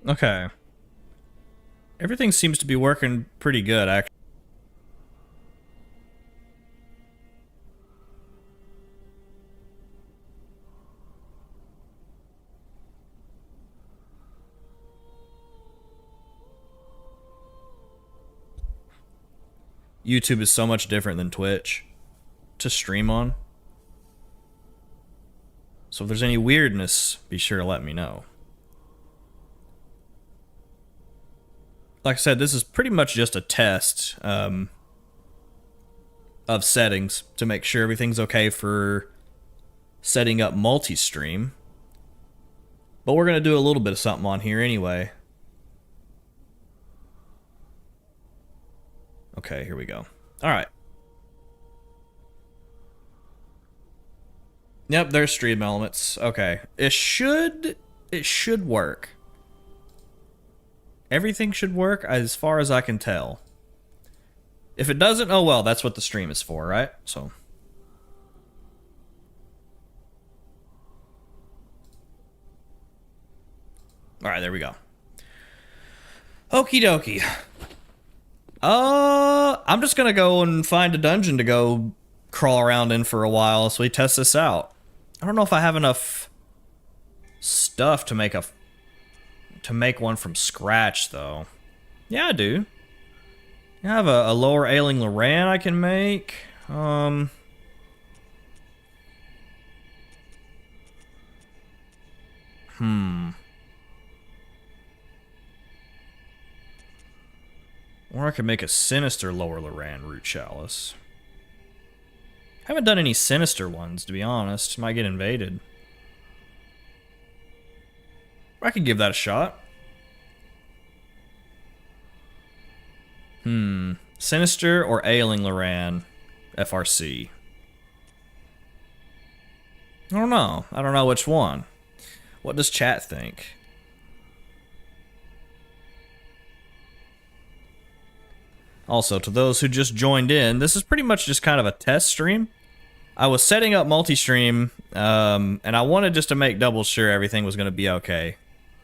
Okay. Everything seems to be working pretty good, actually. YouTube is so much different than Twitch to stream on. So if there's any weirdness, be sure to let me know. Like I said, this is pretty much just a test of settings to make sure everything's okay for setting up multi-stream. But we're going to do a little bit of something on here anyway. Okay, here we go. Alright. Yep, there's stream elements. Okay. It should work. Everything should work as far as I can tell. If it doesn't, oh well, that's what the stream is for, right? So. Alright, there we go. Okie dokie. I'm just gonna go and find a dungeon to go crawl around in for a while so we test this out. I don't know if I have enough stuff to make one from scratch though. Yeah, I do. I have a lower ailing Loran I can make. Or I could make a sinister lower Loran root chalice. Haven't done any sinister ones, to be honest. Might get invaded. I could give that a shot. Sinister or ailing Loran FRC. I don't know. I don't know which one. What does chat think? Also, to those who just joined in, this is pretty much just kind of a test stream. I was setting up multi-stream, and I wanted just to make double sure everything was going to be okay.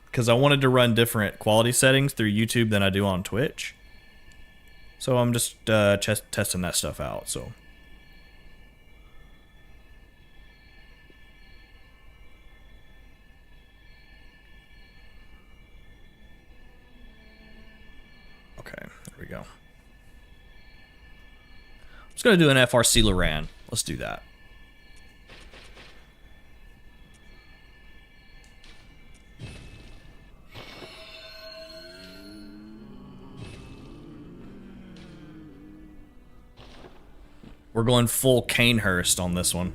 Because I wanted to run different quality settings through YouTube than I do on Twitch. So I'm just testing that stuff out, so. Okay, there we go. I'm just going to do an FRC Loran. Let's do that. We're going full Canehurst on this one.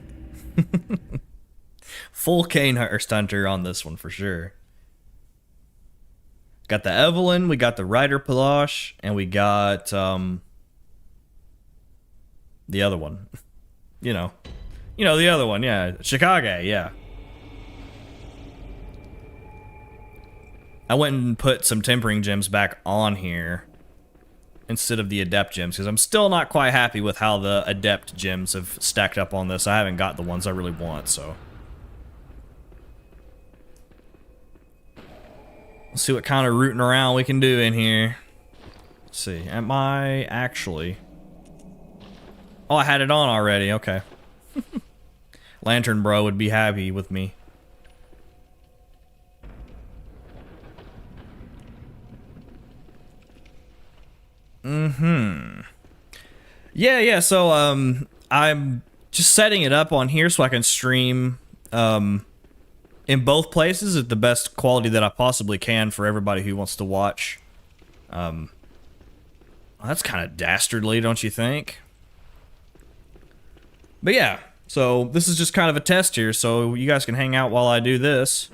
Full Canehurst Hunter on this one for sure. Got the Evelyn, we got the Rider Palash, and we got the other one. You know the other one, yeah. Chicago, yeah. I went and put some tempering gems back on here instead of the adept gems because I'm still not quite happy with how the adept gems have stacked up on this. I haven't got the ones I really want, so. Let's see what kind of rooting around we can do in here. Let's see, am I actually... Oh, I had it on already, okay. Lantern Bro would be happy with me. Yeah, so, I'm just setting it up on here so I can stream, in both places at the best quality that I possibly can for everybody who wants to watch. That's kind of dastardly, don't you think? But yeah, so this is just kind of a test here, so you guys can hang out while I do this.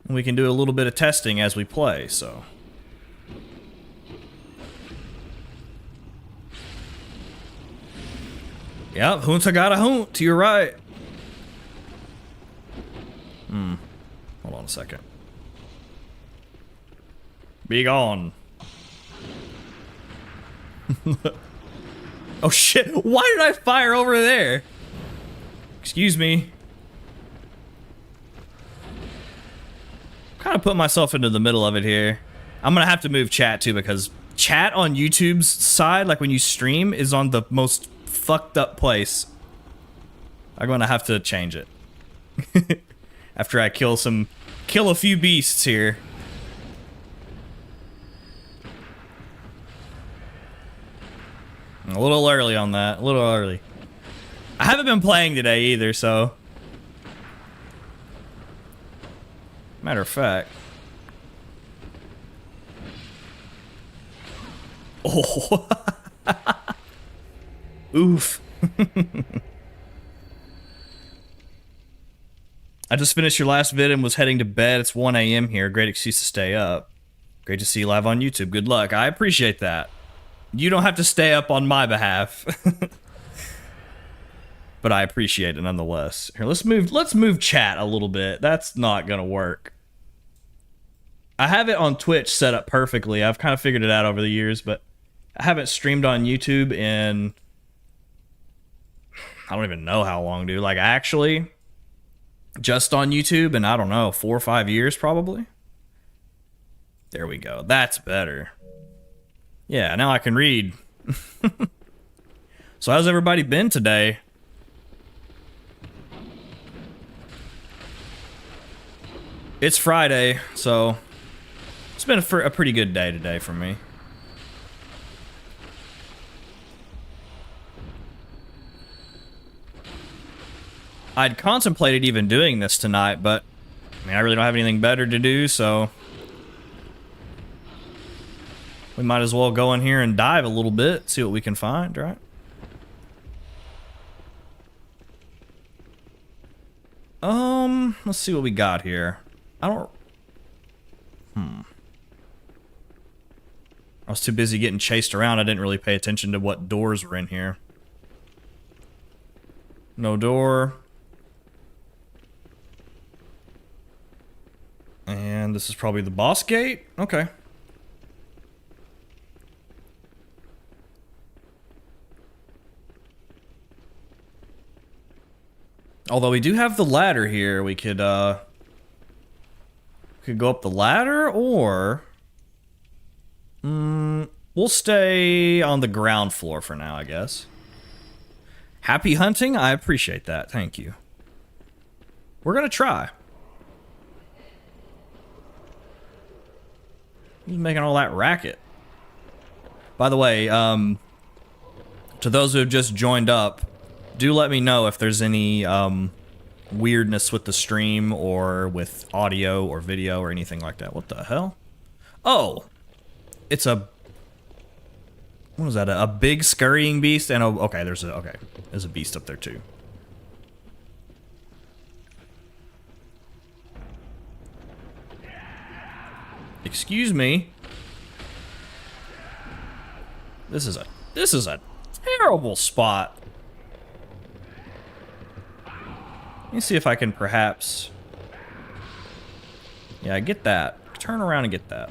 We can do a little bit of testing as we play, so. Yep, Hunta got a hoont, to your right. Hold on a second. Be gone. Oh shit, why did I fire over there? Excuse me. gonna put myself into the middle of it here. I'm gonna have to move chat too, because chat on YouTube's side, like when you stream, is on the most fucked up place. I'm gonna have to change it. After I kill a few beasts here. A little early on that, a little early. I haven't been playing today either, so. Matter of fact. Oh. Oof. I just finished your last vid and was heading to bed. It's 1 a.m. here. Great excuse to stay up. Great to see you live on YouTube. Good luck. I appreciate that. You don't have to stay up on my behalf. But I appreciate it nonetheless. Here, let's move chat a little bit. That's not gonna work. I have it on Twitch set up perfectly. I've kind of figured it out over the years, but I haven't streamed on YouTube in I don't even know how long, dude. Like actually just on YouTube in, I don't know, 4 or 5 years probably. There we go. That's better. Yeah, now I can read. So how's everybody been today? It's Friday, so it's been a pretty good day today for me. I'd contemplated even doing this tonight, but I mean, I really don't have anything better to do, so we might as well go in here and dive a little bit, see what we can find, right? Let's see what we got here. I was too busy getting chased around. I didn't really pay attention to what doors were in here. No door. And this is probably the boss gate? Okay. Although we do have the ladder here, we could go up the ladder, or we'll stay on the ground floor for now, I guess. Happy hunting? I appreciate that. Thank you. We're gonna try. Who's making all that racket? By the way, to those who have just joined up, do let me know if there's any weirdness with the stream or with audio or video or anything like that. What the hell? Oh, it's a, what was that? A big scurrying beast and a, okay, there's a beast up there too. Excuse me. This is a terrible spot. Let me see if I can perhaps, yeah, get that. Turn around and get that.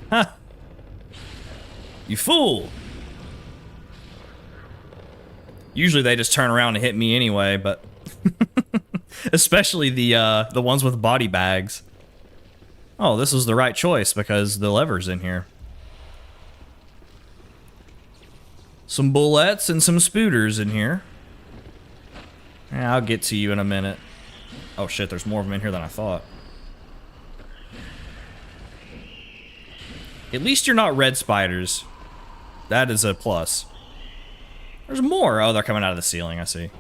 Huh. You fool. Usually they just turn around and hit me anyway, but especially the ones with body bags. Oh, this was the right choice because the lever's in here. Some bullets and some spooters in here. Yeah, I'll get to you in a minute. Oh shit, there's more of them in here than I thought. At least you're not red spiders. That is a plus. There's more. Oh, they're coming out of the ceiling, I see.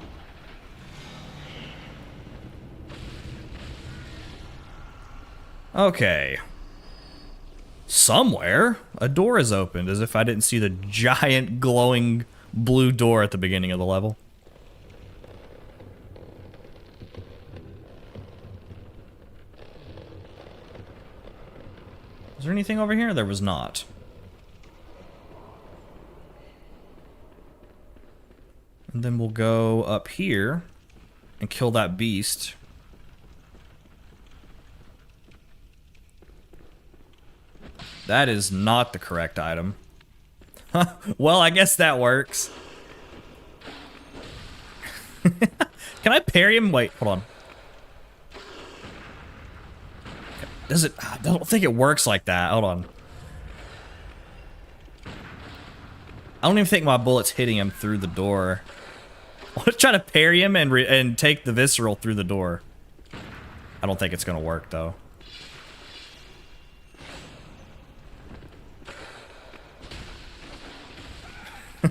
Okay. Somewhere, a door is opened, as if I didn't see the giant glowing blue door at the beginning of the level. Is there anything over here? There was not. And then we'll go up here and kill that beast. That is not the correct item. Well, I guess that works. Can I parry him? Wait, hold on. Does it? I don't think it works like that. Hold on. I don't even think my bullet's hitting him through the door. I want to try to parry him and take the visceral through the door. I don't think it's gonna work though.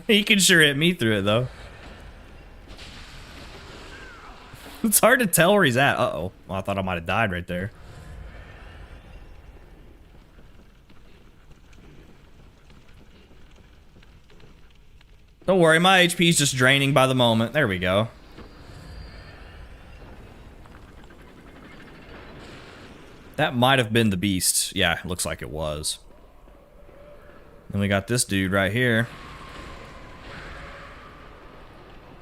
He can sure hit me through it though. It's hard to tell where he's at. Uh-oh. Well, I thought I might have died right there. Don't worry, my HP's just draining by the moment. There we go. That might have been the beast. Yeah, it looks like it was. Then we got this dude right here.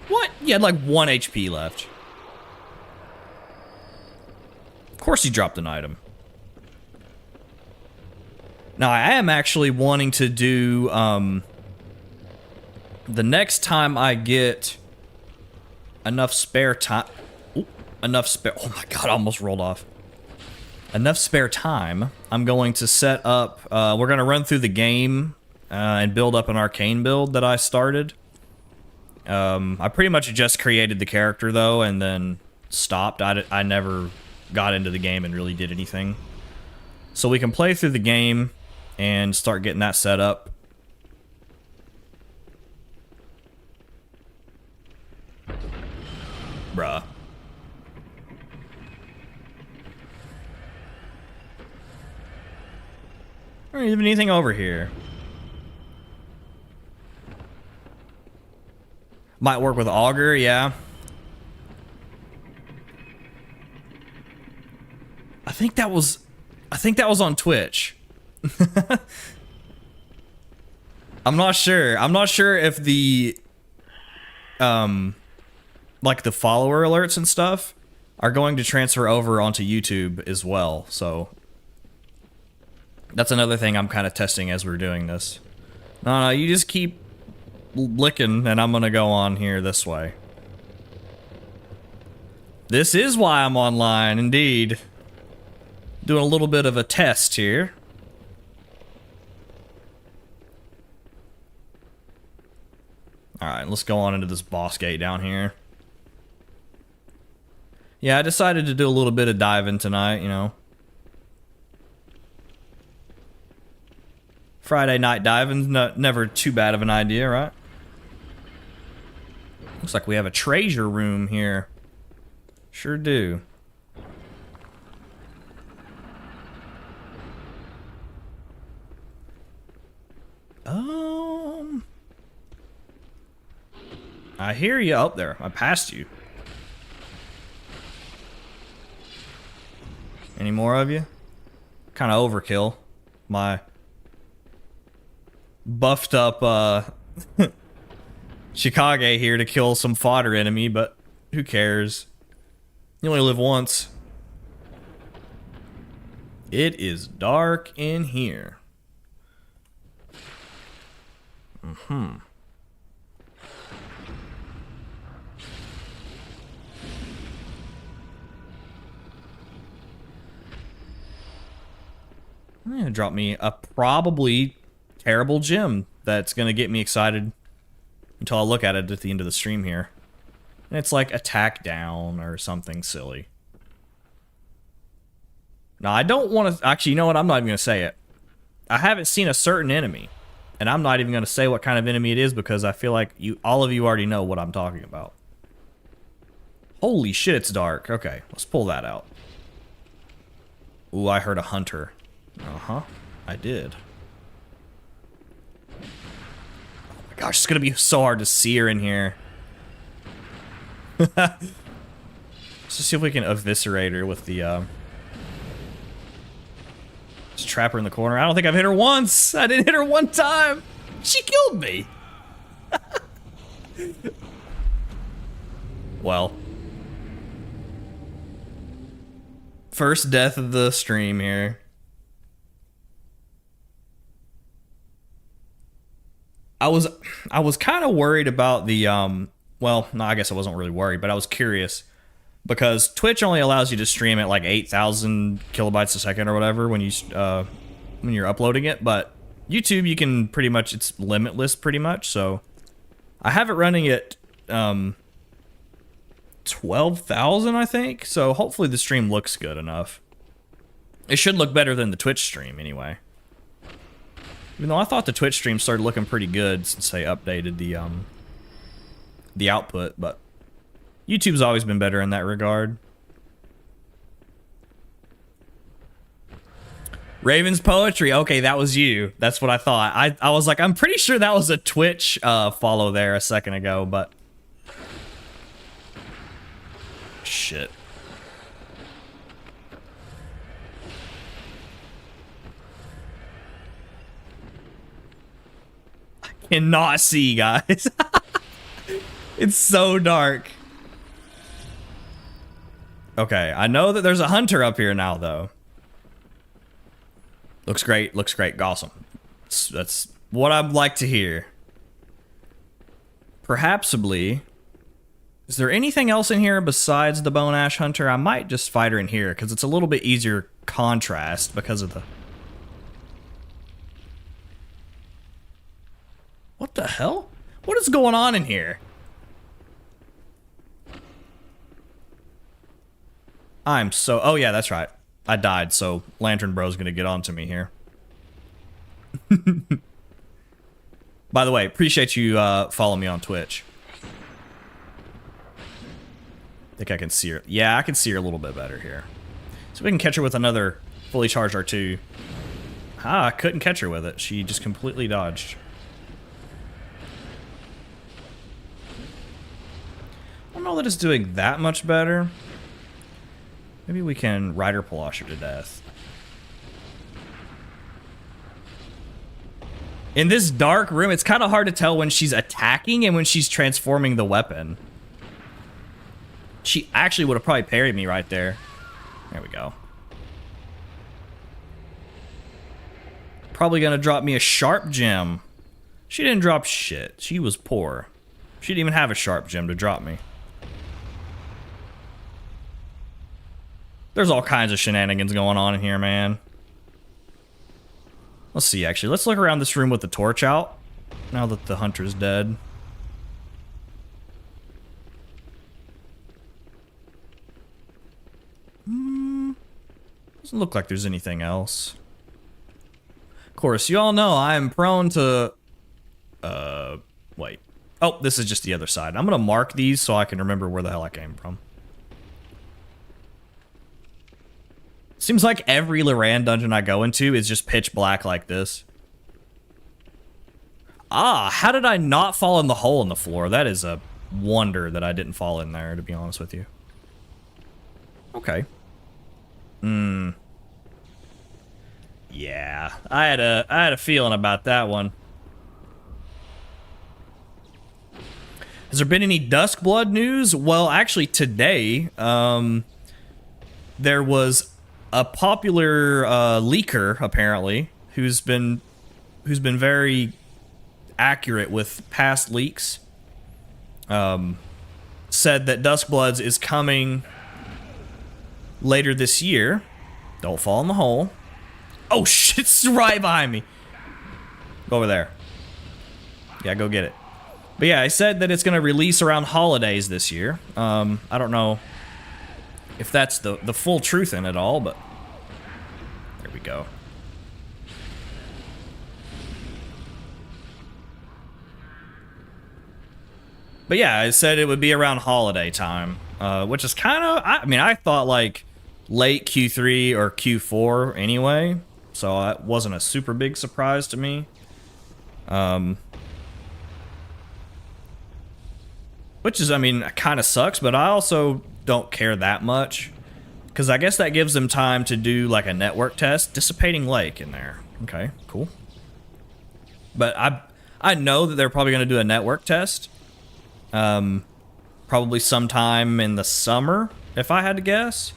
What? You had like 1 HP left. Of course he dropped an item. Now, I am actually wanting to do, the next time I get enough spare time... Oh my god, I almost rolled off. Enough spare time, I'm going to set up... we're going to run through the game and build up an arcane build that I started. I pretty much just created the character, though, and then stopped. I never got into the game and really did anything. So we can play through the game and start getting that set up. Bruh. There isn't even anything over here. Might work with Augur, yeah. I think that was on Twitch. I'm not sure. I'm not sure if the like the follower alerts and stuff are going to transfer over onto YouTube as well. So that's another thing I'm kind of testing as we're doing this. No, you just keep licking and I'm gonna go on here this way. This is why I'm online, indeed. Doing a little bit of a test here. Alright, let's go on into this boss gate down here. Yeah, I decided to do a little bit of diving tonight, you know. Friday night diving's never too bad of an idea, right? Looks like we have a treasure room here. Sure do. I hear you up there. I passed you. Any more of you? Kind of overkill. My buffed up Chicago here to kill some fodder enemy, but who cares? You only live once. It is dark in here. Mm-hmm. I'm gonna drop me a probably terrible gem that's gonna get me excited until I look at it at the end of the stream here. And it's like attack down or something silly. Now I don't want to actually, you know what? I'm not even gonna say it. I haven't seen a certain enemy, and I'm not even gonna say what kind of enemy it is because I feel like all of you already know what I'm talking about. Holy shit, it's dark. Okay, let's pull that out. Ooh, I heard a hunter. Uh-huh, I did. Oh my gosh, it's gonna be so hard to see her in here. Let's just see if we can eviscerate her with the, just trap her in the corner. I don't think I've hit her once! I didn't hit her one time! She killed me! Well. First death of the stream here. I was kind of worried about the, well, no, I guess I wasn't really worried, but I was curious. because Twitch only allows you to stream at like 8,000 kilobytes a second or whatever when you're uploading it, but YouTube you can pretty much, it's limitless pretty much. So I have it running at 12,000 I think. So hopefully the stream looks good enough. It should look better than the Twitch stream anyway. Even though I thought the Twitch stream started looking pretty good since they updated the output, but YouTube's always been better in that regard. Raven's Poetry. Okay, that was you. That's what I thought. I was like, I'm pretty sure that was a Twitch follow there a second ago, but... Shit. I cannot see, guys. It's so dark. Okay, I know that there's a hunter up here now, though. Looks great, awesome. That's what I'd like to hear. Perhapsably, is there anything else in here besides the Bone Ash Hunter? I might just fight her in here, because it's a little bit easier contrast because of the... What the hell? What is going on in here? I'm so... Oh, yeah, that's right. I died, so Lantern Bro's gonna get on to me here. By the way, appreciate you following me on Twitch. I think I can see her. Yeah, I can see her a little bit better here. So we can catch her with another fully charged R2. Ah, I couldn't catch her with it. She just completely dodged. I don't know that it's doing that much better. Maybe we can Rider Polosh her to death. In this dark room, it's kind of hard to tell when she's attacking and when she's transforming the weapon. She actually would have probably parried me right there. There we go. Probably gonna drop me a sharp gem. She didn't drop shit. She was poor. She didn't even have a sharp gem to drop me. There's all kinds of shenanigans going on in here, man. Let's see, actually. Let's look around this room with the torch out, now that the hunter's dead. Doesn't look like there's anything else. Of course, you all know I am prone to... wait. Oh, this is just the other side. I'm gonna mark these so I can remember where the hell I came from. Seems like every Loran dungeon I go into is just pitch black like this. Ah, how did I not fall in the hole in the floor? That is a wonder that I didn't fall in there, to be honest with you. Okay. Yeah, I had a feeling about that one. Has there been any Duskblood news? Well, actually today, there was a popular leaker, apparently, who's been very accurate with past leaks. Said that Duskbloods is coming later this year. Don't fall in the hole. Oh shit, it's right behind me. Go over there. Yeah, go get it. But yeah, I said that it's gonna release around holidays this year. I don't know if that's the full truth in it all, but there we go. But yeah, I said it would be around holiday time, which is kind of, I mean, I thought like late Q3 or Q4 anyway, so that wasn't a super big surprise to me. Which is, I mean, kind of sucks, but I also don't care that much, because I guess that gives them time to do like a network test. Dissipating Lake in there. Okay, cool. But I know that they're probably going to do a network test. Probably sometime in the summer, if I had to guess.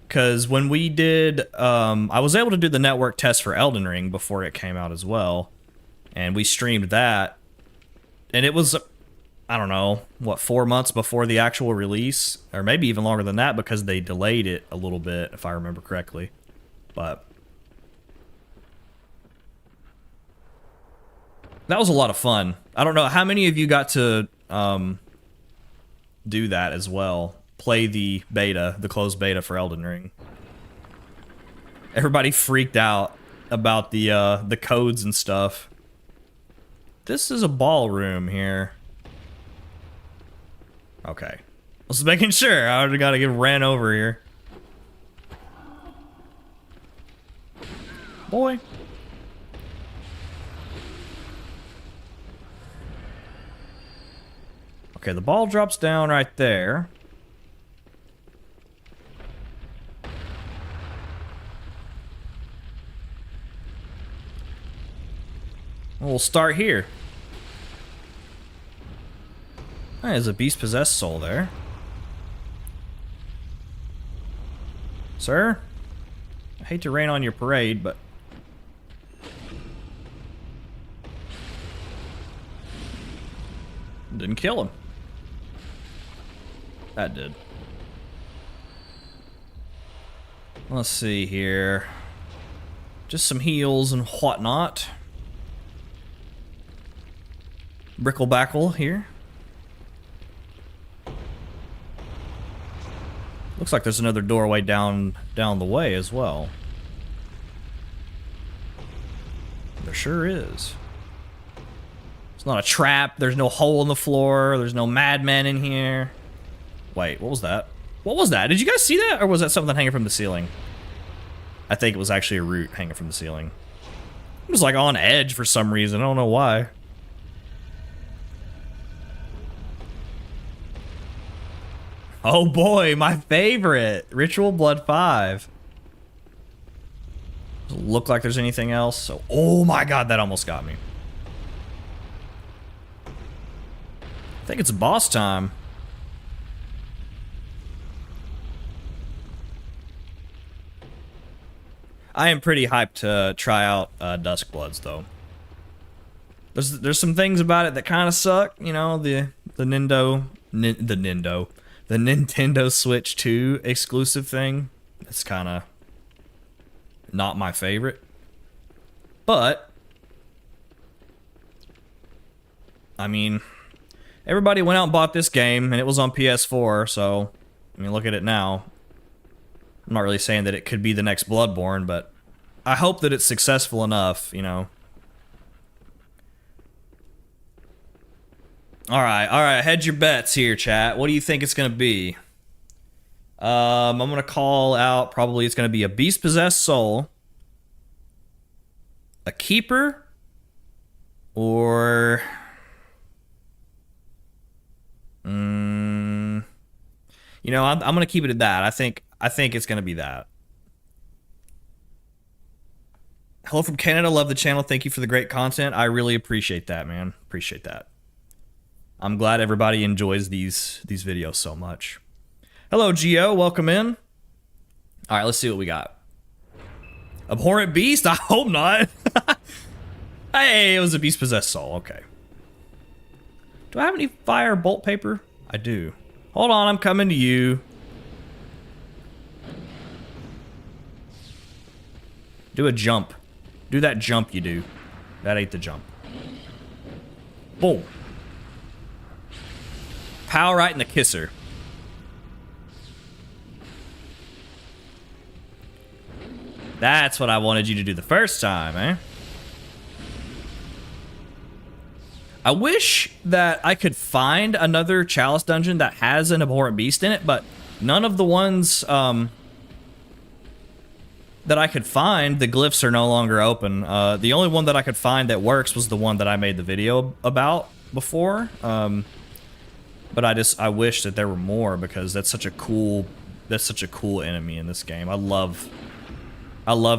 Because when we did, I was able to do the network test for Elden Ring before it came out as well. And we streamed that. And it was I don't know, what, 4 months before the actual release, or maybe even longer than that because they delayed it a little bit, if I remember correctly. But that was a lot of fun. I don't know how many of you got to do that as well. Play the beta, the closed beta for Elden Ring. Everybody freaked out about the codes and stuff. This is a ballroom here. Okay. I was making sure. I already gotta get ran over here. Boy. Okay, the ball drops down right there. We'll start here. There's a beast-possessed soul there. Sir? I hate to rain on your parade, but... Didn't kill him. That did. Let's see here. Just some heals and whatnot. Bricklebackle here. Looks like there's another doorway down the way as well. There sure is. It's not a trap. There's no hole in the floor. There's no madman in here. Wait, what was that? What was that? Did you guys see that? Or was that something hanging from the ceiling? I think it was actually a root hanging from the ceiling. It was like on edge for some reason. I don't know why. Oh boy, my favorite! Ritual Blood 5. Doesn't look like there's anything else. So, oh my god, that almost got me. I think it's boss time. I am pretty hyped to try out Duskbloods though. There's some things about it that kind of suck, you know, the Nintendo Switch 2 exclusive thing. It's kind of not my favorite. But I mean, everybody went out and bought this game and it was on PS4, so I mean, look at it now. I'm not really saying that it could be the next Bloodborne, but I hope that it's successful enough, you know. Alright, hedge your bets here, chat. What do you think it's gonna be? I'm gonna call out, probably it's gonna be a beast-possessed soul, a keeper, or... you know, I'm gonna keep it at that. I think it's gonna be that. Hello from Canada, love the channel, thank you for the great content. I really appreciate that, man. Appreciate that. I'm glad everybody enjoys these videos so much. Hello, Geo, welcome in. Alright, let's see what we got. Abhorrent Beast? I hope not. Hey, it was a beast-possessed soul, okay. Do I have any fire bolt paper? I do. Hold on, I'm coming to you. Do a jump. Do that jump you do. That ain't the jump. Boom. Pow right in the kisser. That's what I wanted you to do the first time, eh? I wish that I could find another Chalice dungeon that has an abhorrent beast in it, but none of the ones that I could find, the glyphs are no longer open. The only one that I could find that works was the one that I made the video about before. But I wish that there were more because that's such a cool enemy in this game. I love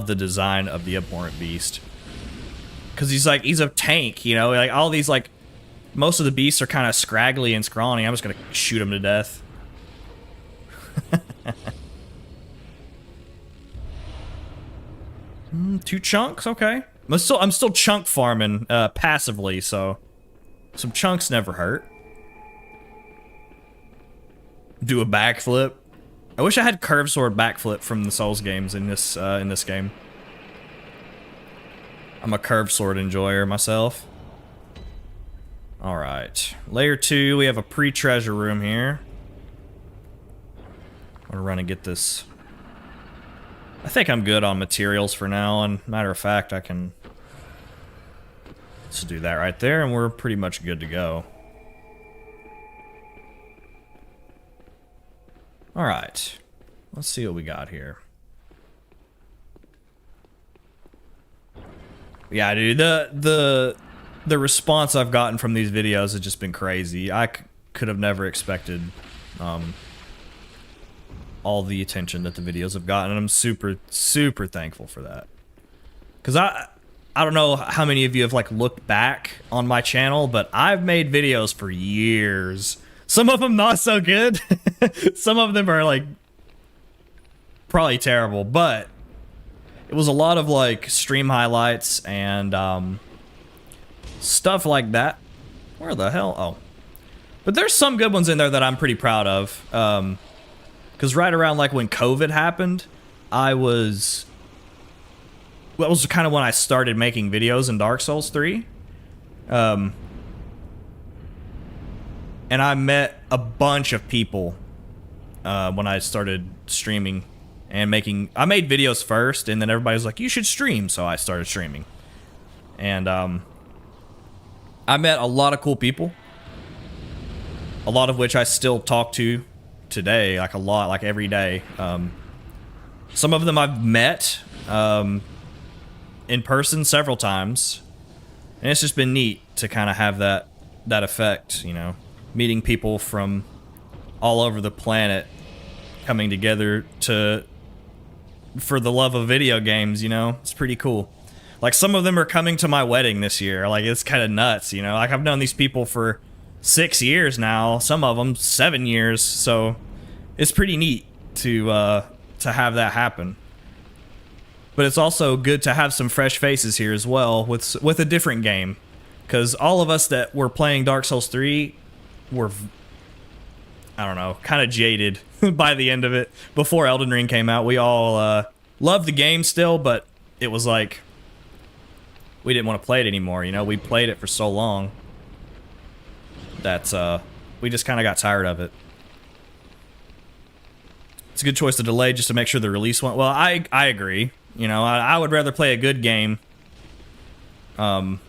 the design of the abhorrent beast. Cause he's a tank, you know, like all these like most of the beasts are kind of scraggly and scrawny. I'm just gonna shoot him to death. 2 chunks, okay. I'm still chunk farming passively, so some chunks never hurt. do a backflip. I wish I had curved sword backflip from the Souls games in this game. I'm a curved sword enjoyer myself. All right, layer 2. We have a pre-treasure room here. I'm gonna run and get this. I think I'm good on materials for now, and matter of fact, I can just do that right there, and we're pretty much good to go. All right, let's see what we got here. Yeah, dude, the response I've gotten from these videos has just been crazy. I could have never expected all the attention that the videos have gotten, and I'm super, super thankful for that. Because I don't know how many of you have like looked back on my channel, but I've made videos for years. Some of them not so good. Some of them are like probably terrible, but it was a lot of like stream highlights and stuff like that. Where the hell? Oh. But there's some good ones in there that I'm pretty proud of. Because right around like when COVID happened, that was kind of when I started making videos in Dark Souls 3. And I met a bunch of people when I started streaming and making. I made videos first, and then everybody was like, "You should stream," so I started streaming. And I met a lot of cool people, a lot of which I still talk to today, like a lot, like every day. Some of them I've met in person several times, and it's just been neat to kind of have that effect, you know, meeting people from all over the planet coming together for the love of video games, you know. It's pretty cool. Like, some of them are coming to my wedding this year. Like, it's kind of nuts, you know. Like, I've known these people for 6 years now, some of them 7 years, so it's pretty neat to have that happen. But it's also good to have some fresh faces here as well with a different game, because all of us that were playing Dark Souls 3 were, I don't know, kind of jaded by the end of it. Before Elden Ring came out, we all loved the game still, but it was like we didn't want to play it anymore, you know. We played it for so long that we just kind of got tired of it. It's a good choice to delay just to make sure the release went well. I agree. You know, I would rather play a good game than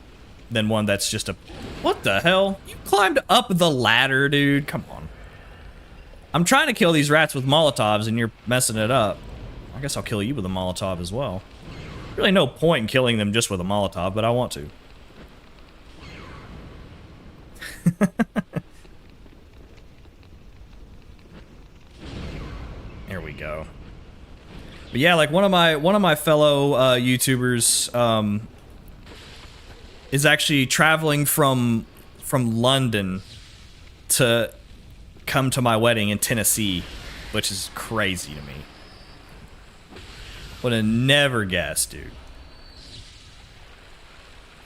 one that's just a... What the hell? You climbed up the ladder, dude. Come on. I'm trying to kill these rats with Molotovs and you're messing it up. I guess I'll kill you with a Molotov as well. Really no point in killing them just with a Molotov, but I want to. There we go. But yeah, like one of my fellow YouTubers is actually traveling from London to come to my wedding in Tennessee, which is crazy to me. Would have never guessed, dude.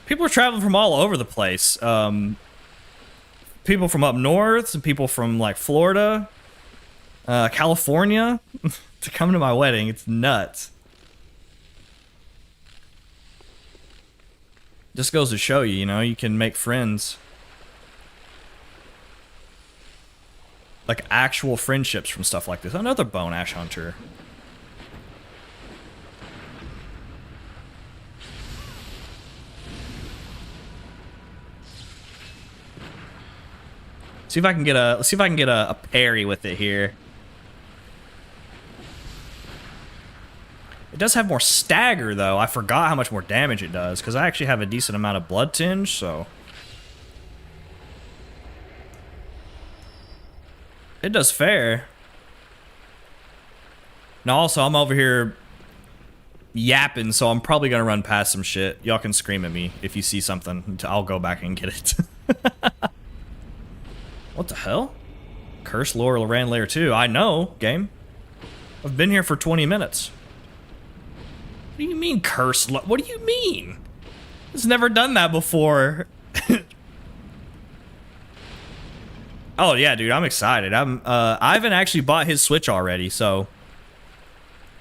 People are traveling from all over the place. People from up north, and people from like Florida, California, to come to my wedding. It's nuts. Just goes to show you, you know, you can make friends. Like actual friendships from stuff like this. Another bone ash hunter. See if I can get a parry with it here. It does have more stagger though. I forgot how much more damage it does because I actually have a decent amount of blood tinge, so it does fair. Now also I'm over here yapping, so I'm probably gonna run past some shit. Y'all can scream at me if you see something. I'll go back and get it. What the hell? Curse Lore Loran Layer 2. I know, game. I've been here for 20 minutes. What do you mean, curse? What do you mean? It's never done that before. Oh yeah, dude, I'm excited. Ivan actually bought his Switch already, so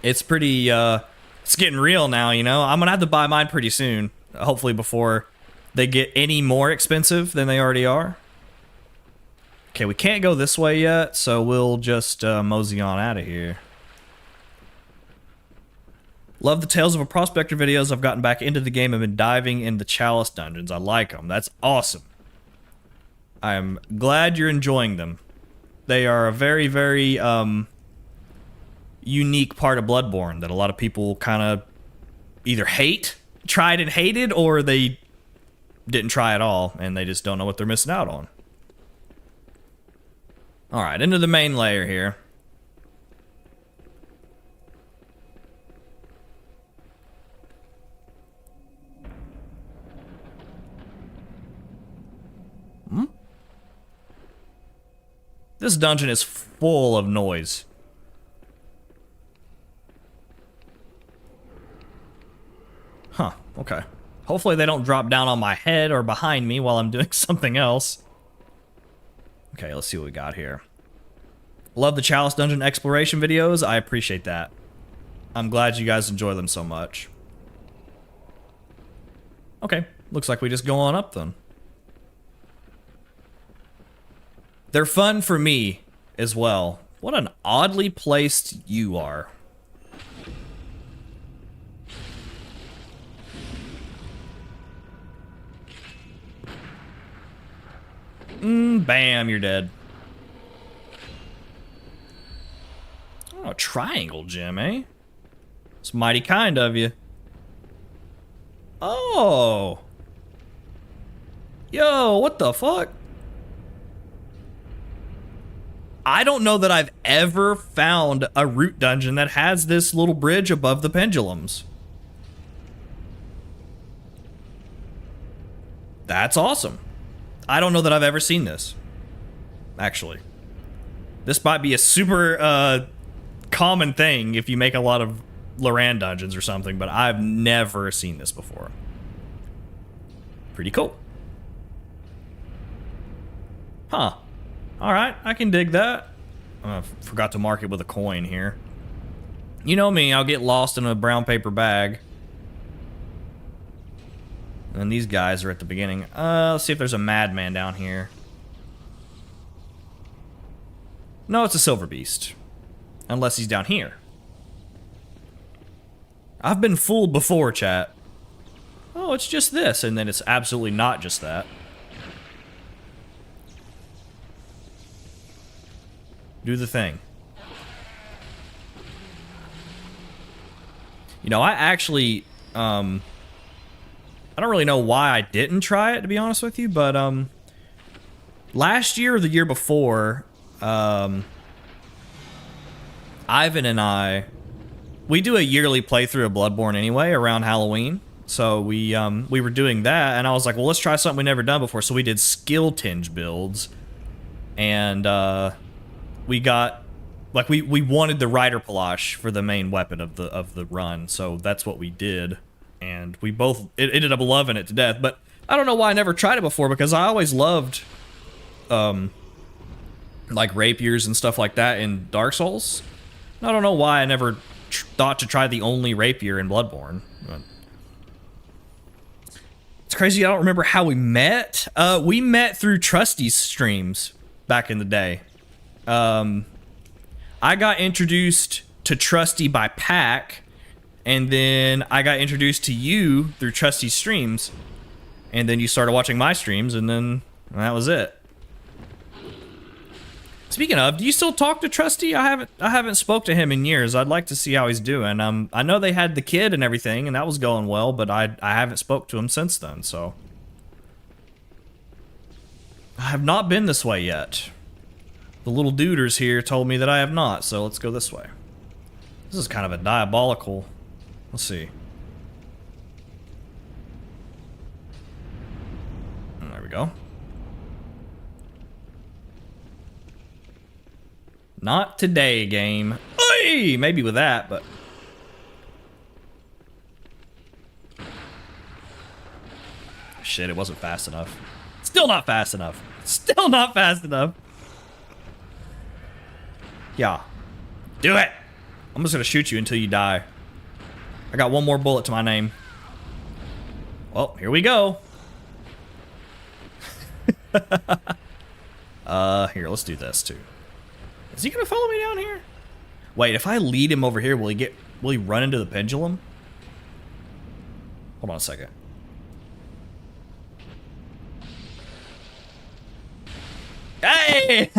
it's pretty it's getting real now, you know. I'm gonna have to buy mine pretty soon, hopefully before they get any more expensive than they already are. Okay, we can't go this way yet, so we'll just mosey on out of here. Love the Tales of a Prospector videos. I've gotten back into the game and been diving into Chalice dungeons. I like them. That's awesome. I'm glad you're enjoying them. They are a very, very unique part of Bloodborne that a lot of people kind of either tried and hated, or they didn't try at all and they just don't know what they're missing out on. Alright, into the main layer here. This dungeon is full of noise. Huh, okay. Hopefully they don't drop down on my head or behind me while I'm doing something else. Okay, let's see what we got here. Love the Chalice dungeon exploration videos. I appreciate that. I'm glad you guys enjoy them so much. Okay, looks like we just go on up then. They're fun for me as well. What an oddly placed you are. Bam, you're dead. Oh, triangle gem, eh? It's mighty kind of you. Oh. Yo, what the fuck? I don't know that I've ever found a root dungeon that has this little bridge above the pendulums. That's awesome. I don't know that I've ever seen this, actually. This might be a super common thing if you make a lot of Loran dungeons or something, but I've never seen this before. Pretty cool. Huh. Alright, I can dig that. Forgot to mark it with a coin here. You know me, I'll get lost in a brown paper bag. And these guys are at the beginning. Let's see if there's a madman down here. No, it's a silver beast. Unless he's down here. I've been fooled before, chat. Oh, it's just this, and then it's absolutely not just that. Do the thing. You know, I actually, I don't really know why I didn't try it, to be honest with you, but, last year or the year before, Ivan and I, we do a yearly playthrough of Bloodborne anyway, around Halloween. So we were doing that, and I was like, well, let's try something we've never done before. So we did skill tinge builds, and, we got, like, we wanted the Rider Palash for the main weapon of the run, so that's what we did, and we both ended up loving it to death. But I don't know why I never tried it before, because I always loved, like, rapiers and stuff like that in Dark Souls. I don't know why I never thought to try the only rapier in Bloodborne. But it's crazy, I don't remember how we met. We met through Trusty's streams back in the day. I got introduced to Trusty by Pack, and then I got introduced to you through Trusty's streams, and then you started watching my streams, and then that was it. Speaking of, do you still talk to Trusty? I haven't spoke to him in years. I'd like to see how he's doing. I know they had the kid and everything, and that was going well, but I haven't spoke to him since then, so I have not been this way yet. The little duders here told me that I have not, so let's go this way. This is kind of a diabolical... Let's see. There we go. Not today, game. Oy! Maybe with that, but... Shit, it wasn't fast enough. Still not fast enough. Still not fast enough. Yeah. Do it! I'm just gonna shoot you until you die. I got one more bullet to my name. Well, here we go. Here, let's do this too. Is he gonna follow me down here? Wait, if I lead him over here, will he run into the pendulum? Hold on a second. Hey!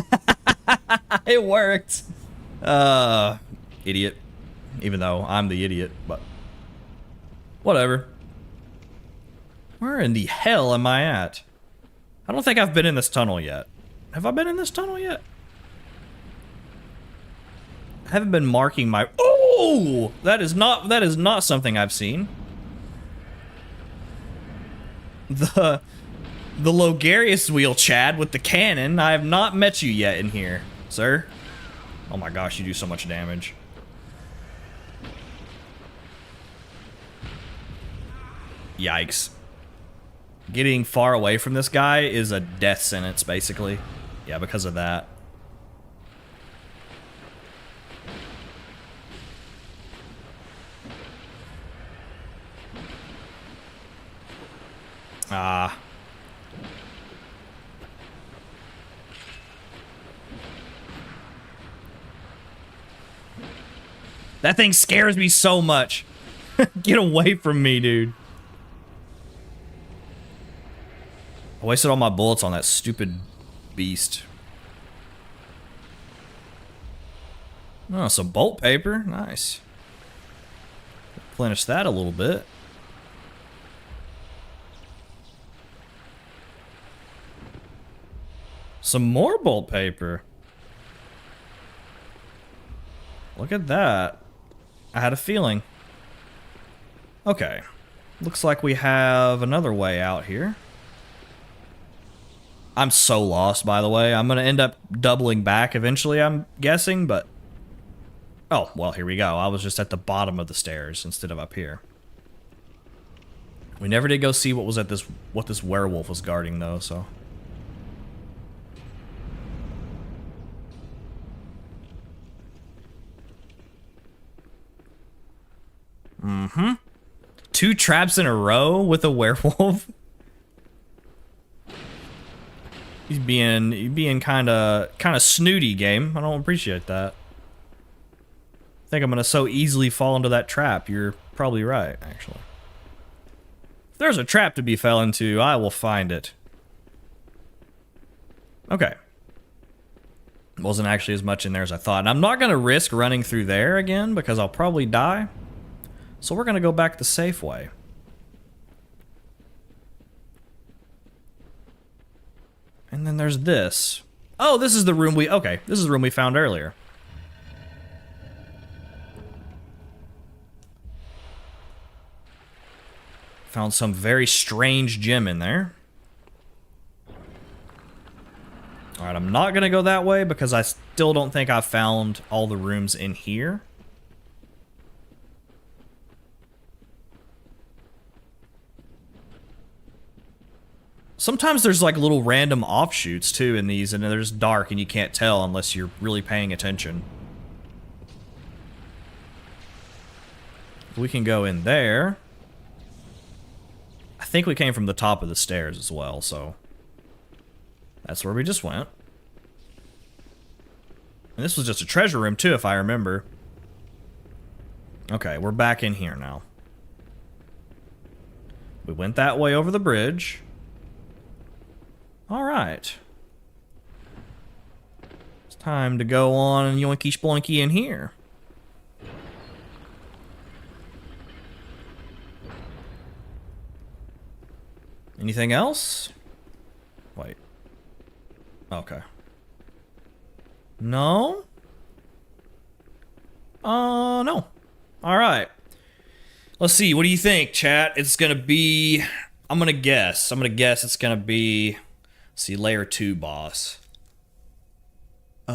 It worked. Idiot. Even though I'm the idiot, but whatever. Where in the hell am I at? I don't think I've been in this tunnel yet. Have I been in this tunnel yet? I haven't been marking my... Oh! That is not something I've seen. The Logarius wheel, Chad, with the cannon. I have not met you yet in here, sir. Oh my gosh, you do so much damage. Yikes. Getting far away from this guy is a death sentence, basically. Yeah, because of that. Ah. That thing scares me so much. Get away from me, dude. I wasted all my bullets on that stupid beast. Oh, some bolt paper. Nice. Replenish that a little bit. Some more bolt paper. Look at that. I had a feeling. Okay. Looks like we have another way out here. I'm so lost, by the way. I'm going to end up doubling back eventually, I'm guessing, but... Oh, well, here we go. I was just at the bottom of the stairs instead of up here. We never did go see what this werewolf was guarding, though, so... Mm-hmm. 2 traps in a row with a werewolf? He's being kind of snooty, game. I don't appreciate that. I think I'm gonna so easily fall into that trap. You're probably right, actually. If there's a trap to be fell into, I will find it. Okay. Wasn't actually as much in there as I thought. And I'm not gonna risk running through there again because I'll probably die. So we're gonna go back the safe way. And then there's this. Oh, this is the room okay, this is the room we found earlier. Found some very strange gem in there. Alright, I'm not gonna go that way because I still don't think I've found all the rooms in here. Sometimes there's like little random offshoots too in these, and they're just dark and you can't tell unless you're really paying attention. We can go in there. I think we came from the top of the stairs as well, so that's where we just went. And this was just a treasure room too, if I remember. Okay, we're back in here now. We went that way over the bridge. Alright. It's time to go on and yoinky sploinky in here. Anything else? Wait. Okay. No? No. Alright. Let's see, what do you think, chat? It's gonna be... I'm gonna guess it's gonna be... See, layer 2 boss. It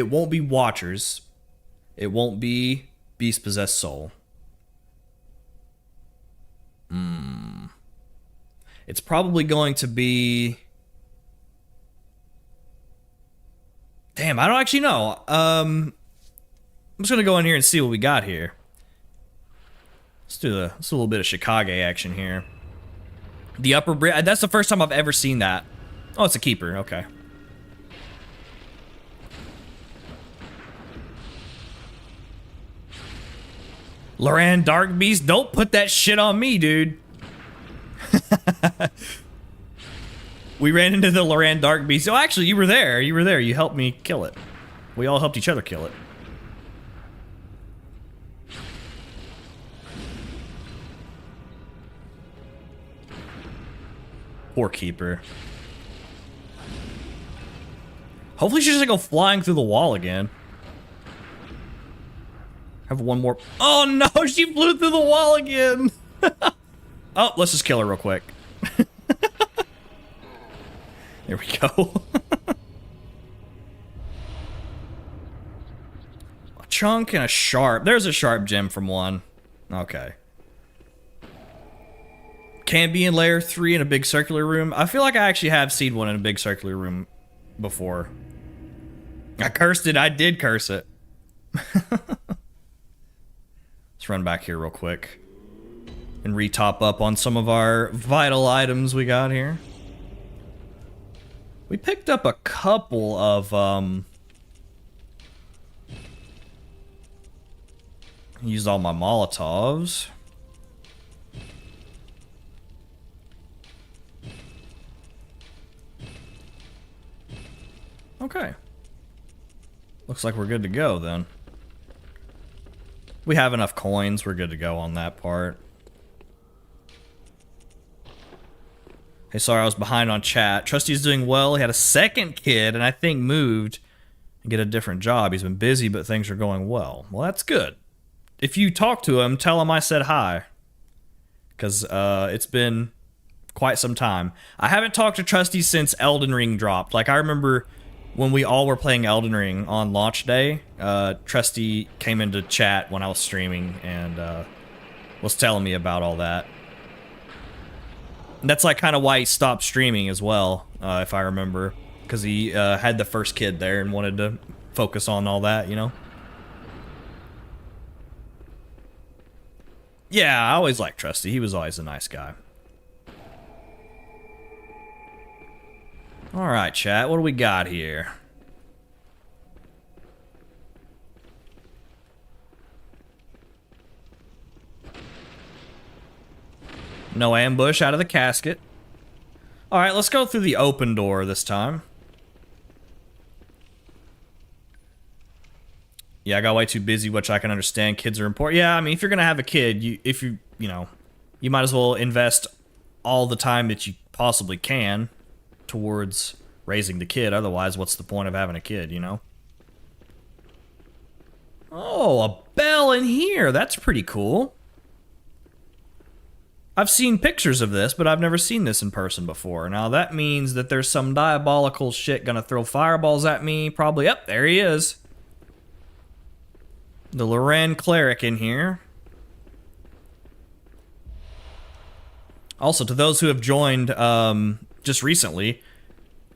won't be Watchers. It won't be Beast Possessed Soul. It's probably going to be... Damn, I don't actually know. I'm just gonna go in here and see what we got here. Let's do a little bit of Chicago action here. The upper bridge. That's the first time I've ever seen that. Oh, it's a keeper. Okay. Loran Dark Beast, don't put that shit on me, dude. We ran into the Loran Dark Beast. Oh, actually, you were there. You were there. You helped me kill it. We all helped each other kill it. Poor keeper. Hopefully she's gonna go flying through the wall again. Have one more. Oh no, she flew through the wall again. Oh, let's just kill her real quick. There we go. A chunk and a sharp. There's a sharp gem from one. Okay. Can be in layer 3 in a big circular room. I feel like I actually have seen one in a big circular room before. I cursed it. I did curse it. Let's run back here real quick and re-top up on some of our vital items we got here. We picked up a couple of, used all my Molotovs. Okay. Looks like we're good to go then. We have enough coins, we're good to go on that part. Hey, sorry I was behind on chat. Trusty's doing well. He had a second kid and I think moved and get a different job. He's been busy, but things are going well. Well, that's good. If you talk to him, tell him I said hi. Because it's been quite some time. I haven't talked to Trusty since Elden Ring dropped. Like, I remember when we all were playing Elden Ring on launch day, Trusty came into chat when I was streaming and was telling me about all that. And that's like kind of why he stopped streaming as well, if I remember, because he had the first kid there and wanted to focus on all that, you know? Yeah, I always liked Trusty. He was always a nice guy. Alright, chat, what do we got here? No ambush out of the casket. Alright, let's go through the open door this time. Yeah, I got way too busy, which I can understand. Kids are important. Yeah, I mean, if you're gonna have a kid, you might as well invest all the time that you possibly can towards raising the kid. Otherwise, what's the point of having a kid, you know? Oh, a bell in here. That's pretty cool. I've seen pictures of this, but I've never seen this in person before. Now, that means that there's some diabolical shit gonna throw fireballs at me. Probably. Up there he is. The Loran Cleric in here. Also, to those who have joined just recently,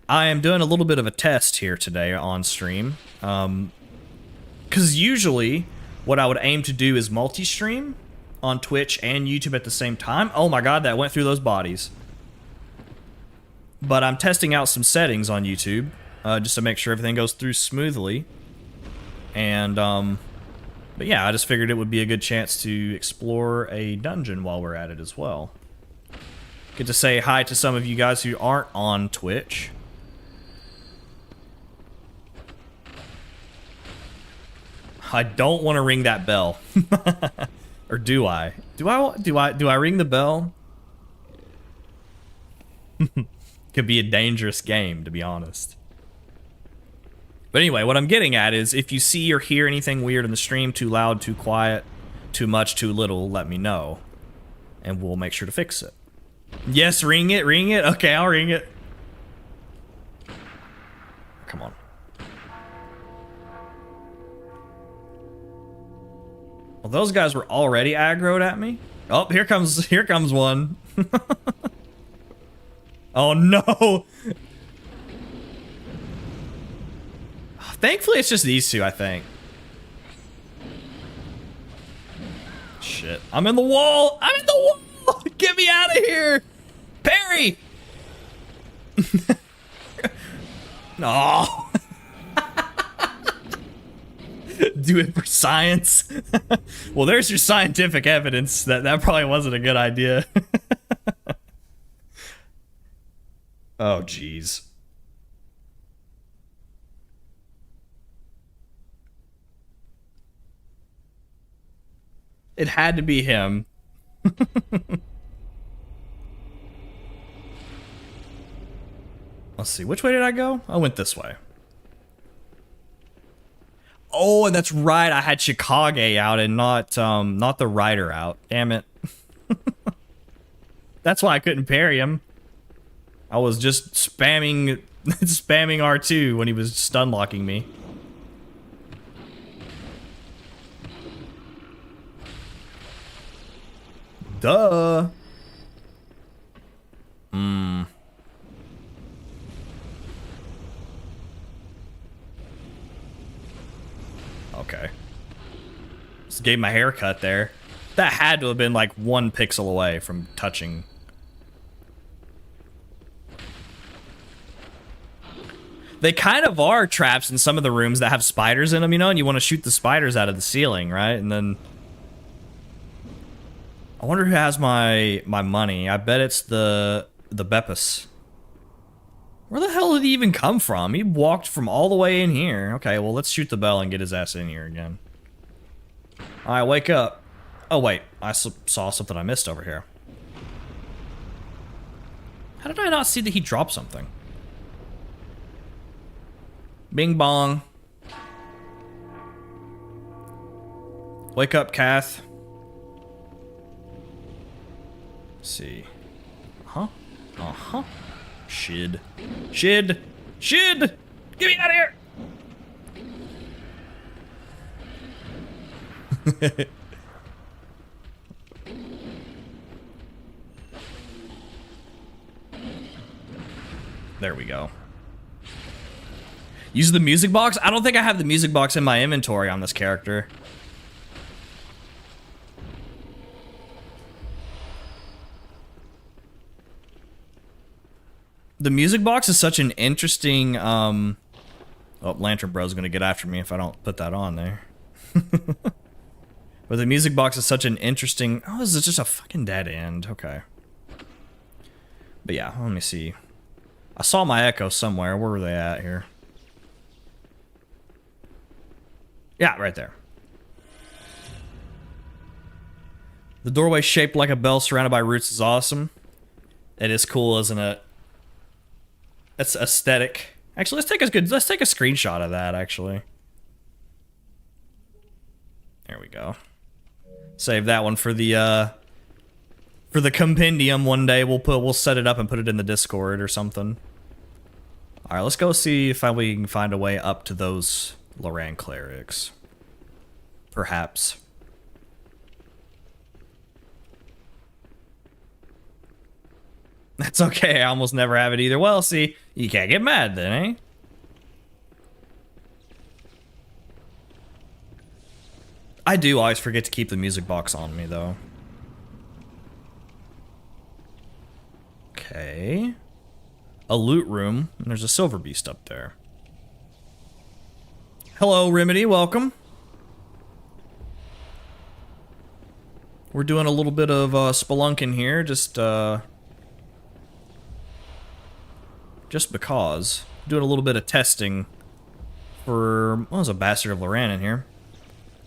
I am doing a little bit of a test here today on stream. Because usually, what I would aim to do is multi-stream on Twitch and YouTube at the same time. Oh my god, that went through those bodies. But I'm testing out some settings on YouTube, just to make sure everything goes through smoothly. And, but yeah, I just figured it would be a good chance to explore a dungeon while we're at it as well. Get to say hi to some of you guys who aren't on Twitch. I don't want to ring that bell. Or do I? Do I ring the bell? Could be a dangerous game, to be honest. But anyway, what I'm getting at is if you see or hear anything weird in the stream, too loud, too quiet, too much, too little, let me know. And we'll make sure to fix it. Yes, ring it, ring it. Okay, I'll ring it. Come on. Well, those guys were already aggroed at me. Oh, here comes one. Oh no! Thankfully, it's just these two, I think. Shit. I'm in the wall! I'm in the wall! Get me out of here! Parry! No. Do it for science. Well, there's your scientific evidence that that probably wasn't a good idea. Oh, jeez. It had to be him. Let's see, which way did I go? I went this way. Oh, and that's right, I had Chicago out and not the Rider out. Damn it. That's why I couldn't parry him. I was just spamming spamming R2 when he was stun locking me. Duh. Okay. Just gave my haircut there. That had to have been like 1 pixel away from touching. They kind of are traps in some of the rooms that have spiders in them, you know, and you want to shoot the spiders out of the ceiling, right? And then... I wonder who has my money. I bet it's the Beppis. Where the hell did he even come from? He walked from all the way in here. Okay, well, let's shoot the bell and get his ass in here again. Alright, wake up. Oh, wait. I saw something I missed over here. How did I not see that he dropped something? Bing bong. Wake up, Kath. Let's see. Huh? Uh-huh. Shid. Shid! Shid! Get me out of here! There we go. Use the music box? I don't think I have the music box in my inventory on this character. The music box is such an interesting, oh, Lantern Bro's gonna get after me if I don't put that on there. But the music box is such an interesting, oh, this is just a fucking dead end, okay. But yeah, let me see. I saw my echo somewhere, where were they at here? Yeah, right there. The doorway shaped like a bell surrounded by roots is awesome. It is cool, isn't it? That's aesthetic. Actually, let's take a screenshot of that, actually. There we go. Save that one for the compendium one day. We'll set it up and put it in the Discord or something. Alright, let's go see if we can find a way up to those Loran clerics. Perhaps. That's okay, I almost never have it either. Well, see, you can't get mad then, eh? I do always forget to keep the music box on me, though. Okay. A loot room, and there's a silver beast up there. Hello, Remedy, welcome. We're doing a little bit of spelunking here, just because. Doing a little bit of testing for... Well, there's a Bastard of Loran in here.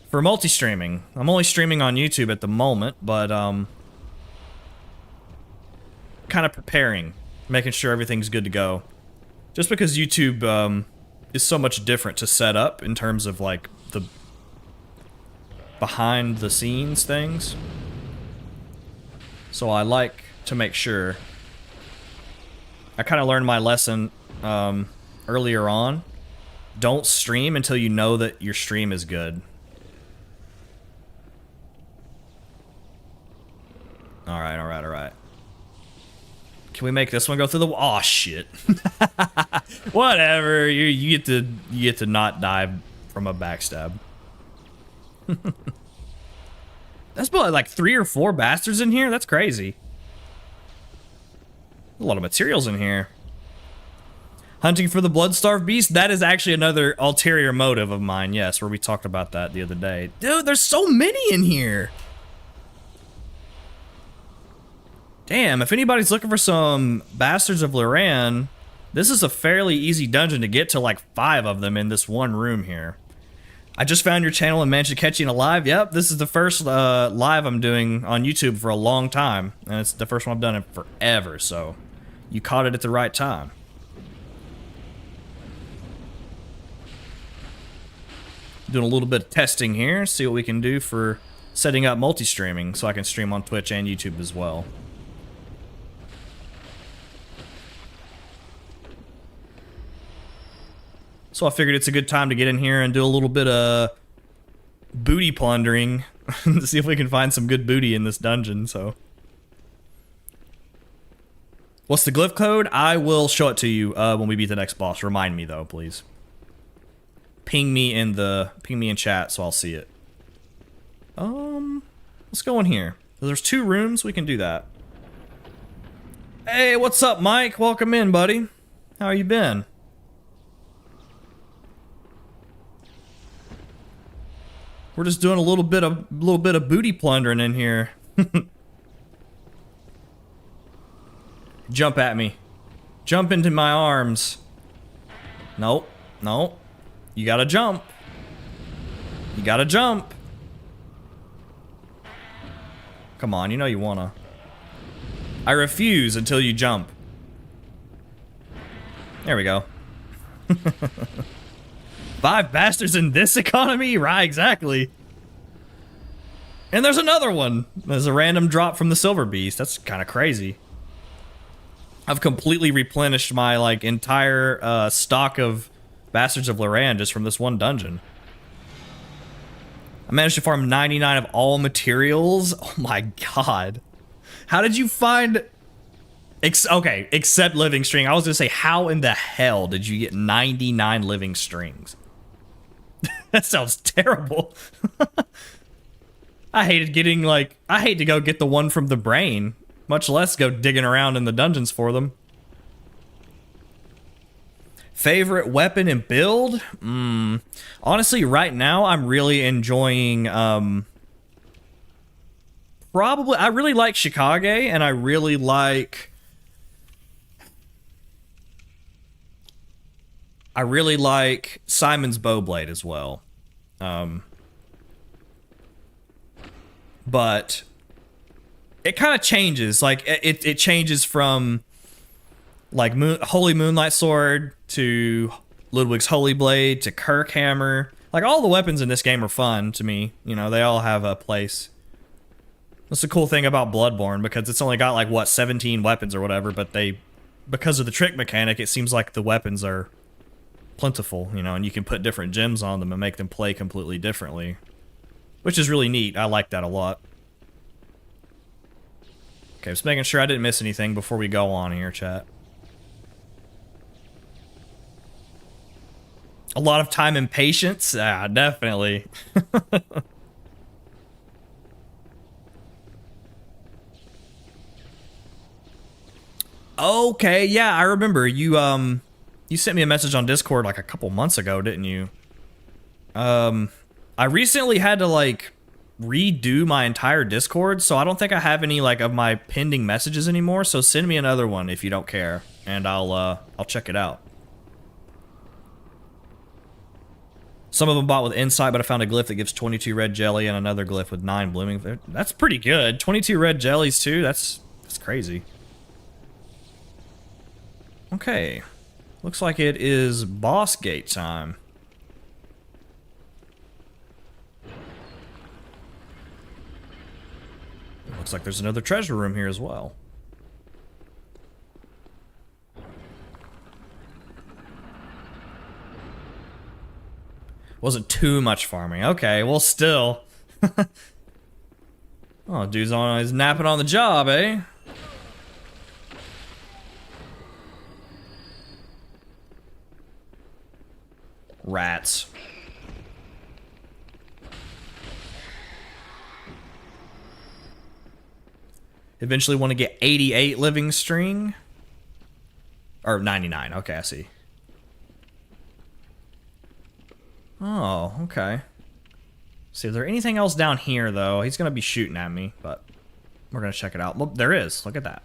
For multi-streaming. I'm only streaming on YouTube at the moment, but, kind of preparing. Making sure everything's good to go. Just because YouTube, is so much different to set up in terms of, like, the behind-the-scenes things. So I like to make sure... I kind of learned my lesson earlier on. Don't stream until you know that your stream is good. Alright, alright, alright. Can we make this one go through the? Oh shit. Whatever. You get to not die from a backstab. That's probably like 3 or 4 bastards in here. That's crazy. A lot of materials in here. Hunting for the blood-starved beast. That is actually another ulterior motive of mine. Yes, where we talked about that the other day. Dude, there's so many in here. Damn, if anybody's looking for some Bastards of Loran, this is a fairly easy dungeon to get to, like 5 of them in this one room here. I just found your channel and managed to catch you in a live. Yep, this is the first live I'm doing on YouTube for a long time. And it's the first one I've done in forever, so you caught it at the right time. Doing a little bit of testing here, see what we can do for setting up multi-streaming so I can stream on Twitch and YouTube as well. So I figured it's a good time to get in here and do a little bit of booty plundering to see if we can find some good booty in this dungeon, so. What's the glyph code? I will show it to you when we beat the next boss. Remind me though, please. Ping me in chat so I'll see it. Let's go in here. There's 2 rooms, we can do that. Hey, what's up, Mike? Welcome in, buddy. How you been? We're just doing a little bit of booty plundering in here. Jump at me. Jump into my arms. Nope. Nope. You gotta jump. You gotta jump. Come on, you know you wanna. I refuse until you jump. There we go. 5 bastards in this economy? Right, exactly. And there's another one. There's a random drop from the Silver Beast. That's kind of crazy. I've completely replenished my, like, entire stock of Bastards of Loran just from this one dungeon. I managed to farm 99 of all materials. Oh my god. How did you find... Okay, except living string. I was gonna say, how in the hell did you get 99 living strings? That sounds terrible. I hated getting, like... I hate to go get the one from the brain. Much less go digging around in the dungeons for them. Favorite weapon and build? Honestly, right now, I'm really enjoying... Probably... I really like Chicago, and I really like... Simon's Bowblade as well. But it kind of changes. Like, it changes from, like, Holy Moonlight Sword to Ludwig's Holy Blade to Kirk Hammer. Like, all the weapons in this game are fun to me. You know, they all have a place. That's the cool thing about Bloodborne, because it's only got, like, what, 17 weapons or whatever, but because of the trick mechanic, it seems like the weapons are plentiful, you know, and you can put different gems on them and make them play completely differently. Which is really neat. I like that a lot. Okay, just making sure I didn't miss anything before we go on here, chat. A lot of time and patience? Ah, definitely. Okay, yeah, I remember. You sent me a message on Discord like a couple months ago, didn't you? I recently had to, like, redo my entire Discord, so I don't think I have any, like, of my pending messages anymore, so send me another one if you don't care, and I'll check it out. Some of them bought with insight, but I found a glyph that gives 22 red jelly and another glyph with 9 blooming. That's pretty good. 22 red jellies, too? That's crazy. Okay. Looks like it is boss gate time. Looks like there's another treasure room here as well. Wasn't too much farming. Okay, well, still. Oh, dude's napping on the job, eh? Rats. Eventually want to get 88 living string. Or 99. Okay, I see. Oh, okay. See, is there anything else down here, though? He's going to be shooting at me, but we're going to check it out. Look, there is. Look at that.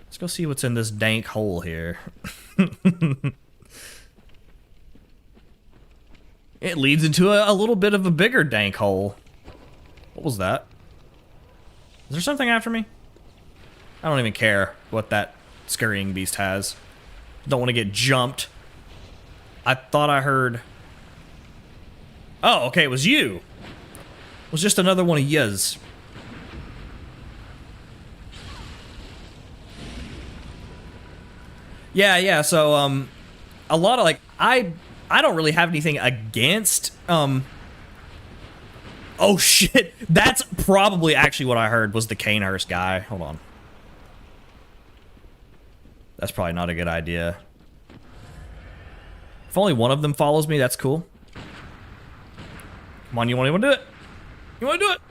Let's go see what's in this dank hole here. It leads into a little bit of a bigger dank hole. What was that? Is there something after me? I don't even care what that scurrying beast has. Don't want to get jumped. I thought I heard... Oh, okay, it was you. It was just another one of yas. Yeah, so, a lot of, like, I don't really have anything against, Oh, shit. That's probably actually what I heard was the Canehurst guy. Hold on. That's probably not a good idea. If only one of them follows me, that's cool. Come on, you want to do it? You want to do it?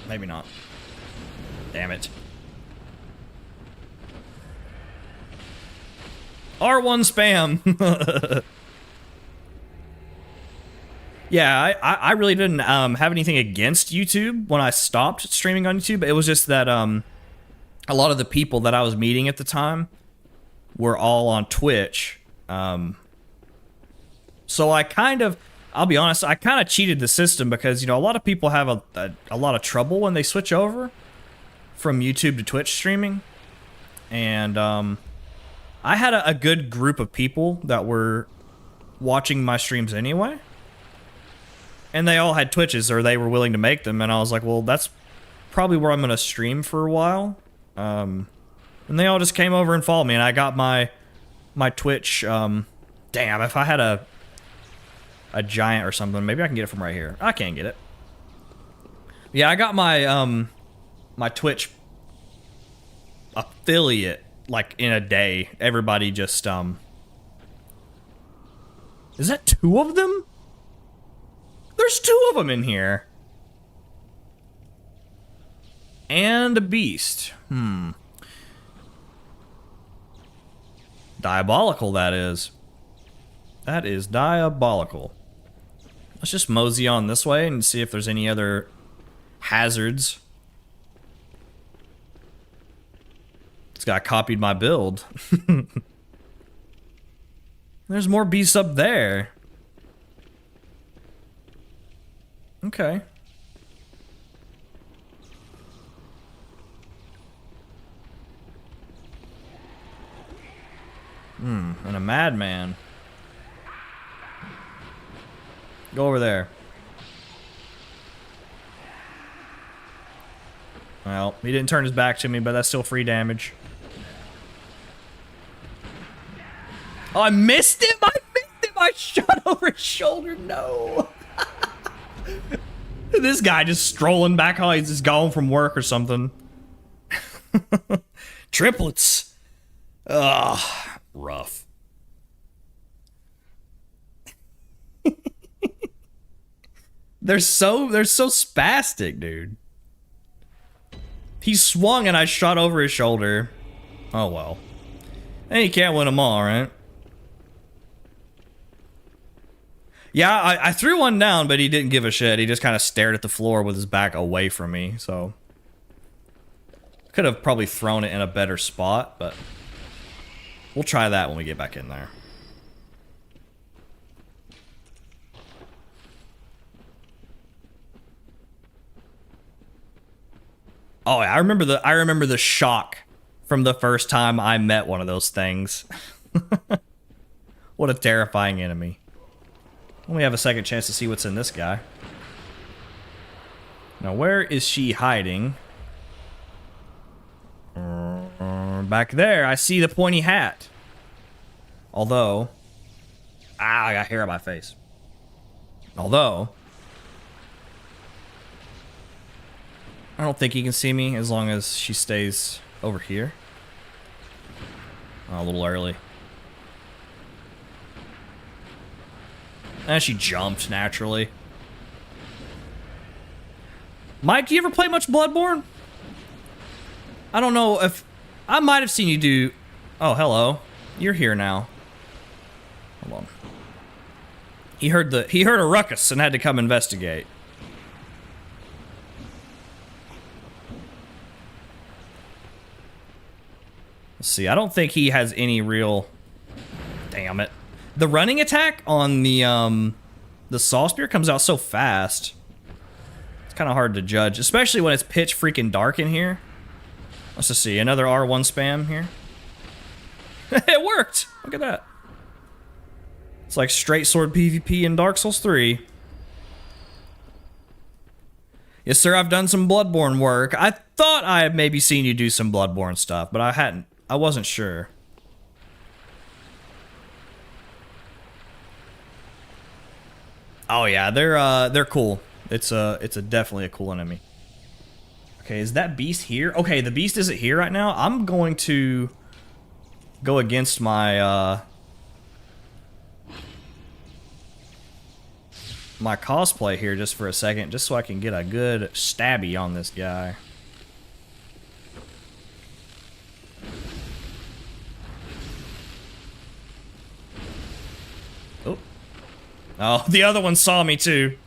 Maybe not. Damn it. R1 spam. Yeah, I really didn't have anything against YouTube when I stopped streaming on YouTube. It was just that a lot of the people that I was meeting at the time were all on Twitch. So I kind of, I'll be honest, I kind of cheated the system because, you know, a lot of people have a lot of trouble when they switch over from YouTube to Twitch streaming. And I had a good group of people that were watching my streams anyway. And they all had Twitches, or they were willing to make them. And I was like, well, that's probably where I'm going to stream for a while. And they all just came over and followed me. And I got my Twitch. Damn, if I had a giant or something, maybe I can get it from right here. I can't get it. Yeah, I got my my Twitch affiliate like in a day. Everybody just Is that 2 of them? There's 2 of them in here. And a beast. Diabolical, that is. That is diabolical. Let's just mosey on this way and see if there's any other hazards. This guy copied my build. There's more beasts up there. Okay. And a madman. Go over there. Well, he didn't turn his back to me, but that's still free damage. Oh, I missed him! I missed him! I shot over his shoulder. No! This guy just strolling back home. He's just gone from work or something. Triplets. Ugh. Rough. They're so spastic, dude. He swung and I shot over his shoulder. Oh well. And you can't win them all, right? Yeah, I threw one down, but he didn't give a shit. He just kind of stared at the floor with his back away from me, so... Could have probably thrown it in a better spot, but... We'll try that when we get back in there. Oh, I remember the shock from the first time I met one of those things. What a terrifying enemy. We have a second chance to see what's in this guy. Now, where is she hiding? Back there. I see the pointy hat. Although... I got hair on my face. Although... I don't think he can see me as long as she stays over here. Oh, a little early. And she jumped naturally. Mike, do you ever play much Bloodborne? I don't know if... I might have seen you do... Oh, hello. You're here now. Hold on. He heard a ruckus and had to come investigate. Let's see, I don't think he has any real... Damn it. The running attack on the Saw Spear comes out so fast. It's kind of hard to judge, especially when it's pitch freaking dark in here. Let's just see, another R1 spam here. It worked! Look at that. It's like straight sword PvP in Dark Souls 3. Yes, sir, I've done some Bloodborne work. I thought I had maybe seen you do some Bloodborne stuff, but I hadn't. I wasn't sure. Oh yeah, they're cool. It's a definitely a cool enemy. Okay, is that beast here? Okay, the beast isn't here right now. I'm going to go against my my cosplay here just for a second, just so I can get a good stabby on this guy. Oh. Oh, the other one saw me too.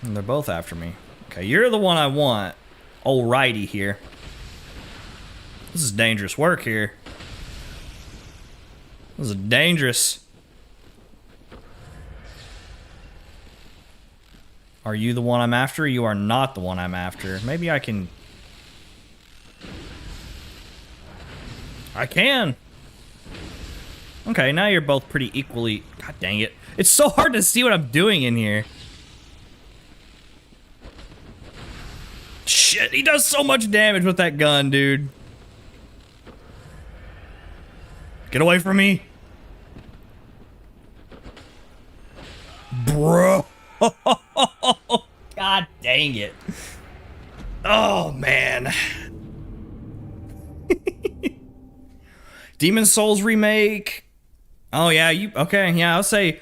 And they're both after me. Okay, you're the one I want. Alrighty here. This is dangerous work here. This is dangerous. Are you the one I'm after? You are not the one I'm after. Maybe I can... I can! Okay, now you're both pretty equally... God dang it. It's so hard to see what I'm doing in here. Shit, he does so much damage with that gun, dude. Get away from me. Bro. God dang it. Oh, man. Demon Souls remake. Oh, yeah, you... Okay, yeah, I'll say...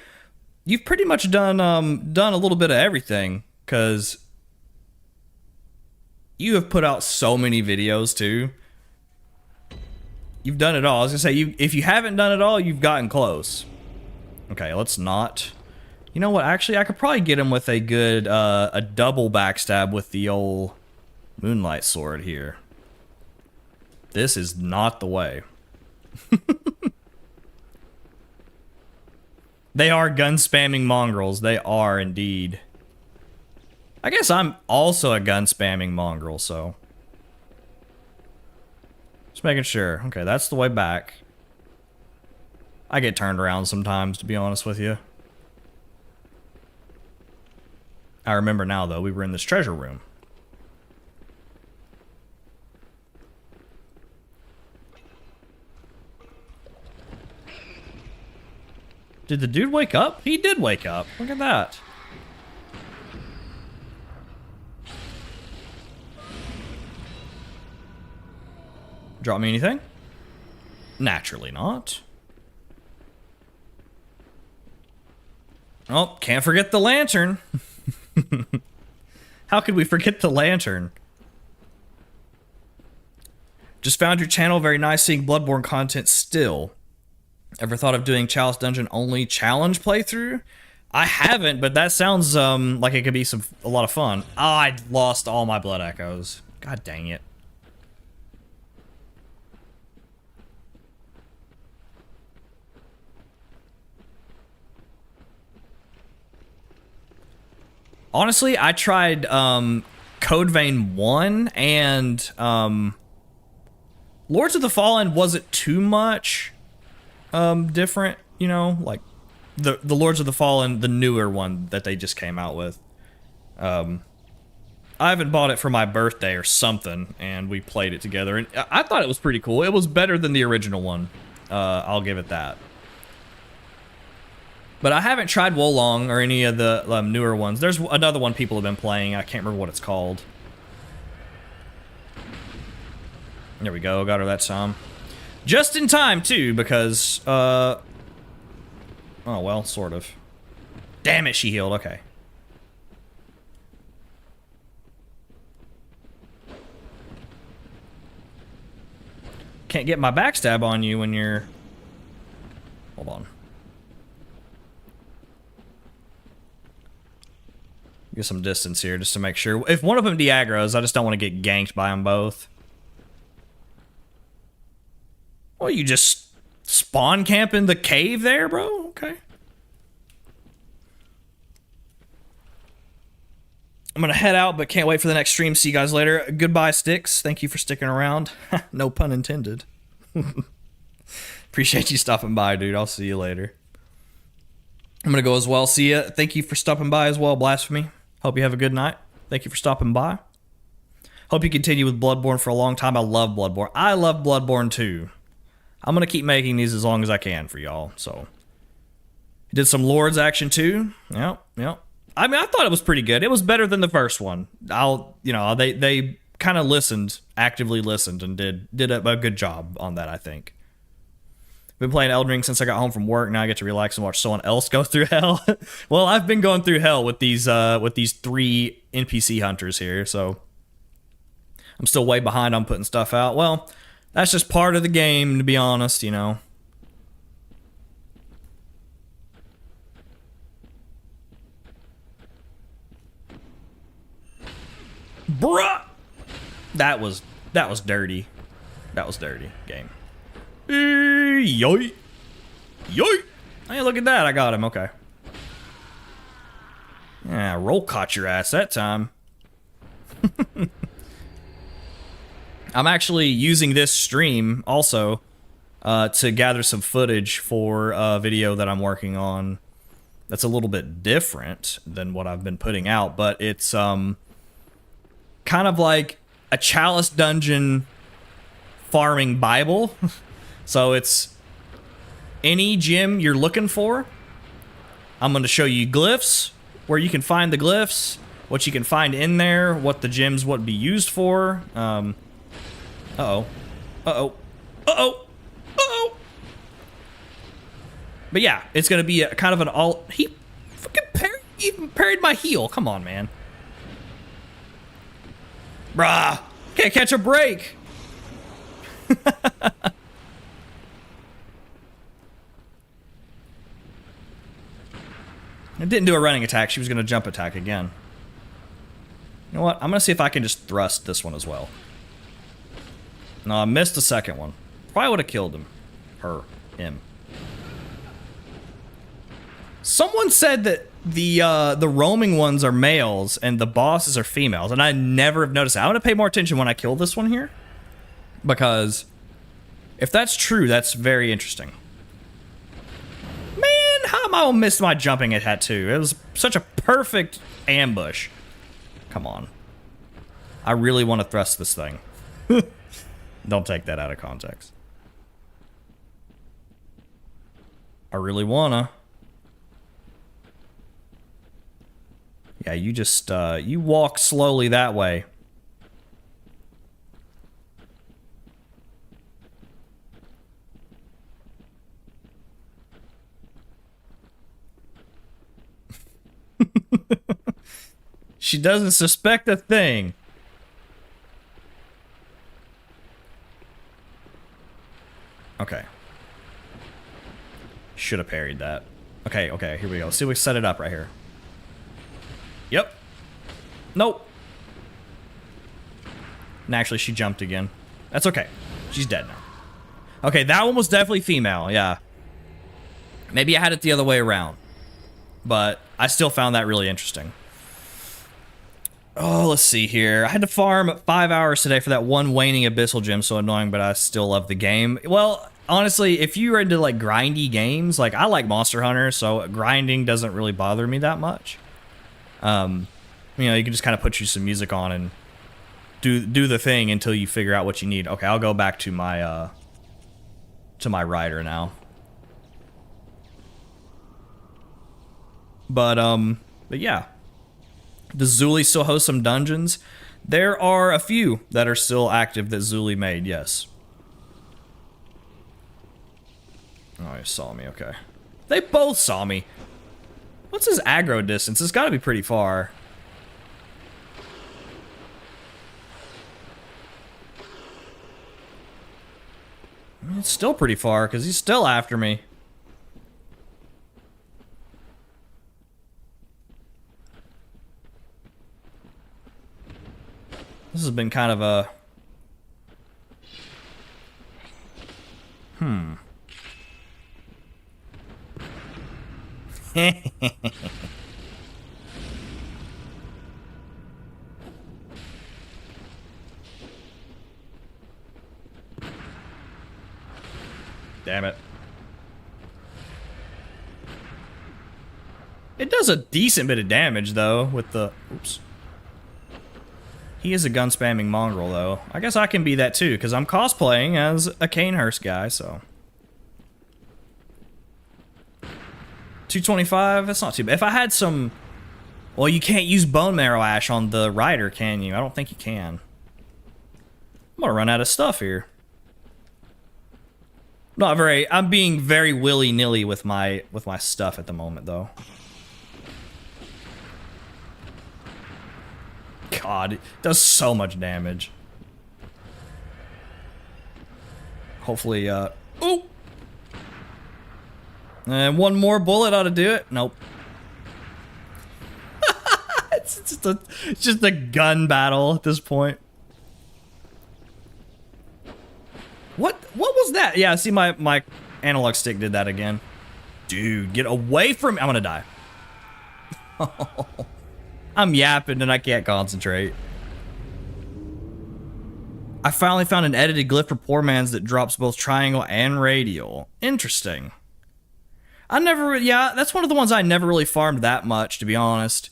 You've pretty much done a little bit of everything, because... You have put out so many videos, too. You've done it all. I was gonna say, if you haven't done it all, you've gotten close. Okay, let's not. You know what? Actually, I could probably get him with a good, a double backstab with the old Moonlight Sword here. This is not the way. They are gun-spamming mongrels. They are, indeed. I guess I'm also a gun-spamming mongrel, so... Just making sure. Okay, that's the way back. I get turned around sometimes, to be honest with you. I remember now, though, we were in this treasure room. Did the dude wake up? He did wake up. Look at that. Drop me anything? Naturally not. Oh, can't forget the lantern. How could we forget the lantern? Just found your channel. Very nice seeing Bloodborne content still. Ever thought of doing Chalice Dungeon only challenge playthrough? I haven't, but that sounds like it could be a lot of fun. Oh, I lost all my blood echoes. God dang it. Honestly, I tried Code Vein 1 and Lords of the Fallen wasn't too much different, you know, like the Lords of the Fallen, the newer one that they just came out with. I haven't bought it for my birthday or something, and we played it together, and I thought it was pretty cool. It was better than the original one. I'll give it that. But I haven't tried Wolong or any of the newer ones. There's another one people have been playing. I can't remember what it's called. There we go, got her that time. Just in time, too, because, oh, well, sort of. Damn it, she healed, okay. Can't get my backstab on you when you're... Hold on. Get some distance here just to make sure. If one of them de-aggroes, I just don't want to get ganked by them both. Well, you just spawn camp in the cave there, bro? Okay. I'm gonna head out, but can't wait for the next stream. See you guys later. Goodbye, Sticks. Thank you for sticking around. No pun intended. Appreciate you stopping by, dude. I'll see you later. I'm gonna go as well. See ya. Thank you for stopping by as well, Blasphemy. Hope you have a good night. Thank you for stopping by. Hope you continue with Bloodborne for a long time. I love Bloodborne. I love Bloodborne too. I'm gonna keep making these as long as I can for y'all. So, did some Lords action too. Yep. I mean, I thought it was pretty good. It was better than the first one. They kind of actively listened, and did a good job on that, I think. Been playing Elden Ring since I got home from work. Now I get to relax and watch someone else go through hell. Well, I've been going through hell with these 3 NPC hunters here, so I'm still way behind on putting stuff out. Well, that's just part of the game, to be honest, you know. Bruh! That was dirty. That was dirty game. Yoy! Yoy! Hey, look at that. I got him. Okay. Yeah, roll caught your ass that time. I'm actually using this stream also to gather some footage for a video that I'm working on that's a little bit different than what I've been putting out, but it's kind of like a Chalice dungeon farming Bible. So it's any gem you're looking for. I'm going to show you glyphs, where you can find the glyphs, what you can find in there, what the gems would be used for. Uh-oh. Uh-oh. Uh-oh. Uh-oh. But yeah, it's going to be a kind of an all... He fucking parried my heel. Come on, man. Bruh. Can't catch a break. It didn't do a running attack. She was going to jump attack again. You know what? I'm going to see if I can just thrust this one as well. No, I missed the second one. Probably would have killed him. Him. Someone said that the roaming ones are males and the bosses are females, and I never have noticed that. I'm going to pay more attention when I kill this one here, because if that's true, that's very interesting. Man, how am I gonna miss my jumping attack too? It was such a perfect ambush. Come on. I really want to thrust this thing. Don't take that out of context. I really wanna. Yeah, you just, you walk slowly that way. She doesn't suspect a thing. Okay. Should have parried that. Okay, here we go. See, we set it up right here. Yep. Nope. And actually, she jumped again. That's okay. She's dead now. Okay, that one was definitely female, yeah. Maybe I had it the other way around. But I still found that really interesting. Oh, let's see here. I had to farm 5 hours today for that one waning abyssal gem, so annoying, but I still love the game. Well, honestly, if you're into like grindy games, like I like Monster Hunter, so grinding doesn't really bother me that much. You know, you can just kind of put you some music on and do the thing until you figure out what you need. Okay, I'll go back to my rider now. But yeah. Does Zuli still host some dungeons? There are a few that are still active that Zuli made, yes. Oh, he saw me, okay. They both saw me. What's his aggro distance? It's gotta be pretty far. I mean, it's still pretty far, because he's still after me. This has been kind of a... Damn it. It does a decent bit of damage, though, with the... Oops. He is a gun spamming mongrel, though. I guess I can be that, too, because I'm cosplaying as a Canehurst guy, so... 225? That's not too bad. If I had some... Well, you can't use bone marrow ash on the rider, can you? I don't think you can. I'm gonna run out of stuff here. Not very... I'm being very willy-nilly with my stuff at the moment, though. God, it does so much damage. Hopefully, ooh! And one more bullet ought to do it. Nope. it's just a gun battle at this point. What was that? Yeah, see, my analog stick did that again. Dude, get away from me. I'm gonna die. I'm yapping and I can't concentrate. I finally found an edited glyph for Poor Man's that drops both triangle and radial. Interesting. Yeah, that's one of the ones I never really farmed that much, to be honest.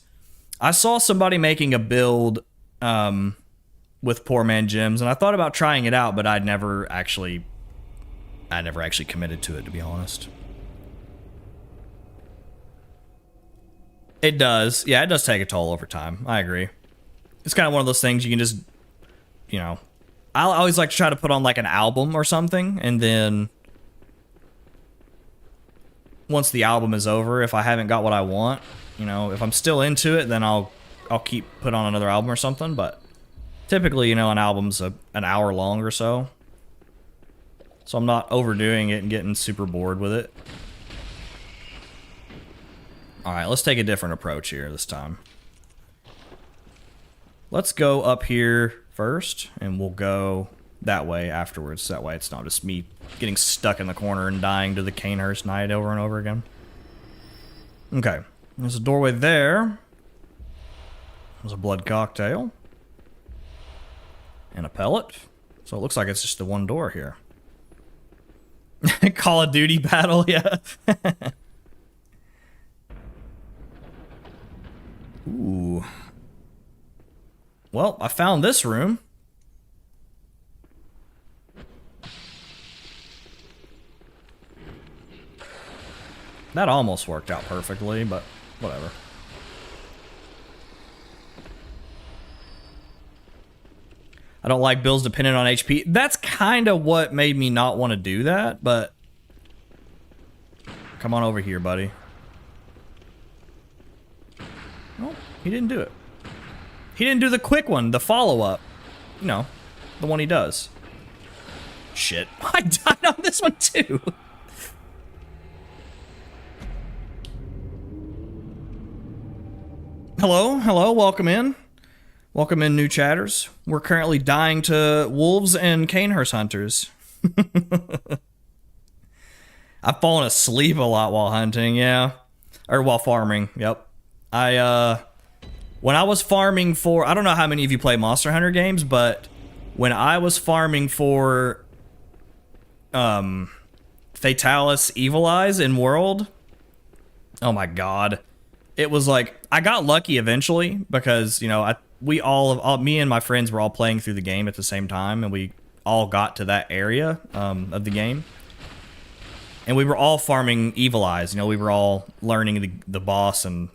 I saw somebody making a build with Poor Man gems, and I thought about trying it out, but I never actually committed to it, to be honest. It does. Yeah, it does take a toll over time. I agree. It's kind of one of those things you can just, you know... I always like to try to put on, like, an album or something, and then... Once the album is over, if I haven't got what I want, you know, if I'm still into it, then I'll put on another album or something, but... Typically, you know, an album's an hour long or so. So I'm not overdoing it and getting super bored with it. Alright, let's take a different approach here this time. Let's go up here first, and we'll go that way afterwards. That way it's not just me getting stuck in the corner and dying to the Canehurst Knight over and over again. Okay, there's a doorway there. There's a blood cocktail. And a pellet. So it looks like it's just the one door here. Call of Duty battle, yeah. Ooh. Well, I found this room. That almost worked out perfectly, but whatever. I don't like builds dependent on HP. That's kind of what made me not want to do that, but... Come on over here, buddy. Oh, he didn't do it. He didn't do the quick one, the follow-up. You know, the one he does. Shit. I died on this one, too. Hello, hello, welcome in. Welcome in, new chatters. We're currently dying to wolves and Canehurst hunters. I've fallen asleep a lot while hunting, yeah. Or while farming, yep. When I was farming for... I don't know how many of you play Monster Hunter games, but when I was farming for Fatalis Evil Eyes in World, oh my god. It was like... I got lucky eventually because, you know, me and my friends were all playing through the game at the same time, and we all got to that area of the game. And we were all farming Evil Eyes. You know, we were all learning the boss and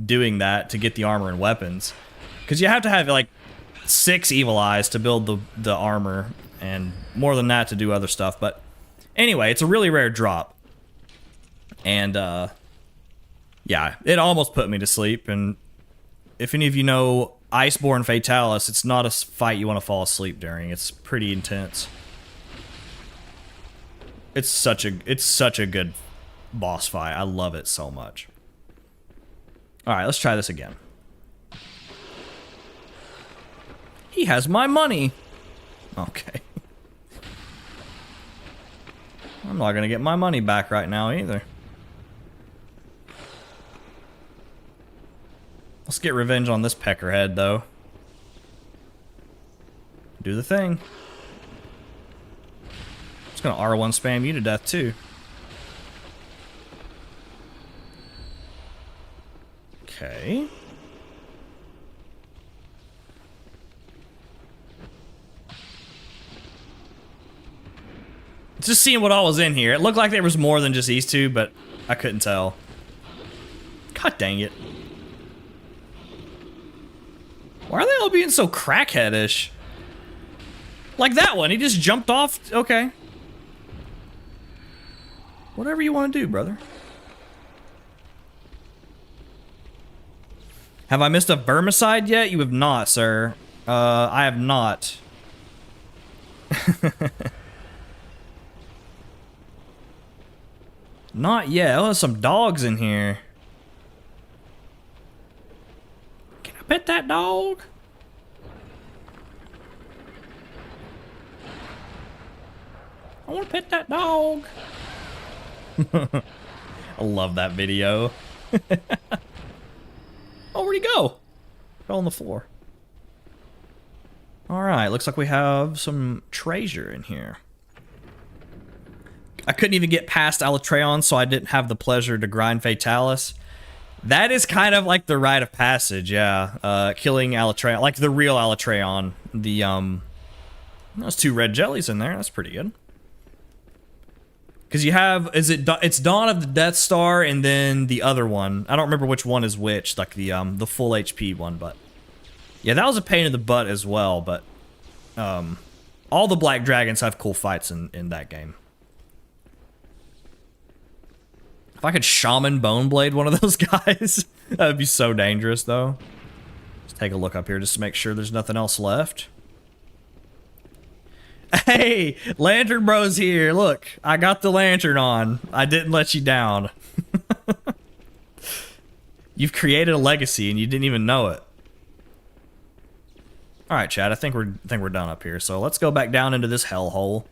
doing that to get the armor and weapons. Because you have to have like 6 evil eyes to build the armor, and more than that to do other stuff. But anyway, it's a really rare drop. And yeah, it almost put me to sleep. And if any of you know Iceborne Fatalis, it's not a fight you want to fall asleep during. It's pretty intense. It's such a good boss fight. I love it so much. All right, let's try this again. He has my money. Okay. I'm not gonna get my money back right now either. Let's get revenge on this peckerhead, though. Do the thing. It's gonna R1 spam you to death, too. Okay. Just seeing what all was in here. It looked like there was more than just these two, but I couldn't tell. God dang it. Why are they all being so crackheadish? Like that one, he just jumped off. Okay. Whatever you want to do, brother. Have I missed a vermicide yet? You have not, sir. I have not. Not yet. Oh, there's some dogs in here. Can I pet that dog? I want to pet that dog. I love that video. Oh, where'd he go? Fell on the floor. Alright, looks like we have some treasure in here. I couldn't even get past Alatreon, so I didn't have the pleasure to grind Fatalis. That is kind of like the rite of passage, yeah. Killing Alatreon, like the real Alatreon. The, those 2 red jellies in there, that's pretty good. Because you have, it's Dawn of the Death Star and then the other one. I don't remember which one is which, like the full HP one, but... Yeah, that was a pain in the butt as well, but... all the Black Dragons have cool fights in that game. If I could Shaman Boneblade one of those guys, that would be so dangerous, though. Let's take a look up here just to make sure there's nothing else left. Hey, Lantern Bro's here. Look, I got the lantern on. I didn't let you down. You've created a legacy and you didn't even know it. All right, Chad. I think we're done up here. So let's go back down into this hellhole.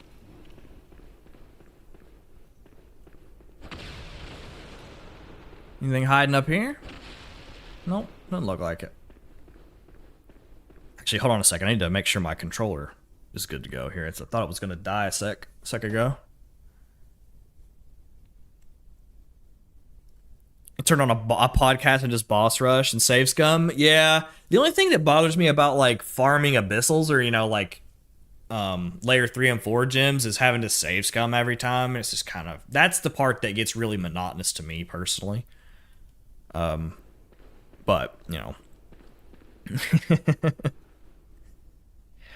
Anything hiding up here? Nope, doesn't look like it. Actually, hold on a second. I need to make sure my controller is good to go here. I thought it was gonna die a sec ago. I turned on a podcast and just boss rush and save scum. Yeah, the only thing that bothers me about like farming abyssals or like layer 3 and 4 gyms is having to save scum every time. It's just kind of, that's the part that gets really monotonous to me personally. But you know.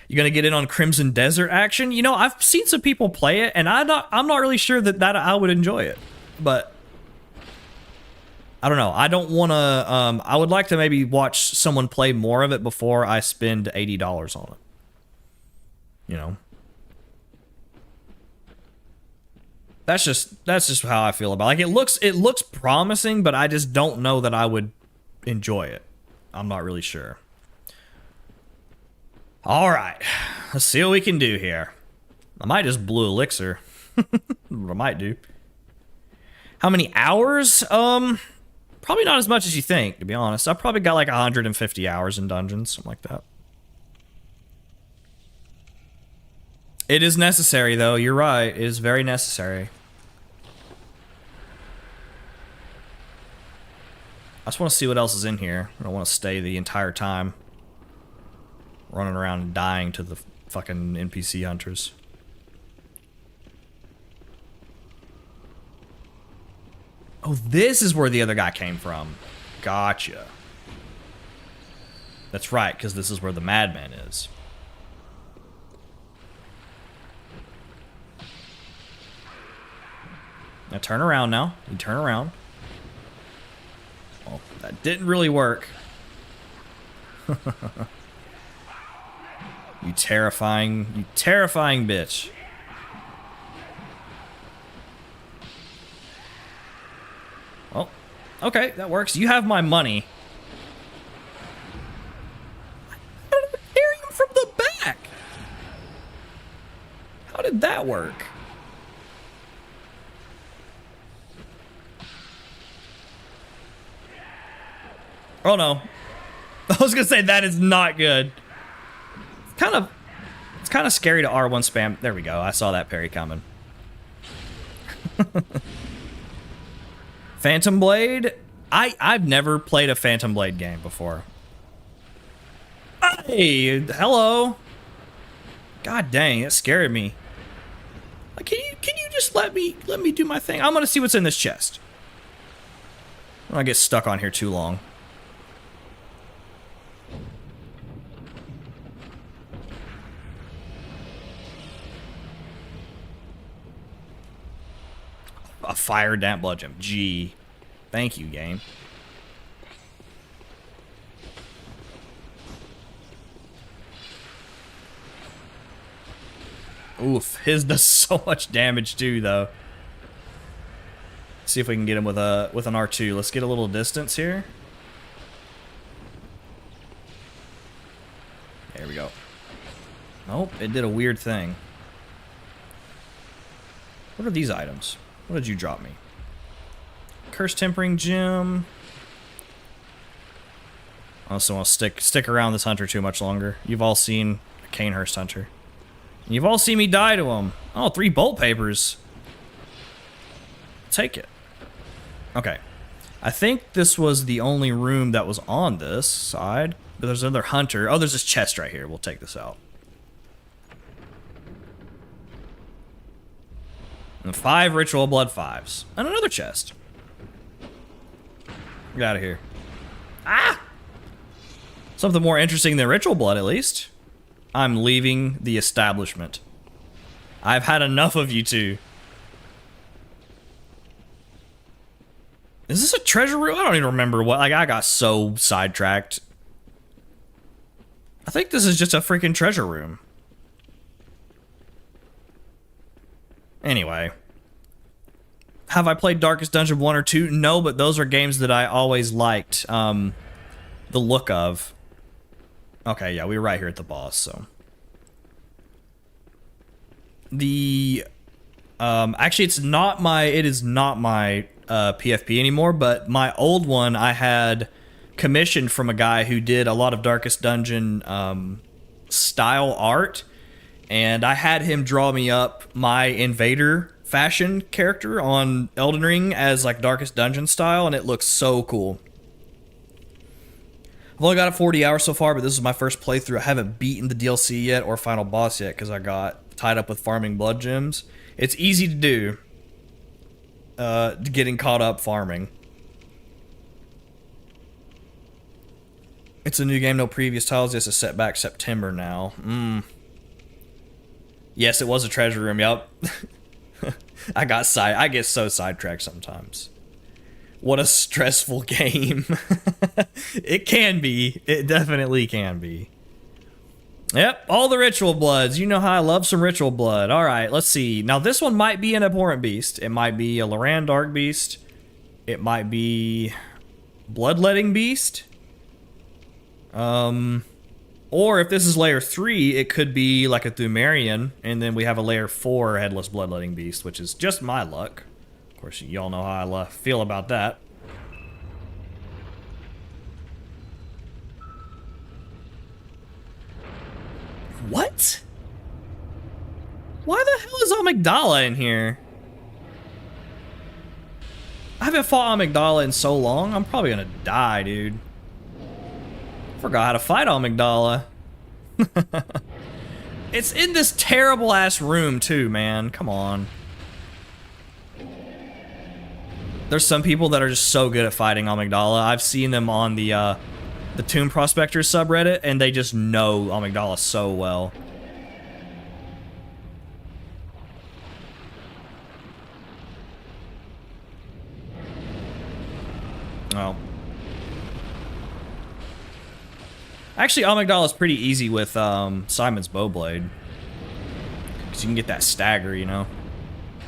You gonna get in on Crimson Desert action? You know, I've seen some people play it, and I'm not really sure that I would enjoy it. But I don't know. I don't want to. I would like to maybe watch someone play more of it before I spend $80 on it. You know, that's just how I feel about it. Like it looks promising, but I just don't know that I would enjoy it. I'm not really sure. All right, let's see what we can do here. I might just blue elixir. What I might do. How many hours? Probably not as much as you think, to be honest. I've probably got like 150 hours in dungeons, something like that. It is necessary, though. You're right. It is very necessary. I just want to see what else is in here. I don't want to stay the entire time running around and dying to the fucking NPC hunters. Oh, this is where the other guy came from. Gotcha. That's right, because this is where the madman is. Now turn around now. You turn around. Well, that didn't really work. You terrifying bitch. Oh, okay, that works. You have my money. How did it carry him from the back? How did that work? Oh no. I was gonna say that is not good. It's kind of scary to R1 spam. There we go. I saw that parry coming. Phantom Blade? I've never played a Phantom Blade game before. Hey, hello. God dang, that scared me. Like, can you just let me do my thing? I'm gonna see what's in this chest. I don't wanna get stuck on here too long. A fire damp blood gem. Gee. Thank you, game. Oof. His does so much damage too, though. Let's see if we can get him with an R2. Let's get a little distance here. There we go. Nope, it did a weird thing. What are these items? What did you drop me? Curse Tempering Gem. I also want to stick around this hunter too much longer. You've all seen a Canehurst hunter. You've all seen me die to him. Oh, 3 bolt papers. Take it. Okay. I think this was the only room that was on this side. But there's another hunter. Oh, there's this chest right here. We'll take this out. And 5 ritual blood 5s. And another chest. Get out of here. Ah! Something more interesting than ritual blood, at least. I'm leaving the establishment. I've had enough of you two. Is this a treasure room? I don't even remember what. Like, I got so sidetracked. I think this is just a freaking treasure room. Anyway. Have I played Darkest Dungeon 1 or 2? No, but those are games that I always liked the look of. Okay, yeah, we were right here at the boss, so. Actually, it is not my PFP anymore, but my old one I had commissioned from a guy who did a lot of Darkest Dungeon style art, and I had him draw me up my invader fashion character on Elden Ring as like Darkest Dungeon style, and it looks so cool. I've only got it 40 hours so far, but this is my first playthrough. I haven't beaten the DLC yet or final boss yet because I got tied up with farming blood gems. It's easy to do, getting caught up farming. It's a new game, no previous titles. It's a setback September now. Yes, it was a treasure room. Yup. I get so sidetracked sometimes. What a stressful game. It can be. It definitely can be. Yep, all the ritual bloods. You know how I love some ritual blood. Alright, let's see. Now this one might be an abhorrent beast. It might be a Loran Dark Beast. It might be Bloodletting Beast. Or if this is layer 3, it could be like a Thumerian, and then we have a layer 4 Headless Bloodletting Beast, which is just my luck. Of course, y'all know how I feel about that. What? Why the hell is Amygdala in here? I haven't fought Amygdala in so long, I'm probably gonna die, dude. Forgot how to fight Amygdala. It's in this terrible ass room too, man. Come on. There's some people that are just so good at fighting Amygdala. I've seen them on the the Tomb Prospectors subreddit, and they just know Amygdala so well. Oh. Actually, Amygdala is pretty easy with Simon's Bowblade. Because you can get that stagger, you know?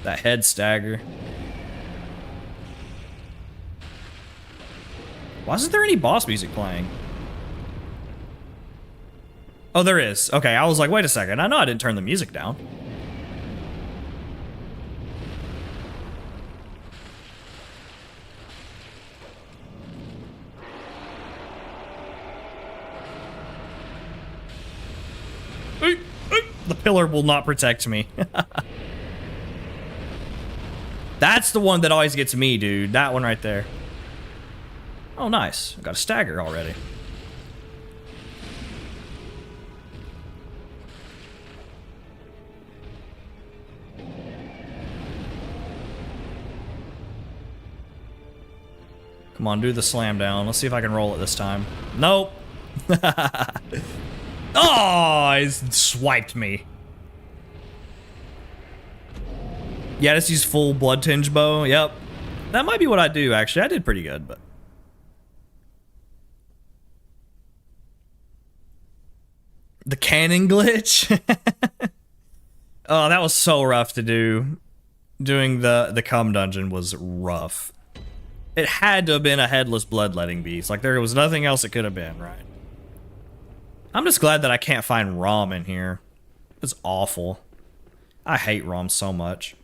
That head stagger. Why isn't there any boss music playing? Oh, there is. Okay, I was like, wait a second. I know I didn't turn the music down. The pillar will not protect me. That's the one that always gets me, dude. That one right there. Oh, nice. Got a stagger already. Come on, do the slam down. Let's see if I can roll it this time. Nope. Oh, he's swiped me. Yeah, just use full blood tinge bow. Yep. That might be what I do, actually. I did pretty good, but... The cannon glitch? Oh, that was so rough to do. Doing the cum dungeon was rough. It had to have been a headless bloodletting beast. Like, there was nothing else it could have been, right? I'm just glad that I can't find Rom in here. It's awful. I hate Rom so much.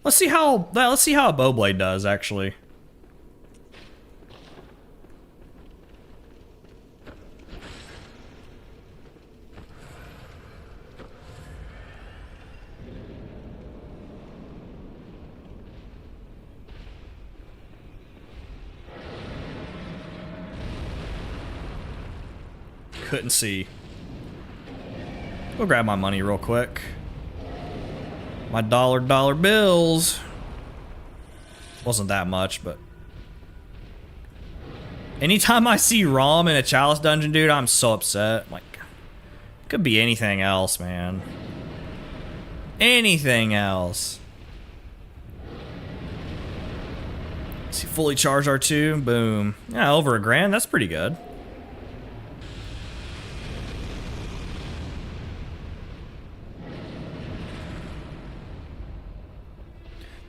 Let's see how a Bowblade does, actually. Couldn't see. Go grab my money real quick. My dollar bills. Wasn't that much, but... Anytime I see Rom in a Chalice dungeon, dude, I'm so upset. Like, could be anything else, man. Anything else. See, fully charged R2, boom. Yeah, over $1,000, that's pretty good.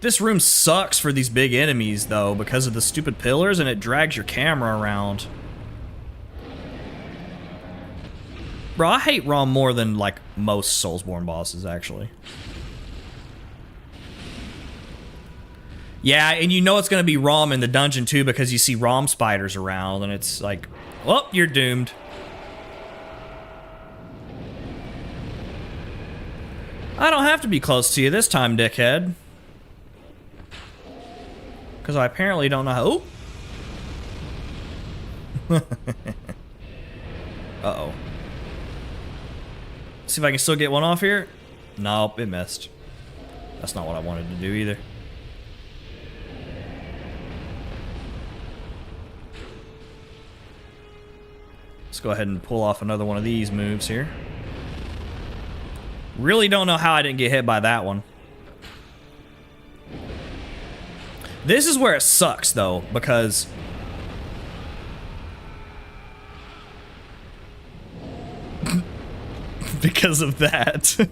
This room sucks for these big enemies, though, because of the stupid pillars, and it drags your camera around. Bro, I hate Rom more than, like, most Soulsborne bosses, actually. Yeah, and you know it's gonna be Rom in the dungeon, too, because you see Rom spiders around, and it's like, well, you're doomed. I don't have to be close to you this time, dickhead. Because I apparently don't know how... Oh! Uh-oh. See if I can still get one off here. Nope, it missed. That's not what I wanted to do either. Let's go ahead and pull off another one of these moves here. Really don't know how I didn't get hit by that one. This is where it sucks, though, because... because of that.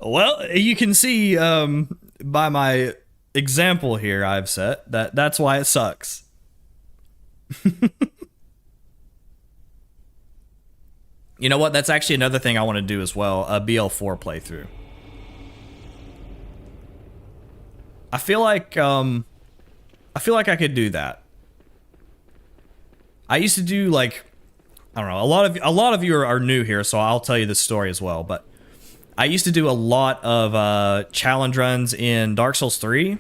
Well, you can see by my example here I've set that's why it sucks. You know what? That's actually another thing I want to do as well, a BL4 playthrough. I feel like I could do that. I used to do, like, I don't know, a lot of you are new here, so I'll tell you this story as well, but I used to do a lot of challenge runs in Dark Souls 3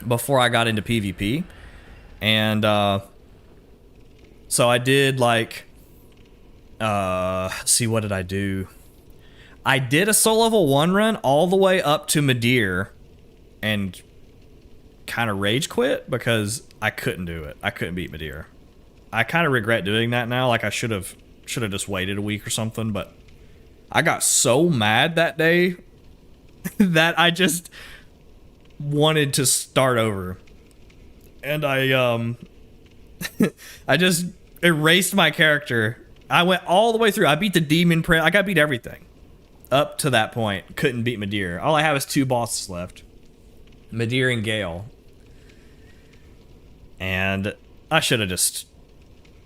before I got into PvP. And so I did, like, see, what did I do? I did a soul level 1 run all the way up to Midir and kind of rage quit because I couldn't do it. I couldn't beat Madeir. I kind of regret doing that now. Like I should have just waited a week or something, but I got so mad that day that I just wanted to start over. And I I just erased my character. I went all the way through. I beat the demon prince. Like I beat everything up to that point. Couldn't beat Madeir. All I have is 2 bosses left, Madeir and Gale. And I should have just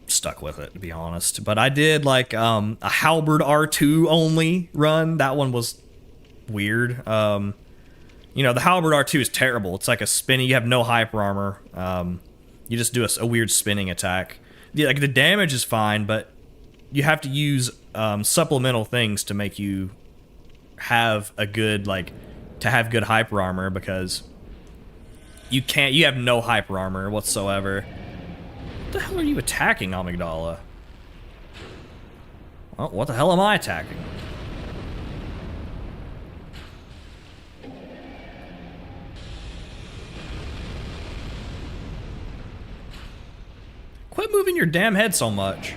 stuck with it, to be honest. But I did like a halberd R2 only run. That one was weird. You know, the halberd R2 is terrible. It's like a spinning. You have no hyper armor. You just do a weird spinning attack. Like the damage is fine, but you have to use supplemental things to make you have a good, like, to have good hyper armor, because you have no hyper armor whatsoever. What the hell are you attacking, Amygdala? Well, what the hell am I attacking? Quit moving your damn head so much.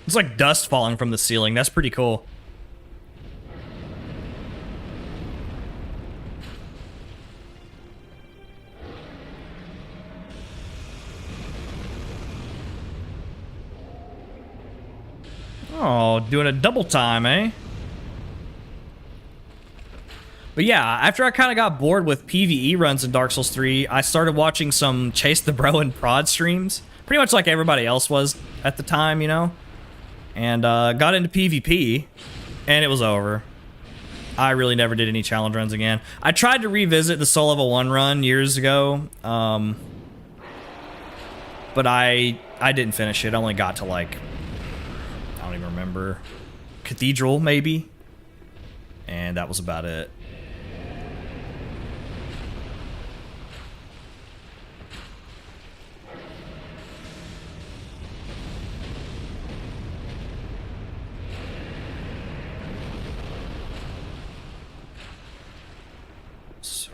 It's like dust falling from the ceiling. That's pretty cool. Oh, doing a double time, eh? But yeah, after I kind of got bored with PvE runs in Dark Souls 3, I started watching some Chase the Bro and Prod streams. Pretty much like everybody else was at the time, you know? And got into PvP, and it was over. I really never did any challenge runs again. I tried to revisit the Soul Level 1 run years ago, but I didn't finish it. I only got to, like, I don't even remember, Cathedral, maybe? And that was about it.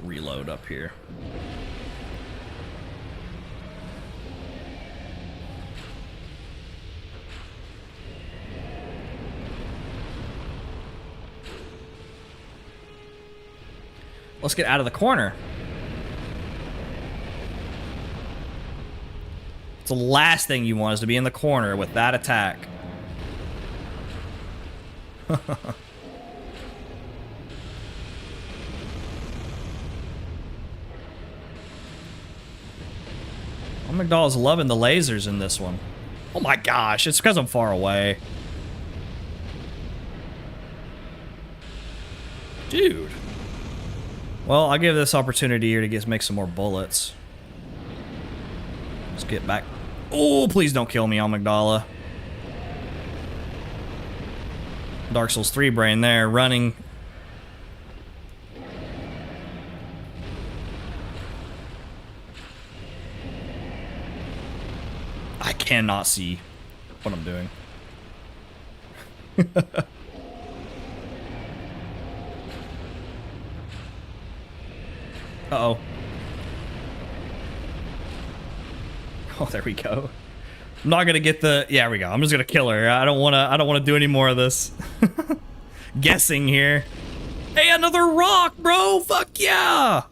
Reload up here. Let's get out of the corner. It's the last thing you want is to be in the corner with that attack. Amygdala's loving the lasers in this one. Oh my gosh, it's because I'm far away. Dude. Well, I'll give this opportunity here to make some more bullets. Let's get back. Oh, please don't kill me, Amygdala. Dark Souls 3 brain there, running. I cannot see what I'm doing. Uh-oh. Oh, there we go. I'm not gonna get the... Yeah, there we go. I'm just gonna kill her. I don't wanna do any more of this. Guessing here. Hey, another rock, bro! Fuck yeah!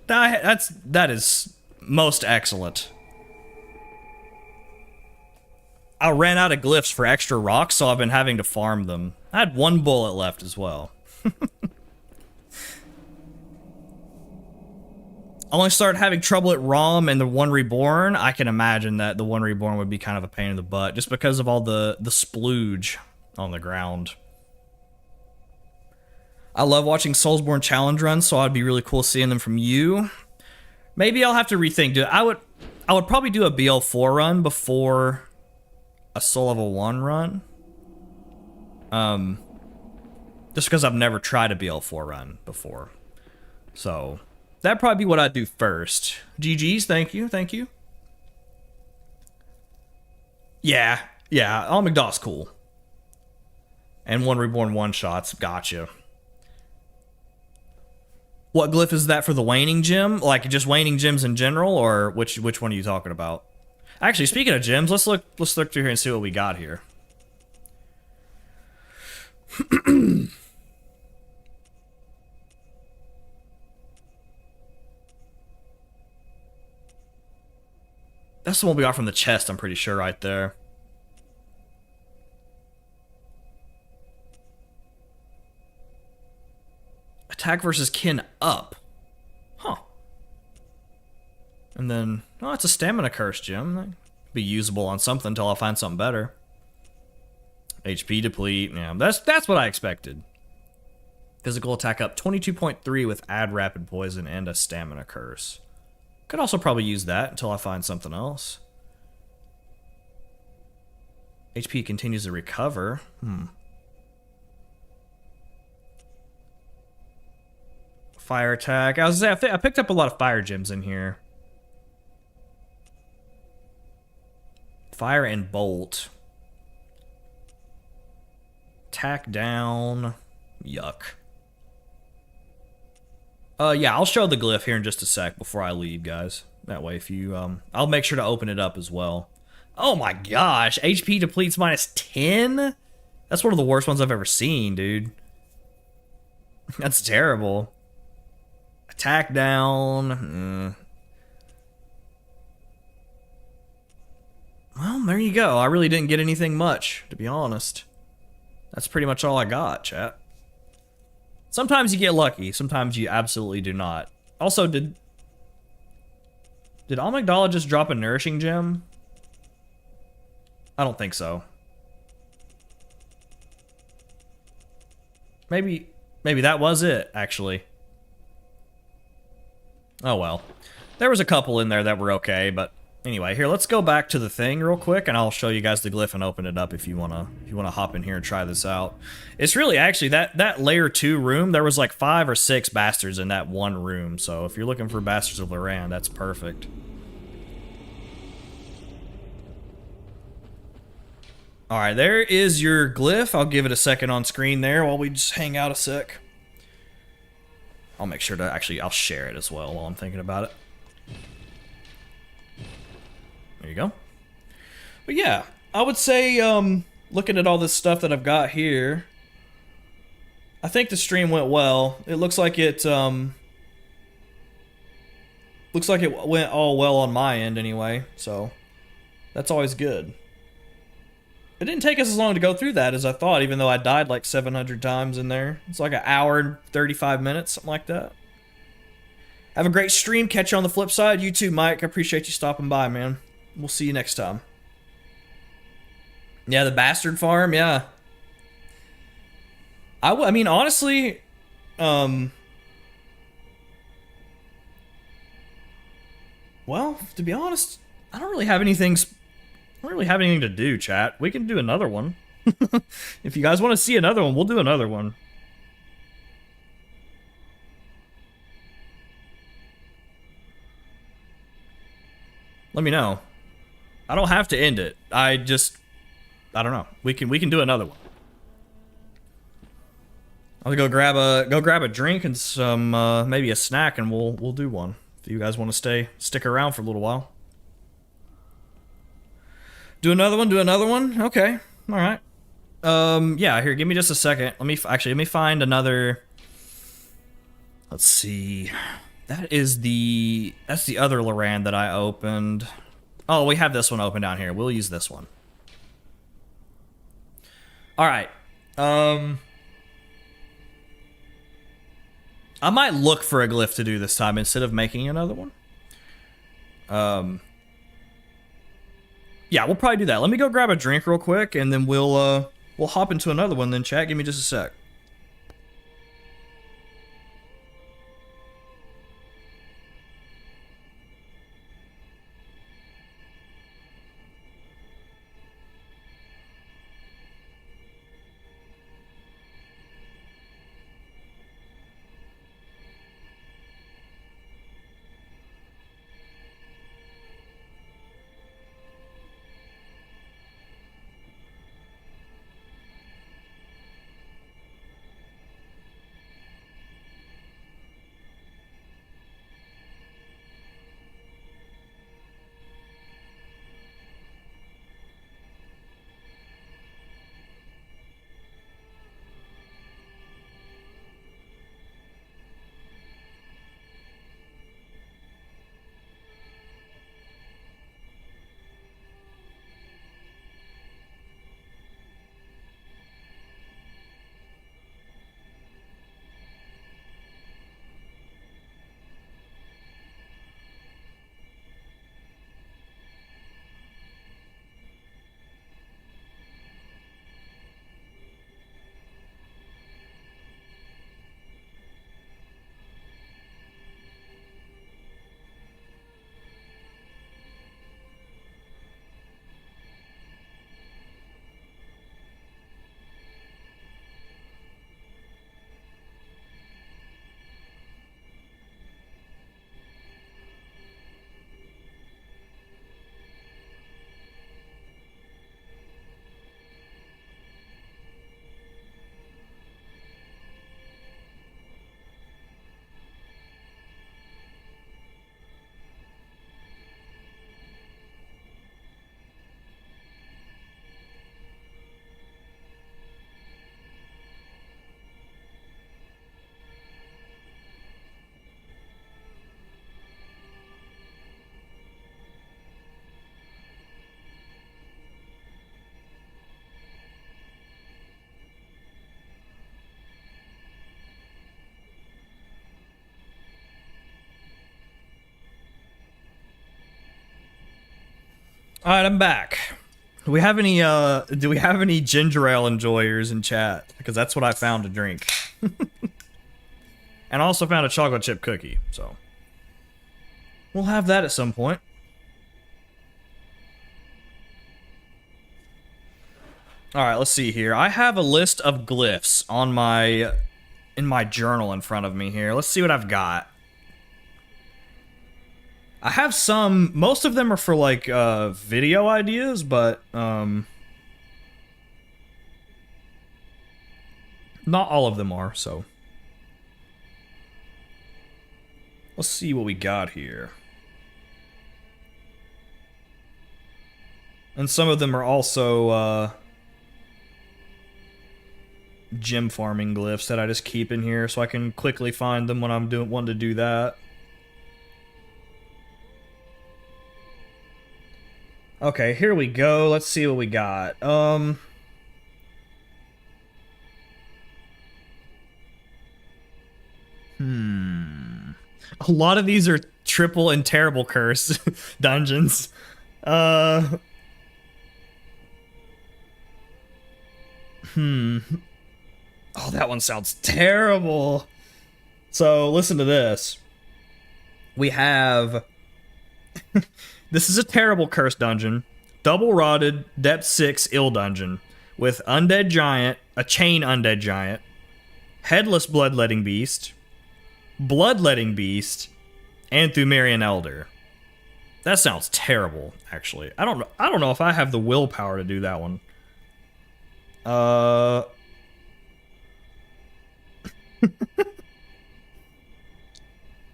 That is most excellent. I ran out of glyphs for extra rocks, so I've been having to farm them. I had 1 bullet left as well. I only started having trouble at ROM and the One Reborn. I can imagine that the One Reborn would be kind of a pain in the butt, just because of all the splooge on the ground. I love watching Soulsborne challenge runs, so it'd be really cool seeing them from you. Maybe I'll have to rethink. I would probably do a BL4 run before a Soul Level 1 run. Just because I've never tried a BL4 run before. So, That'd probably be what I'd do first. GG's, thank you, thank you. Yeah, Amygdala's cool. And one reborn one-shots, gotcha. What glyph is that for the waning gem? Like just waning gems in general, or which one are you talking about? Actually, speaking of gems, let's look through here and see what we got here. That's the one we got from the chest, I'm pretty sure, right there. Attack versus kin up. Huh. And then, oh, it's a stamina curse gem. That'd be usable on something until I find something better. HP deplete. Yeah, that's what I expected. Physical attack up 22.3 with add rapid poison and a stamina curse. Could also probably use that until I find something else. HP continues to recover. Fire attack. I was gonna say, I picked up a lot of fire gems in here. Fire and bolt. Attack down. Yuck. Yeah, I'll show the glyph here in just a sec before I leave, guys. That way, if you, I'll make sure to open it up as well. Oh my gosh, HP depletes minus 10? That's one of the worst ones I've ever seen, dude. That's terrible. Attack down. Well, there you go. I really didn't get anything much, to be honest. That's pretty much all I got, chat. Sometimes you get lucky, sometimes you absolutely do not. Also, did Amygdala just drop a nourishing gem? I don't think so. Maybe that was it, actually. Oh well. There was a couple in there that were okay, but anyway, here, let's go back to the thing real quick, and I'll show you guys the glyph and open it up if you wanna hop in here and try this out. It's really actually that layer 2 room. There was like 5 or 6 bastards in that one room, so if you're looking for bastards of Loran, that's perfect. All right, there is your glyph. I'll give it a second on screen there while we just hang out a sec. I'll make sure to I'll share it as well while I'm thinking about it. There you go. But yeah, I would say, looking at all this stuff that I've got here, I think the stream went well. It looks like it went all well on my end anyway, so that's always good. It didn't take us as long to go through that as I thought, even though I died like 700 times in there. It's like an hour and 35 minutes, something like that. Have a great stream. Catch you on the flip side. You too, Mike. I appreciate you stopping by, man. We'll see you next time. Yeah, the bastard farm, yeah. I mean, honestly, well, to be honest, I don't really have anything to do, chat. We can do another one. If you guys want to see another one, we'll do another one. Let me know. I don't have to end it. I don't know. We can do another one. I'll go grab a drink and some maybe a snack, and we'll do one. If you guys want to stick around for a little while. Do another one? Okay. All right. Yeah, here, give me just a second. Let me find another. Let's see. That's the other Loran that I opened. Oh, we have this one open down here. We'll use this one. All right. I might look for a glyph to do this time instead of making another one. Yeah, we'll probably do that. Let me go grab a drink real quick, and then we'll hop into another one then, chat. Give me just a sec. All right, I'm back. Do we have any ginger ale enjoyers in chat? Because that's what I found to drink. And I also found a chocolate chip cookie, so we'll have that at some point. All right, let's see here. I have a list of glyphs on in my journal in front of me here. Let's see what I've got. I have some, most of them are for like video ideas, but not all of them are, so let's see what we got here. And some of them are also gem farming glyphs that I just keep in here so I can quickly find them when I'm wanting to do that. Okay, here we go. Let's see what we got. A lot of these are triple and terrible curse dungeons. Oh, that one sounds terrible. So, listen to this. We have... This is a terrible curse dungeon. Double rotted, depth 6 ill dungeon. With undead giant, a chain undead giant, headless bloodletting beast, bloodletting beast, and Thumerian elder. That sounds terrible, actually. I don't know if I have the willpower to do that one.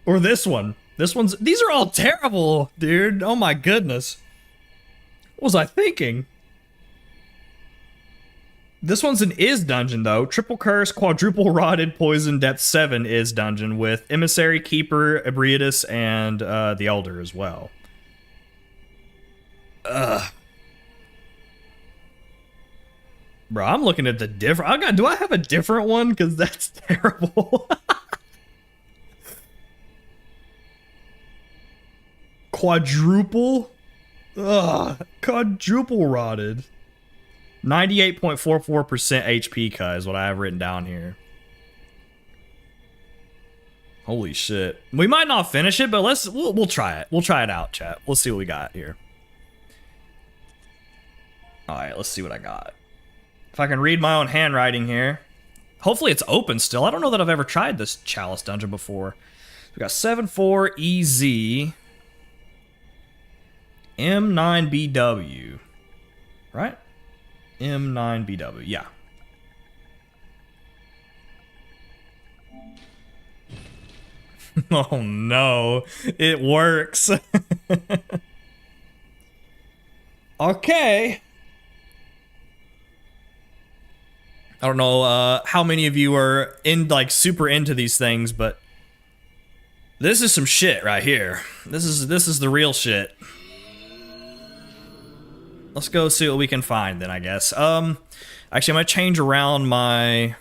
Or this one. These are all terrible, dude. Oh my goodness. What was I thinking? This one's an Is dungeon, though. Triple curse, quadruple rotted, poison, depth 7 Is dungeon with emissary, keeper, ebriatus, and the elder as well. Ugh. Bro, I'm looking at the different... do I have a different one? Because that's terrible. Quadruple? Ugh. Quadruple rotted. 98.44% HP is what I have written down here. Holy shit. We might not finish it, but we'll try it. We'll try it out, chat. We'll see what we got here. Alright, let's see what I got. If I can read my own handwriting here. Hopefully it's open still. I don't know that I've ever tried this Chalice dungeon before. We got 7-4-EZ. M9BW. Right? M9BW. Yeah. Oh no. It works. Okay. I don't know how many of you are super into these things, but this is some shit right here. This is the real shit. Let's go see what we can find then, I guess. Actually, I'm gonna change around my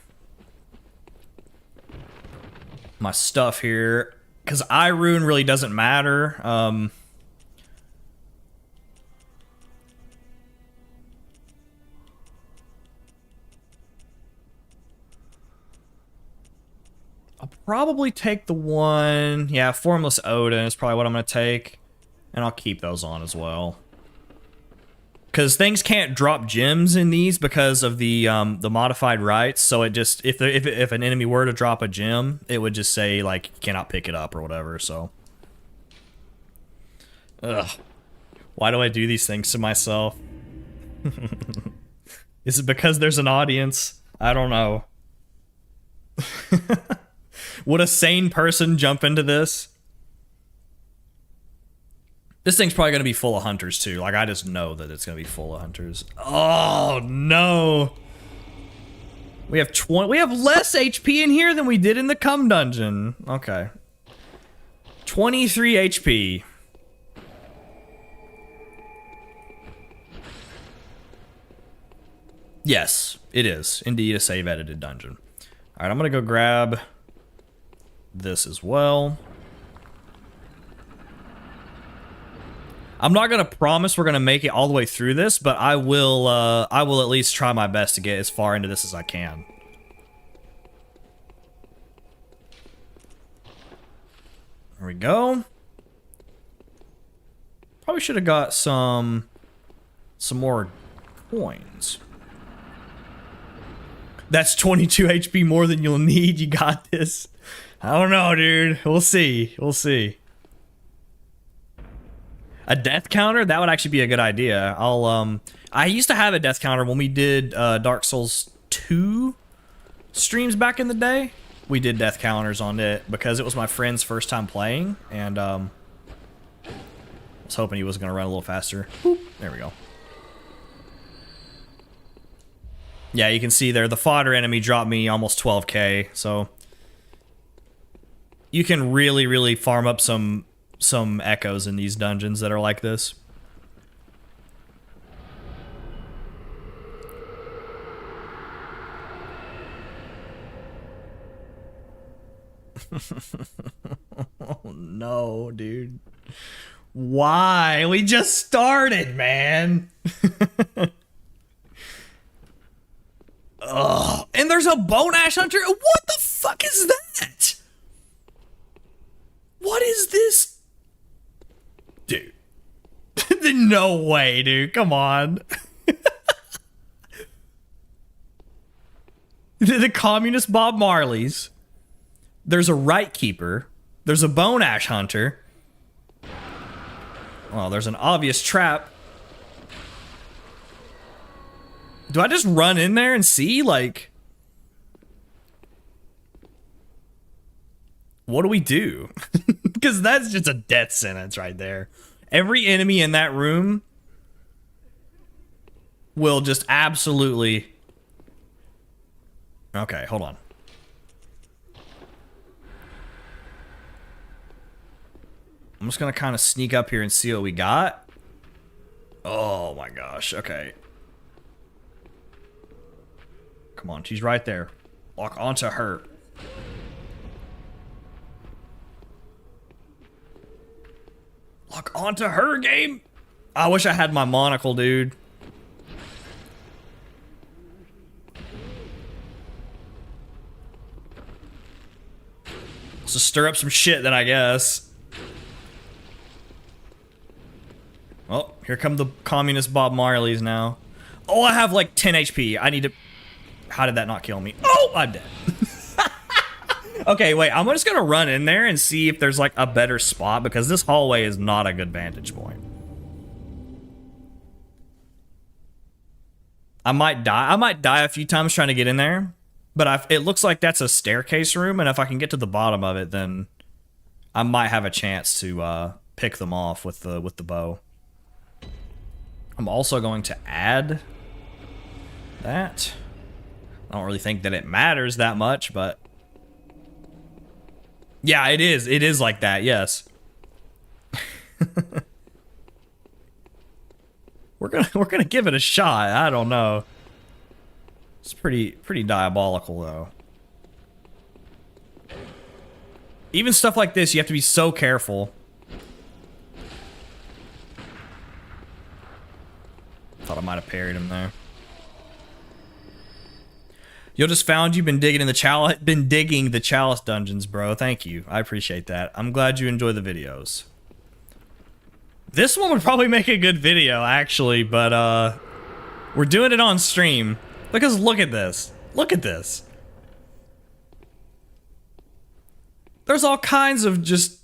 stuff here, because iRune really doesn't matter. I'll probably take the one... Yeah, Formless Odin is probably what I'm gonna take. And I'll keep those on as well. Because things can't drop gems in these because of the modified rights. So it just... If an enemy were to drop a gem, it would just say, like, cannot pick it up or whatever, so... Ugh. Why do I do these things to myself? Is it because there's an audience? I don't know. Would a sane person jump into this? This thing's probably going to be full of hunters, too. Like, I just know that it's going to be full of hunters. Oh, no. We have less HP in here than we did in the cum dungeon. Okay. 23 HP. Yes, it is. Indeed, a save-edited dungeon. Alright, I'm going to go grab this as well. I'm not gonna promise we're gonna make it all the way through this, but I will at least try my best to get as far into this as I can. There we go. Probably should have got some more coins. That's 22 HP more than you'll need. You got this. I don't know, dude. We'll see. We'll see. A death counter? That would actually be a good idea. I used to have a death counter when we did Dark Souls 2 streams back in the day. We did death counters on it because it was my friend's first time playing, and I was hoping he was going to run a little faster. Boop. There we go. Yeah, you can see there, the fodder enemy dropped me almost 12k, so you can really, really farm up some echoes in these dungeons that are like this. Oh, no, dude. Why? We just started, man. Ugh. And there's a bone ash hunter? What the fuck is that? What is this? Dude. No way, dude. Come on. The communist Bob Marley's. There's a right keeper. There's a bone ash hunter. Well, there's an obvious trap. Do I just run in there and see, like... What do we do? Because that's just a death sentence right there. Every enemy in that room will just absolutely... Okay, hold on. I'm just gonna kind of sneak up here and see what we got. Oh my gosh, okay. Come on, she's right there. Lock onto her. Lock onto her, game! I wish I had my monocle, dude. Let's just stir up some shit then, I guess. Oh, here come the communist Bob Marleys now. Oh, I have like 10 HP. I need to... How did that not kill me? Oh, I'm dead. Okay, wait. I'm just gonna run in there and see if there's like a better spot, because this hallway is not a good vantage point. I might die. I might die a few times trying to get in there, but it looks like that's a staircase room, and if I can get to the bottom of it, then I might have a chance to pick them off with the bow. I'm also going to add that. I don't really think that it matters that much, but yeah, it is. It is like that, yes. We're gonna give it a shot. I don't know. It's pretty diabolical though. Even stuff like this, you have to be so careful. Thought I might have parried him there. Yo, just found you've been digging the Chalice dungeons, bro. Thank you. I appreciate that. I'm glad you enjoy the videos. This one would probably make a good video, actually, but we're doing it on stream. Because look at this. Look at this. There's all kinds of just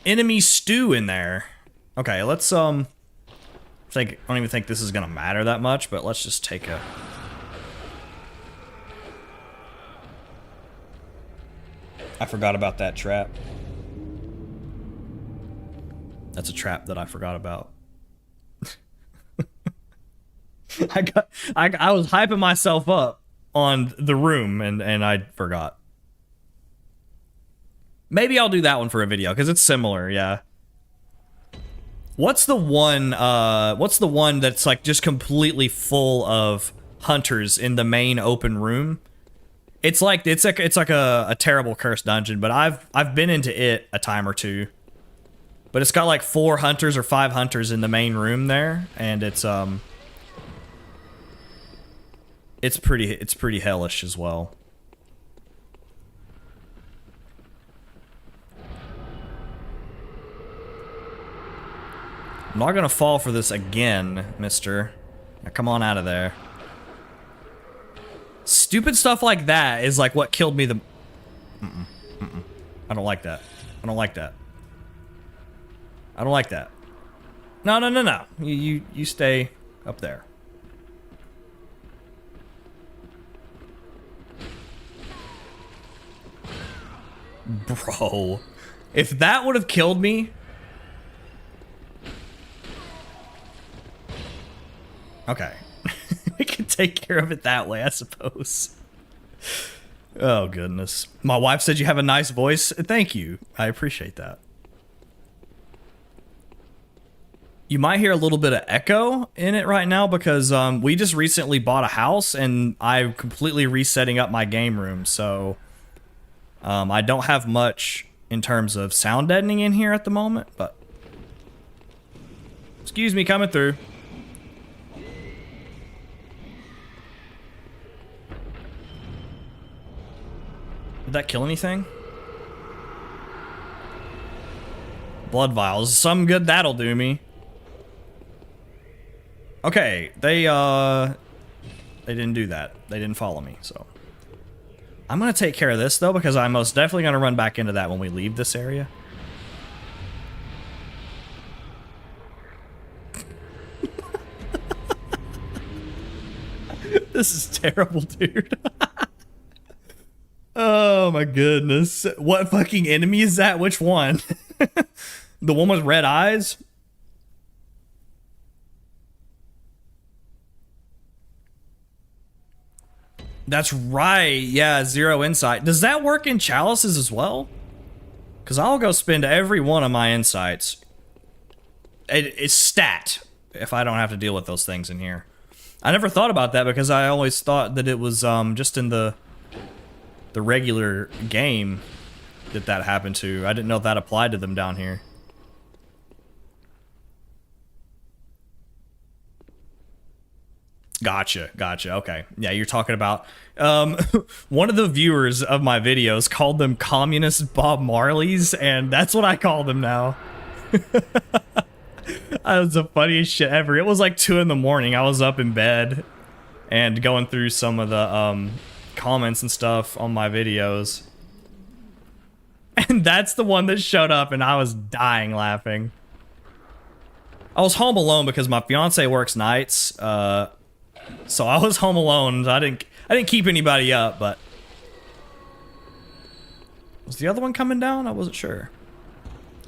enemy stew in there. Okay, let's I don't even think this is gonna matter that much, but let's just take a... I forgot about that trap. That's a trap that I forgot about. I was hyping myself up on the room and I forgot. Maybe I'll do that one for a video because it's similar, yeah. What's the one that's like just completely full of hunters in the main open room? It's like a terrible cursed dungeon, but I've been into it a time or two. But it's got like 4 hunters or 5 hunters in the main room there, and it's pretty hellish as well. I'm not gonna fall for this again, mister. Now come on out of there. Stupid stuff like that is like what killed me the... I don't like that. I don't like that. I don't like that. No, no, no, no. You stay up there. Bro. If that would have killed me... Okay. We can take care of it that way, I suppose. Oh, goodness. My wife said you have a nice voice. Thank you. I appreciate that. You might hear a little bit of echo in it right now because we just recently bought a house and I'm completely resetting up my game room. So I don't have much in terms of sound deadening in here at the moment, but... Excuse me, coming through. Did that kill anything? Blood vials. Some good that'll do me. Okay, they didn't do that. They didn't follow me, so. I'm gonna take care of this, though, because I'm most definitely gonna run back into that when we leave this area. This is terrible, dude. Oh my goodness. What fucking enemy is that? Which one? The one with red eyes? That's right. Yeah, 0 insight. Does that work in chalices as well? Because I'll go spend every one of my insights. It's stat if I don't have to deal with those things in here. I never thought about that because I always thought that it was just in the regular game that happened to. I didn't know if that applied to them down here. Gotcha, gotcha, okay. Yeah, you're talking about... one of the viewers of my videos called them communist Bob Marleys, and that's what I call them now. That was the funniest shit ever. It was like 2 in the morning. I was up in bed and going through some of the comments and stuff on my videos. And that's the one that showed up, and I was dying laughing. I was home alone because my fiance works nights, so I was home alone. I didn't keep anybody up, but was the other one coming down? I wasn't sure.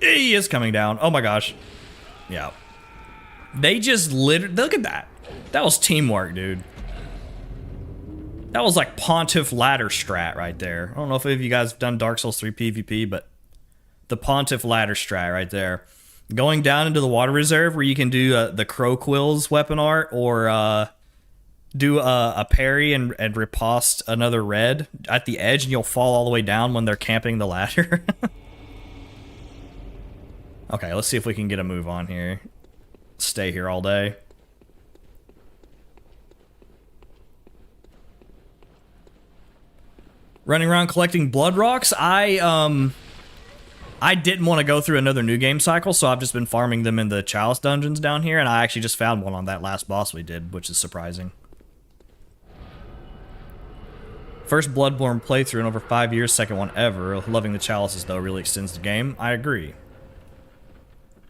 He is coming down. Oh my gosh. Yeah. They just literally look at that. That was teamwork, dude. That was like Pontiff ladder strat right there. I don't know if any of you guys have done Dark Souls 3 PvP, but the Pontiff ladder strat right there. Going down into the water reserve where you can do the Crow Quills weapon art, or do a parry and riposte another red at the edge, and you'll fall all the way down when they're camping the ladder. Okay, let's see if we can get a move on here. Stay here all day. Running around collecting blood rocks. I didn't want to go through another new game cycle, so I've just been farming them in the Chalice dungeons down here, and I actually just found one on that last boss we did, which is surprising. First Bloodborne playthrough in over 5 years, second one ever. Loving the Chalices, though, really extends the game. I agree.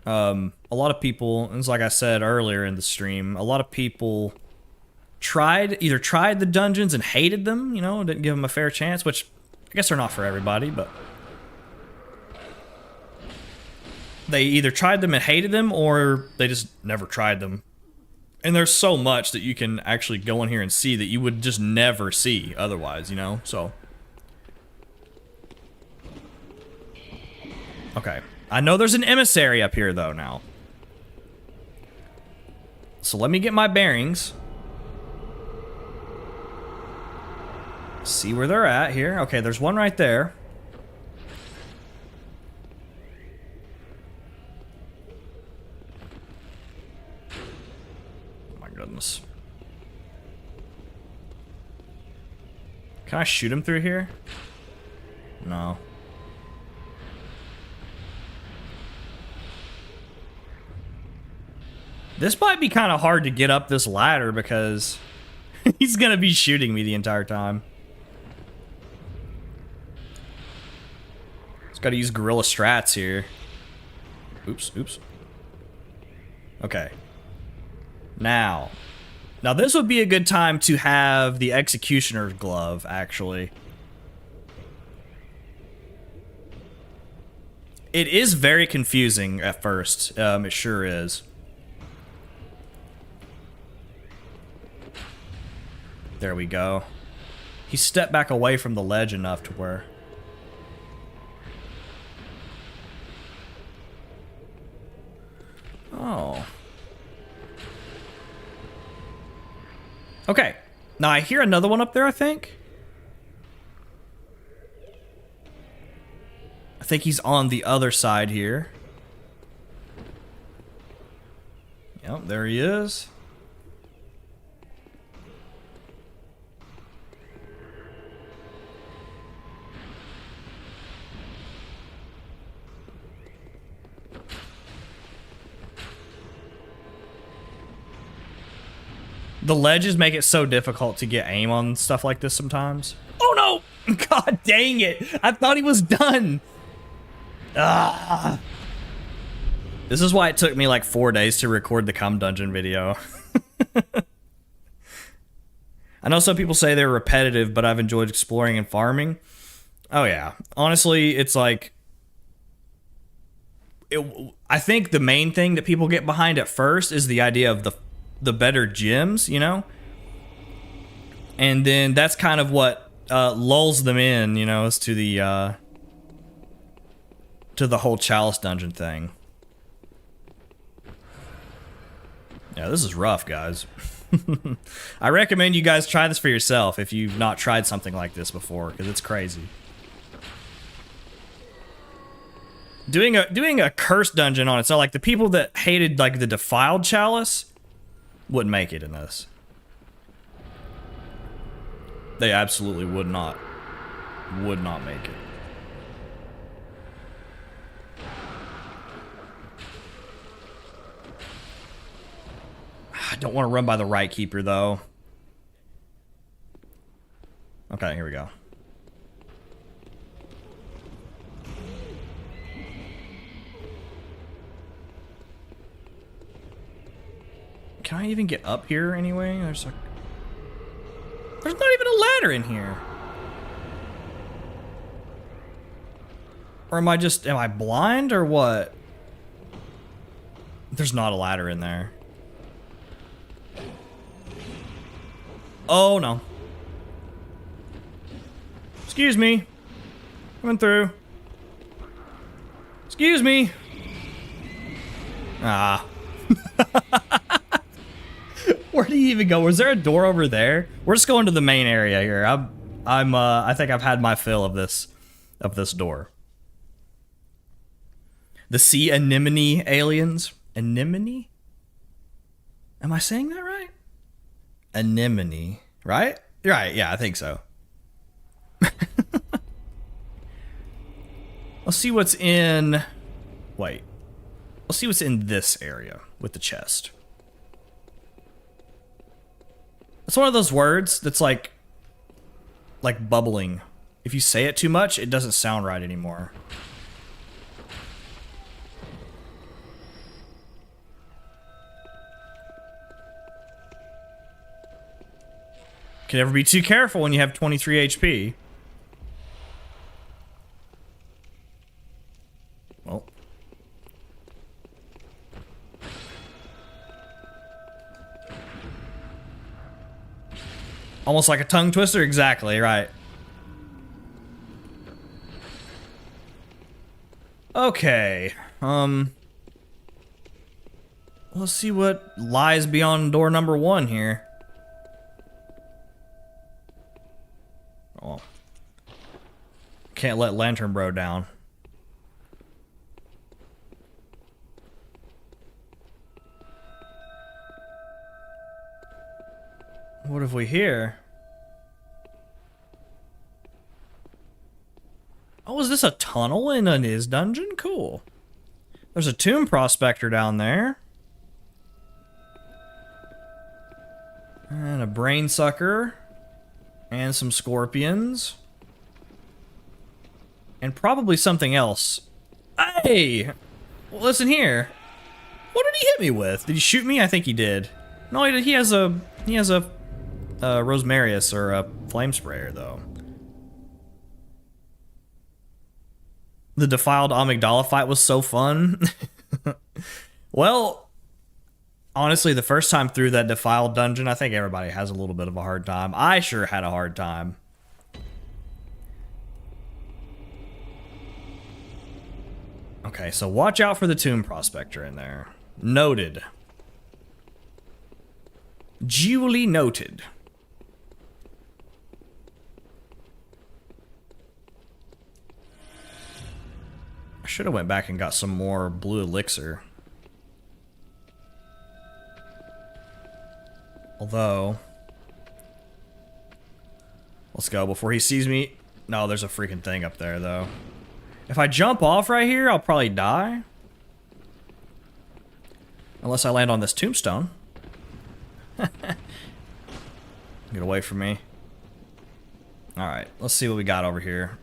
A lot of people, and it's like I said earlier in the stream, a lot of people either tried the dungeons and hated them, you know, didn't give them a fair chance, which I guess they're not for everybody, but they either tried them and hated them, or they just never tried them. And there's so much that you can actually go in here and see that you would just never see otherwise, you know, so. Okay. I know there's an emissary up here, though, now. So let me get my bearings. See where they're at here. Okay, there's one right there. Can I shoot him through here? No. This might be kind of hard to get up this ladder because he's gonna be shooting me the entire time. Just gotta use guerrilla strats here. Oops, oops. Okay. Now this would be a good time to have the executioner's glove, actually. It is very confusing at first. It sure is. There we go. He stepped back away from the ledge enough to where... Oh. Okay. Now I hear another one up there, I think. I think he's on the other side here. Yep, there he is. The ledges make it so difficult to get aim on stuff like this sometimes. Oh no! God dang it! I thought he was done! Ah! This is why it took me like 4 days to record the cum dungeon video. I know some people say they're repetitive, but I've enjoyed exploring and farming. Oh yeah. Honestly, it's like... I think the main thing that people get behind at first is the idea of the better gyms, you know? And then that's kind of what lulls them in, you know, as to the whole Chalice dungeon thing. Yeah, this is rough, guys. I recommend you guys try this for yourself if you've not tried something like this before, because it's crazy. Doing a cursed dungeon on its own, like the people that hated like the defiled Chalice wouldn't make it in this. They absolutely would not make it. I don't want to run by the right keeper though. Okay, here we go. Can I even get up here anyway? There's not even a ladder in here. Or am I blind or what? There's not a ladder in there. Oh no. Excuse me. Coming through. Excuse me. Ah. Where do you even go? Was there a door over there? We're just going to the main area here. I think I've had my fill of this door. The sea anemone aliens. Anemone? Am I saying that right? Anemone, right? Right, yeah, I think so. Let's see what's in... Wait. Let's see what's in this area with the chest. It's one of those words that's like bubbling. If you say it too much, it doesn't sound right anymore. Can never be too careful when you have 23 HP. Well. Almost like a tongue twister? Exactly, right. Okay. Let's see what lies beyond door number 1 here. Oh. Can't let Lantern Bro down. What have we here? Oh, is this a tunnel in his dungeon? Cool. There's a tomb prospector down there. And a brain sucker. And some scorpions. And probably something else. Hey! Well, listen here. What did he hit me with? Did he shoot me? I think he did. No, he has a Rosmarius or a flame sprayer though. The defiled amygdala fight was so fun. Well, honestly, the first time through that defiled dungeon, I think everybody has a little bit of a hard time. I sure had a hard time. Okay, so watch out for the tomb prospector in there. Noted. Duly noted. I should have went back and got some more blue elixir. Although, let's go before he sees me. No, there's a freaking thing up there though. If I jump off right here, I'll probably die. Unless I land on this tombstone. Get away from me. Alright, let's see what we got over here.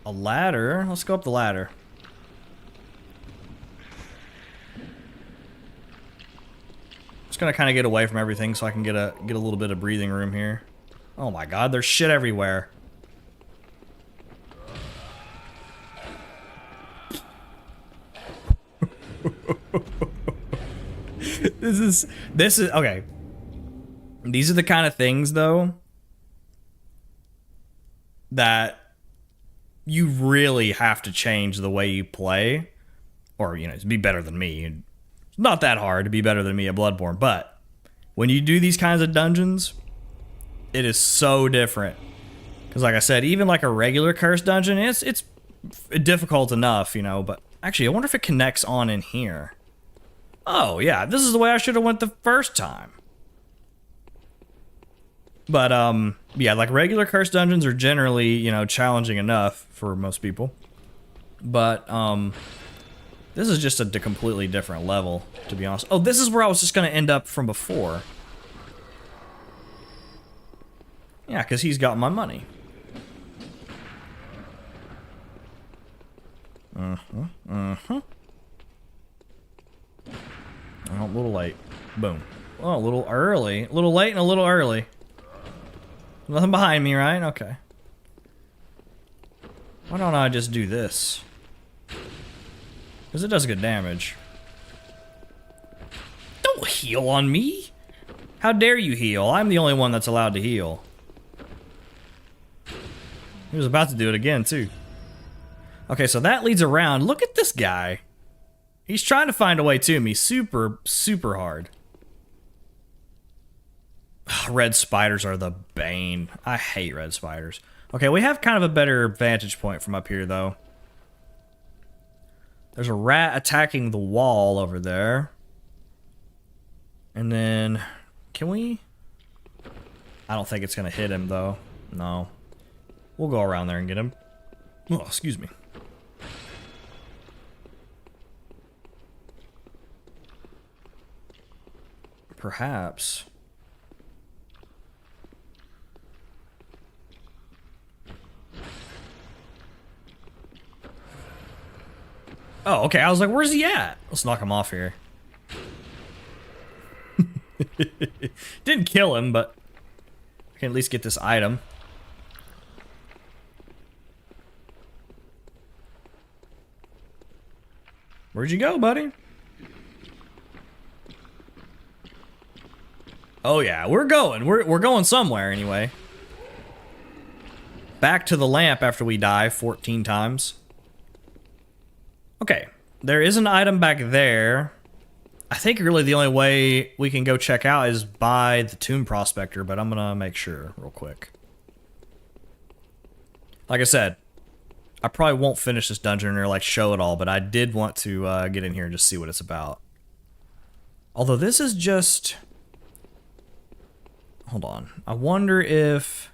A ladder? Let's go up the ladder. Just gonna kind of get away from everything so I can get a little bit of breathing room here. Oh my god, there's shit everywhere. This is okay. These are the kind of things though that you really have to change the way you play, or you know, to be better than me. It's not that hard to be better than me at Bloodborne, but when you do these kinds of dungeons, it is so different. Because like I said, even like a regular cursed dungeon, it's difficult enough, you know, but actually I wonder if it connects on in here. Oh yeah, this is the way I should have went the first time. But yeah, like regular cursed dungeons are generally, you know, challenging enough for most people. But this is just a completely different level, to be honest. Oh, this is where I was just gonna end up from before. Yeah, because he's got my money. Oh, a little late. Boom. Oh, a little early. A little late and a little early. Nothing behind me, right? Okay. Why don't I just do this? Because it does good damage. Don't heal on me! How dare you heal? I'm the only one that's allowed to heal. He was about to do it again, too. Okay, so that leads around. Look at this guy. He's trying to find a way to me. Super, super hard. Red spiders are the bane. I hate red spiders. Okay, we have kind of a better vantage point from up here, though. There's a rat attacking the wall over there. And then... Can we... I don't think it's going to hit him, though. No. We'll go around there and get him. Oh, excuse me. Perhaps. Oh, okay. I was like, where's he at? Let's knock him off here. Didn't kill him, but I can at least get this item. Where'd you go, buddy? Oh yeah, we're going. We're going somewhere anyway. Back to the lamp after we die 14 times. Okay, there is an item back there. I think really the only way we can go check out is by the tomb prospector, but I'm gonna make sure real quick. Like I said, I probably won't finish this dungeon or like show it all, but I did want to get in here and just see what it's about. Although this is just... Hold on. I wonder if...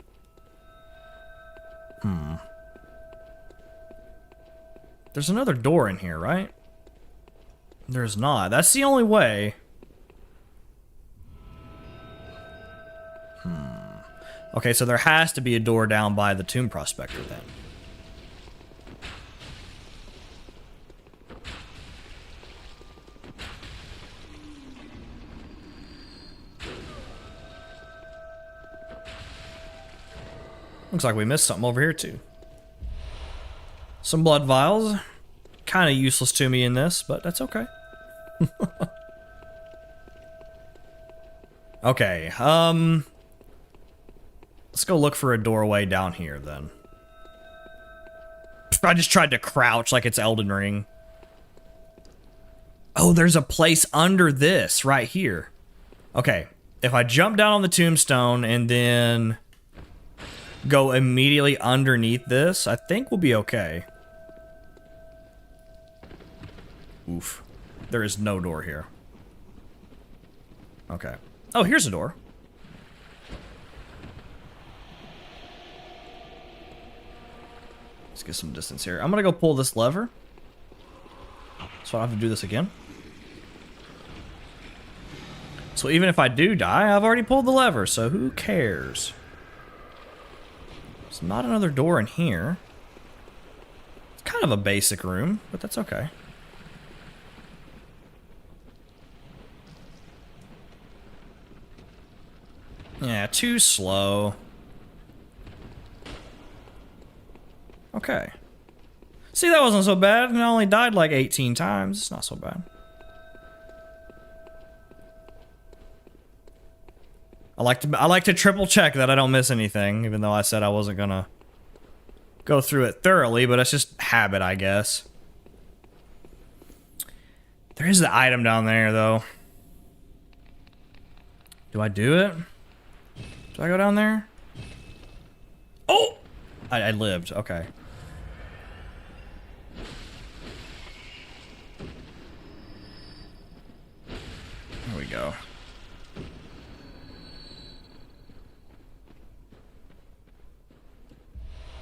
There's another door in here, right? There's not. That's the only way. Okay, so there has to be a door down by the tomb prospector then. Looks like we missed something over here too. Some blood vials. Kind of useless to me in this, but that's okay. Okay, let's go look for a doorway down here then. I just tried to crouch like it's Elden Ring. Oh, there's a place under this right here. Okay, if I jump down on the tombstone and then go immediately underneath this, I think we'll be okay. Oof. There is no door here. Okay. Oh, here's a door. Let's get some distance here. I'm gonna go pull this lever, so I don't have to do this again. So even if I do die, I've already pulled the lever, so who cares? There's not another door in here. It's kind of a basic room, but that's okay. Yeah, too slow. Okay. See, that wasn't so bad, and I only died like 18 times. It's not so bad. I like to triple check that I don't miss anything, even though I said I wasn't gonna go through it thoroughly, but it's just habit, I guess. There is the item down there, though. Do I do it? Do I go down there? Oh! I lived. Okay. There we go.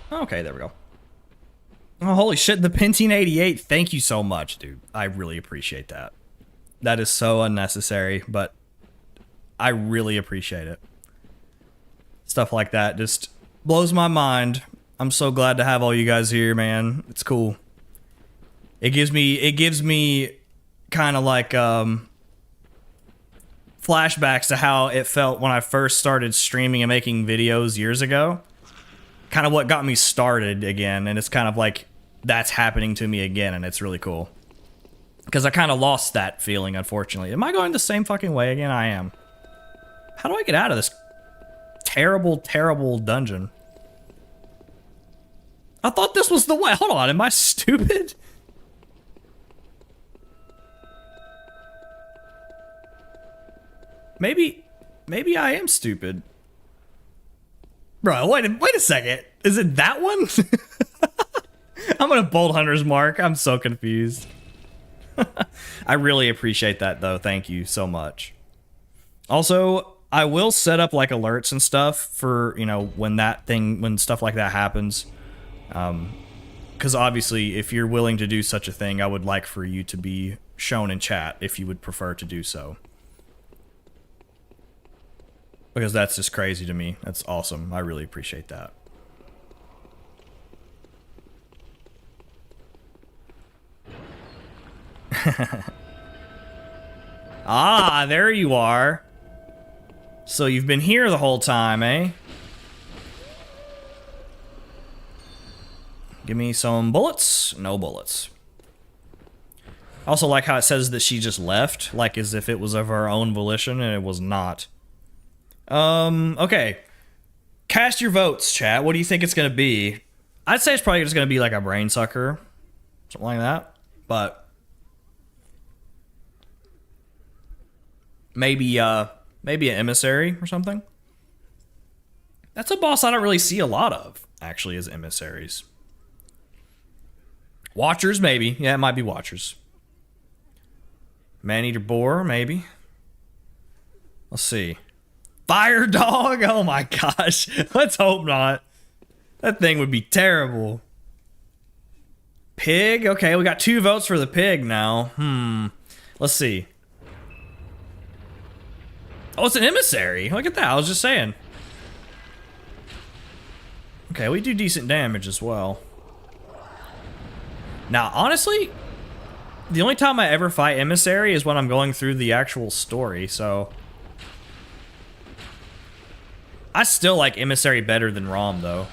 Okay, there we go. Oh, holy shit, the Pentium 88. Thank you so much, dude. I really appreciate that. That is so unnecessary, but I really appreciate it. Stuff like that just blows my mind. I'm so glad to have all you guys here, man. It's cool. It gives me kind of like flashbacks to how it felt when I first started streaming and making videos years ago. Kind of what got me started again, and it's kind of like that's happening to me again, and it's really cool. Because I kind of lost that feeling, unfortunately. Am I going the same fucking way again? I am. How do I get out of this terrible, terrible dungeon? I thought this was the way. Hold on, am I stupid? Maybe I am stupid. Bro, wait a second. Is it that one? I'm gonna bolt Hunter's Mark. I'm so confused. I really appreciate that, though. Thank you so much. Also, I will set up like alerts and stuff for, you know, when stuff like that happens. Because obviously, if you're willing to do such a thing, I would like for you to be shown in chat if you would prefer to do so. Because that's just crazy to me. That's awesome. I really appreciate that. Ah, there you are. So you've been here the whole time, eh? Give me some bullets. No bullets. I also like how it says that she just left, like as if it was of her own volition, and it was not. Okay. Cast your votes, chat. What do you think it's gonna be? I'd say it's probably just gonna be like a brain sucker. Something like that. But maybe an emissary or something. That's a boss I don't really see a lot of, actually, as emissaries. Watchers, maybe. Yeah, it might be Watchers. Man-eater boar, maybe. Let's see. Fire dog? Oh my gosh. Let's hope not. That thing would be terrible. Pig? Okay, we got 2 votes for the pig now. Let's see. Oh, it's an emissary. Look at that. I was just saying. Okay, we do decent damage as well. Now, honestly, the only time I ever fight emissary is when I'm going through the actual story, so... I still like emissary better than Rom, though.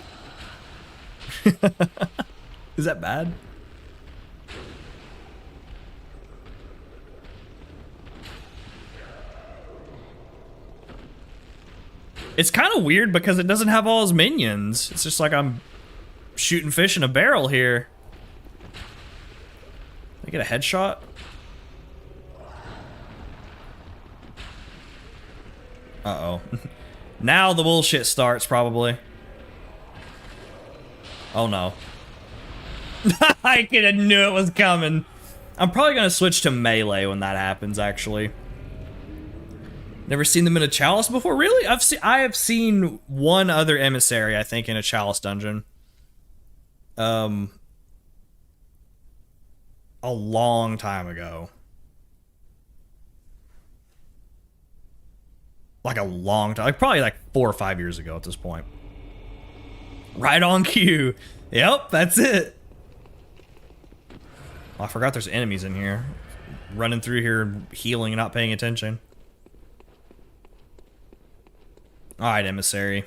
Is that bad? It's kind of weird because it doesn't have all his minions. It's just like I'm shooting fish in a barrel here. Can I get a headshot? Uh-oh. Now the bullshit starts, probably. Oh, no. I could have knew it was coming. I'm probably going to switch to melee when that happens, actually. Never seen them in a Chalice before? Really? I have seen one other emissary, I think, in a Chalice dungeon. A long time ago. Like a long time. Like probably like 4 or 5 years ago at this point. Right on cue. Yep, that's it. Oh, I forgot there's enemies in here. Running through here, healing and not paying attention. Alright, emissary.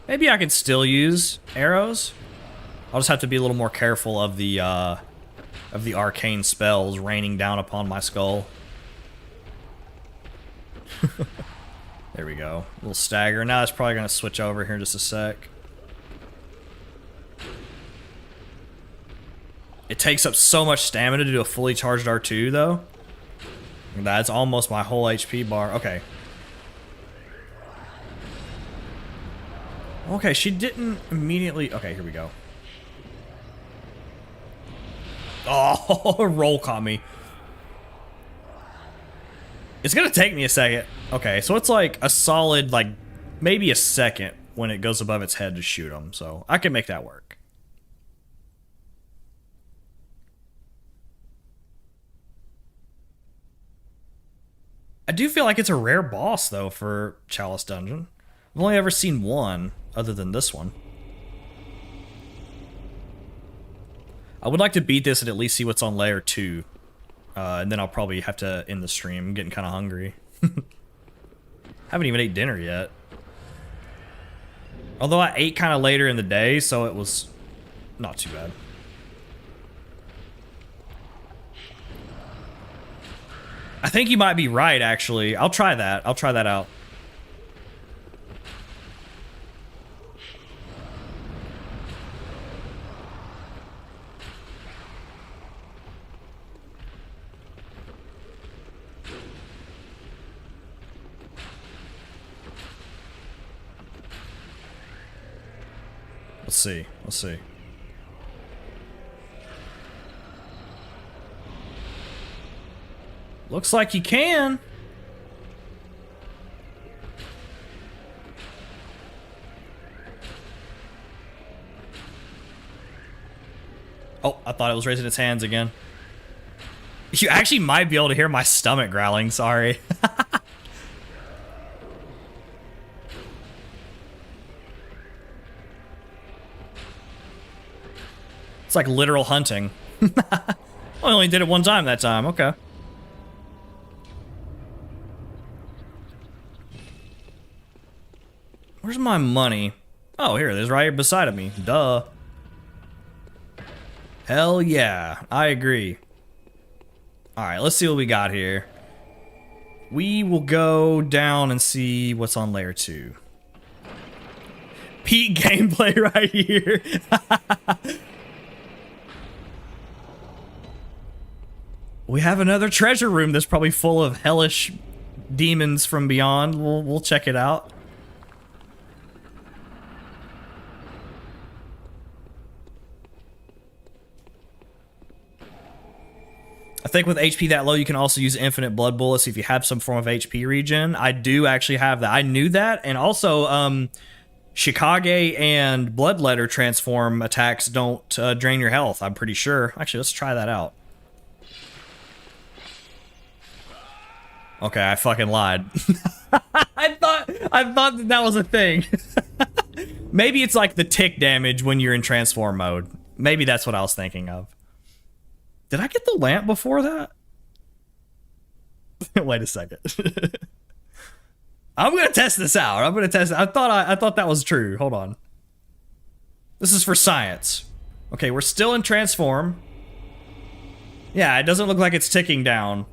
Maybe I could still use arrows. I'll just have to be a little more careful of the arcane spells raining down upon my skull. There we go. A little stagger. Now it's probably going to switch over here in just a sec. It takes up so much stamina to do a fully charged R2, though. That's almost my whole HP bar. Okay. Okay, she didn't immediately... Okay, here we go. Oh, roll caught me. It's gonna take me a second. Okay, so it's like a solid, like, maybe a second when it goes above its head to shoot them. So I can make that work. I do feel like it's a rare boss, though, for Chalice Dungeon. I've only ever seen one, other than this one. I would like to beat this and at least see what's on layer 2. And then I'll probably have to end the stream. I'm getting kind of hungry. Haven't even ate dinner yet. Although I ate kind of later in the day, so it was not too bad. I think you might be right, actually. I'll try that. I'll try that out. Let's see. Let's see. Looks like you can. Oh, I thought it was raising its hands again. You actually might be able to hear my stomach growling, sorry. It's like literal hunting. I only did it one time that time, okay. Where's my money? Oh, here it is, right here beside of me. Duh. Hell yeah, I agree. Alright, let's see what we got here. We will go down and see what's on layer 2. Peak gameplay right here. We have another treasure room that's probably full of hellish demons from beyond. We'll check it out. I think with HP that low, you can also use infinite blood bullets if you have some form of HP regen. I do actually have that. I knew that. And also, Shikage and Bloodletter transform attacks don't drain your health, I'm pretty sure. Actually, let's try that out. Okay, I fucking lied. I thought that was a thing. Maybe it's like the tick damage when you're in transform mode. Maybe that's what I was thinking of. Did I get the lamp before that? Wait a second. I'm gonna test this out. I'm gonna test it. I thought that was true. Hold on. This is for science. Okay, we're still in transform. Yeah, it doesn't look like it's ticking down.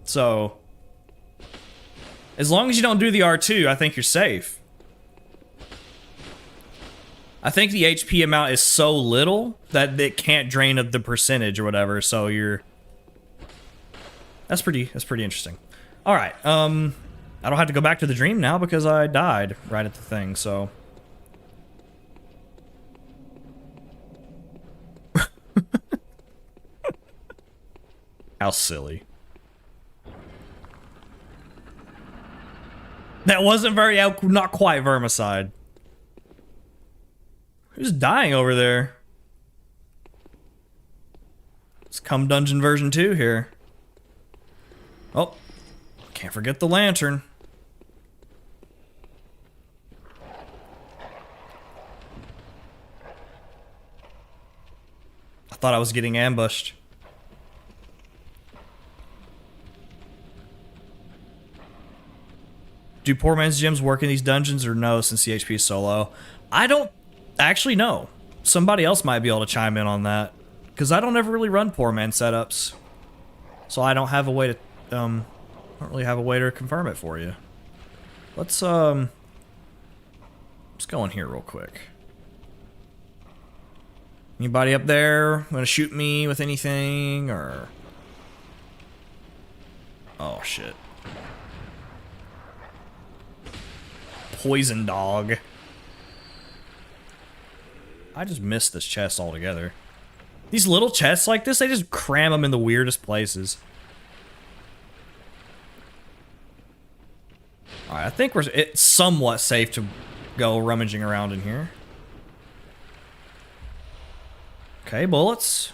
So, as long as you don't do the R2, I think you're safe. I think the HP amount is so little that it can't drain the percentage or whatever, so you're... That's pretty interesting. Alright, I don't have to go back to the dream now because I died right at the thing, so... How silly. That wasn't very, not quite vermicide. Who's dying over there? It's Come Dungeon version 2 here. Oh, can't forget the lantern. I thought I was getting ambushed. Do poor man's gems work in these dungeons or no, since the HP is so low? I don't actually know. Somebody else might be able to chime in on that. Because I don't ever really run poor man setups. So I don't have a way to, don't really have a way to confirm it for you. Let's go in here real quick. Anybody up there gonna shoot me with anything, or... Oh, shit. Poison dog. I just missed this chest altogether. These little chests like this, they just cram them in the weirdest places. Alright, I think it's somewhat safe to go rummaging around in here. Okay, bullets.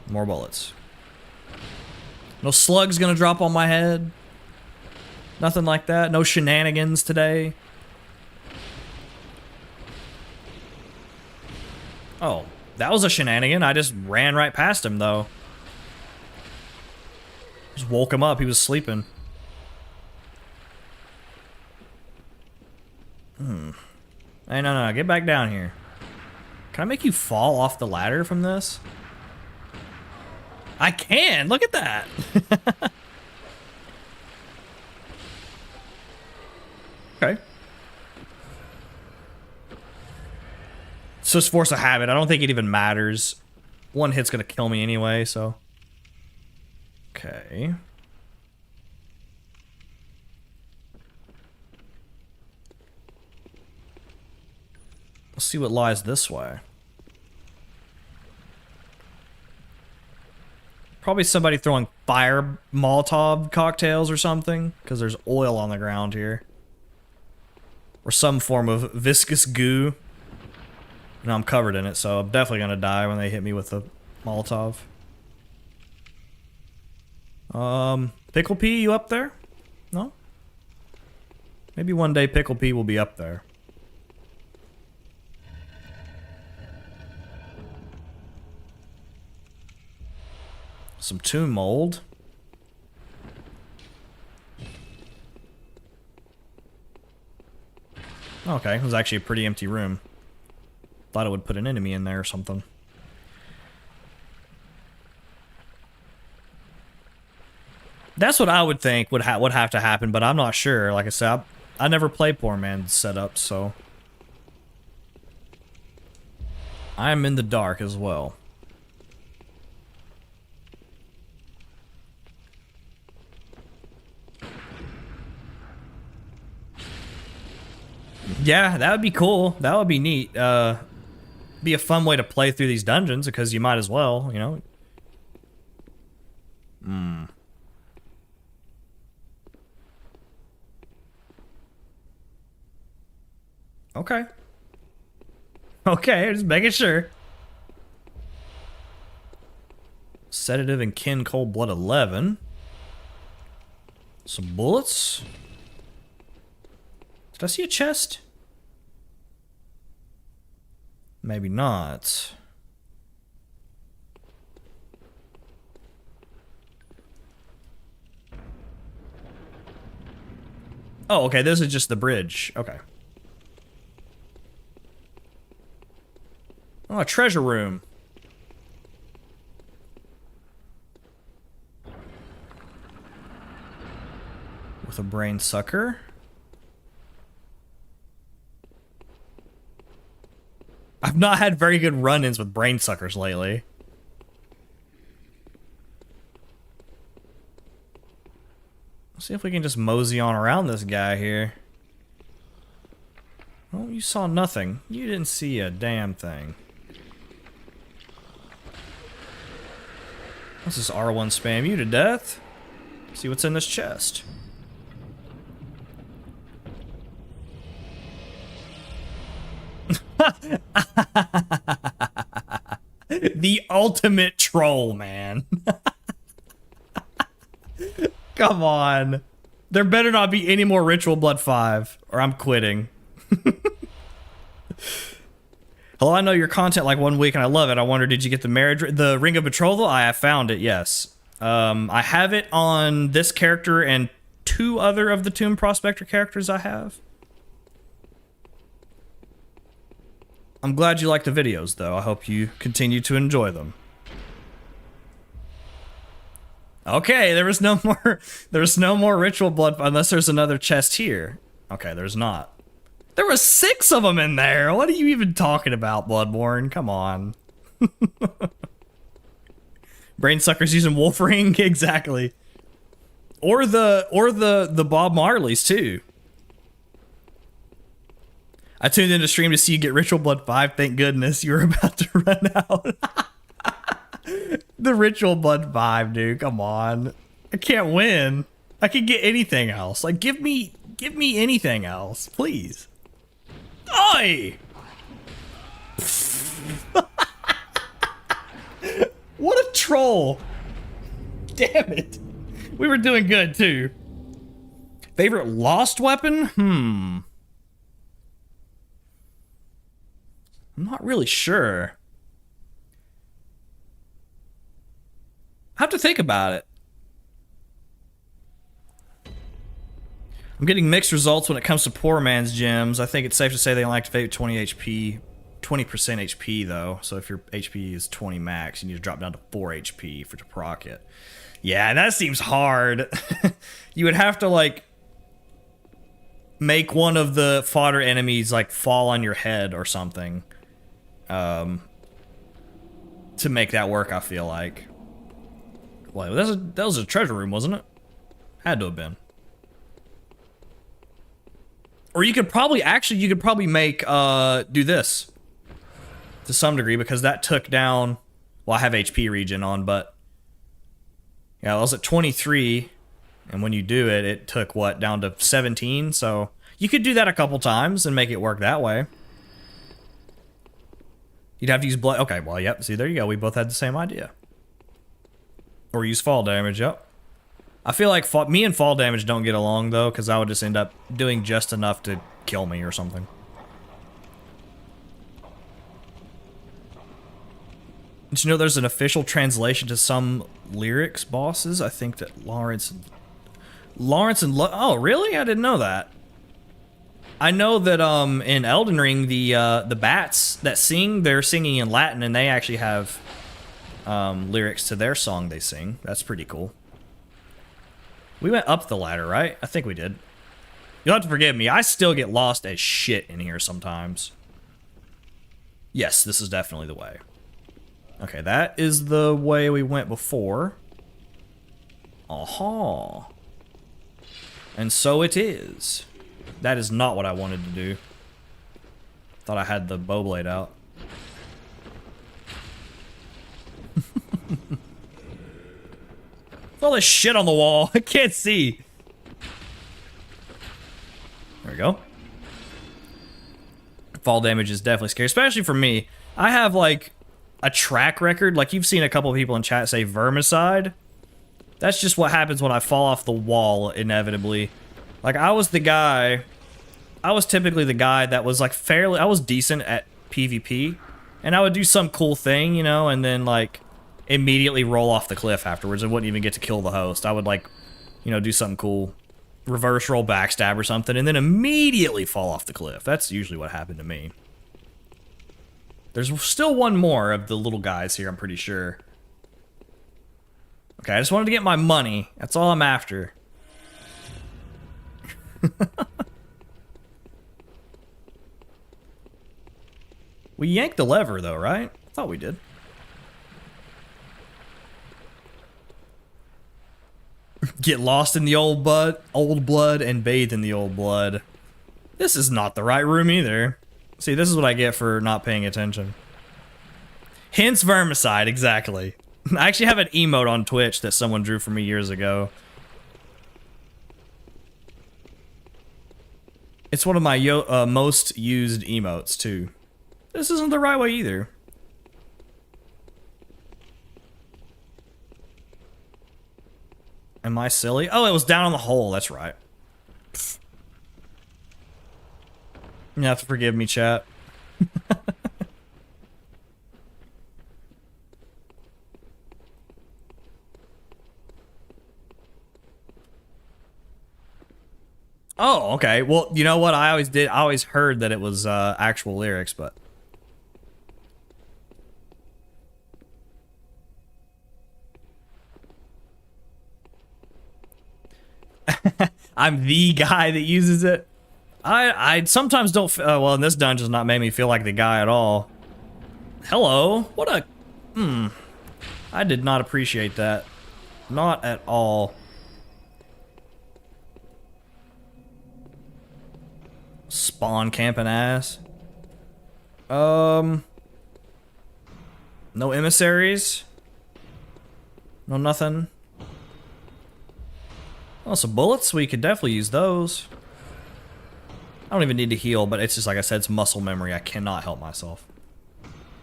More bullets. No slugs gonna drop on my head. Nothing like that. No shenanigans today. Oh, that was a shenanigan. I just ran right past him, though. Just woke him up. He was sleeping. Hey, no. Get back down here. Can I make you fall off the ladder from this? I can! Look at that! Okay. It's just force of habit. I don't think it even matters. One hit's gonna kill me anyway, so... Okay. Let's see what lies this way. Probably somebody throwing fire Molotov cocktails or something, because there's oil on the ground here. Or some form of viscous goo. And I'm covered in it, so I'm definitely gonna die when they hit me with the Molotov. Pickle Pea, you up there? No? Maybe one day Pickle Pea will be up there. Some tomb mold. Okay, it was actually a pretty empty room. Thought it would put an enemy in there or something. That's what I would think would have to happen, but I'm not sure. Like I said, I never play poor man's setup, so... I am in the dark as well. Yeah, that would be cool. That would be neat. be a fun way to play through these dungeons because you might as well, you know. Okay. Okay, just making sure. Sedative and Kin Cold Blood 11. Some bullets. Did I see a chest? Maybe not. Oh, okay, this is just the bridge. Okay. Oh, a treasure room. With a brain sucker. I've not had very good run-ins with brain suckers lately. Let's see if we can just mosey on around this guy here. Oh, you saw nothing. You didn't see a damn thing. Let's just R1 spam you to death. See what's in this chest. The ultimate troll, man. Come on. There better not be any more Ritual Blood 5, or I'm quitting. Hello, I know your content like 1 week and I love it. I wonder, did you get the Ring of Betrothal? I have found it, yes. I have it on this character and 2 other of the Tomb Prospector characters I have. I'm glad you like the videos, though. I hope you continue to enjoy them. Okay, there was no more Ritual Blood unless there's another chest here. Okay, there's not. There was 6 of them in there. What are you even talking about, Bloodborne? Come on. Brain suckers using wolf ring, exactly. Or the Bob Marleys too. I tuned in to stream to see you get Ritual Blood 5. Thank goodness you were about to run out. The Ritual Blood 5, dude. Come on. I can't win. I can get anything else. Like, give me anything else, please. Oi! What a troll. Damn it. We were doing good, too. Favorite lost weapon? I'm not really sure. I have to think about it. I'm getting mixed results when it comes to poor man's gems. I think it's safe to say they only activate 20 HP, 20% HP though. So if your HP is 20 max, you need to drop down to 4 HP to proc it. Yeah, that seems hard. You would have to like make one of the fodder enemies like fall on your head or something. To make that work, I feel like. Well, that was a treasure room, wasn't it? Had to have been. Or you could probably make do this to some degree because that took down. Well, I have HP regen on, but yeah, I was at 23, and when you do it, it took what down to 17. So you could do that a couple times and make it work that way. You'd have to use blood. Okay, well, yep. See, there you go. We both had the same idea. Or use fall damage. Yep. I feel like me and fall damage don't get along though, because I would just end up doing just enough to kill me or something. Did you know there's an official translation to some lyrics bosses? I think that Lawrence and oh, really? I didn't know that. I know that in Elden Ring the bats that sing, they're singing in Latin, and they actually have lyrics to their song they sing. That's pretty cool. We went up the ladder, right? I think we did. You'll have to forgive me. I still get lost as shit in here sometimes. Yes, this is definitely the way. Okay, that is the way we went before. Aha. And so it is. That is not what I wanted to do. Thought I had the bow blade out. All this shit on the wall. I can't see. There we go. Fall damage is definitely scary, especially for me. I have, like, a track record. Like, you've seen a couple of people in chat say vermicide. That's just what happens when I fall off the wall, inevitably. Like, I was typically the guy that was, like, I was decent at PvP. And I would do some cool thing, you know, and then, like, immediately roll off the cliff afterwards. I wouldn't even get to kill the host. I would, like, you know, do something cool. Reverse roll backstab or something, and then immediately fall off the cliff. That's usually what happened to me. There's still one more of the little guys here, I'm pretty sure. Okay, I just wanted to get my money. That's all I'm after. We yanked the lever, though, right? I thought we did. Get lost in the old blood, and bathe in the old blood. This is not the right room either. See, this is what I get for not paying attention. Hence vermicide, exactly. I actually have an emote on Twitch that someone drew for me years ago. It's one of my most used emotes, too. This isn't the right way either. Am I silly? Oh, it was down on the hole. That's right. Pfft. You have to forgive me, chat. Oh, okay. Well, you know what? I always heard that it was actual lyrics, but... I'm the guy that uses it. I sometimes don't... well, in this dungeon's not made me feel like the guy at all. Hello? What a... I did not appreciate that. Not at all. Spawn camping ass. No emissaries. No nothing. Oh, some bullets. We could definitely use those. I don't even need to heal, but it's just like I said, it's muscle memory. I cannot help myself.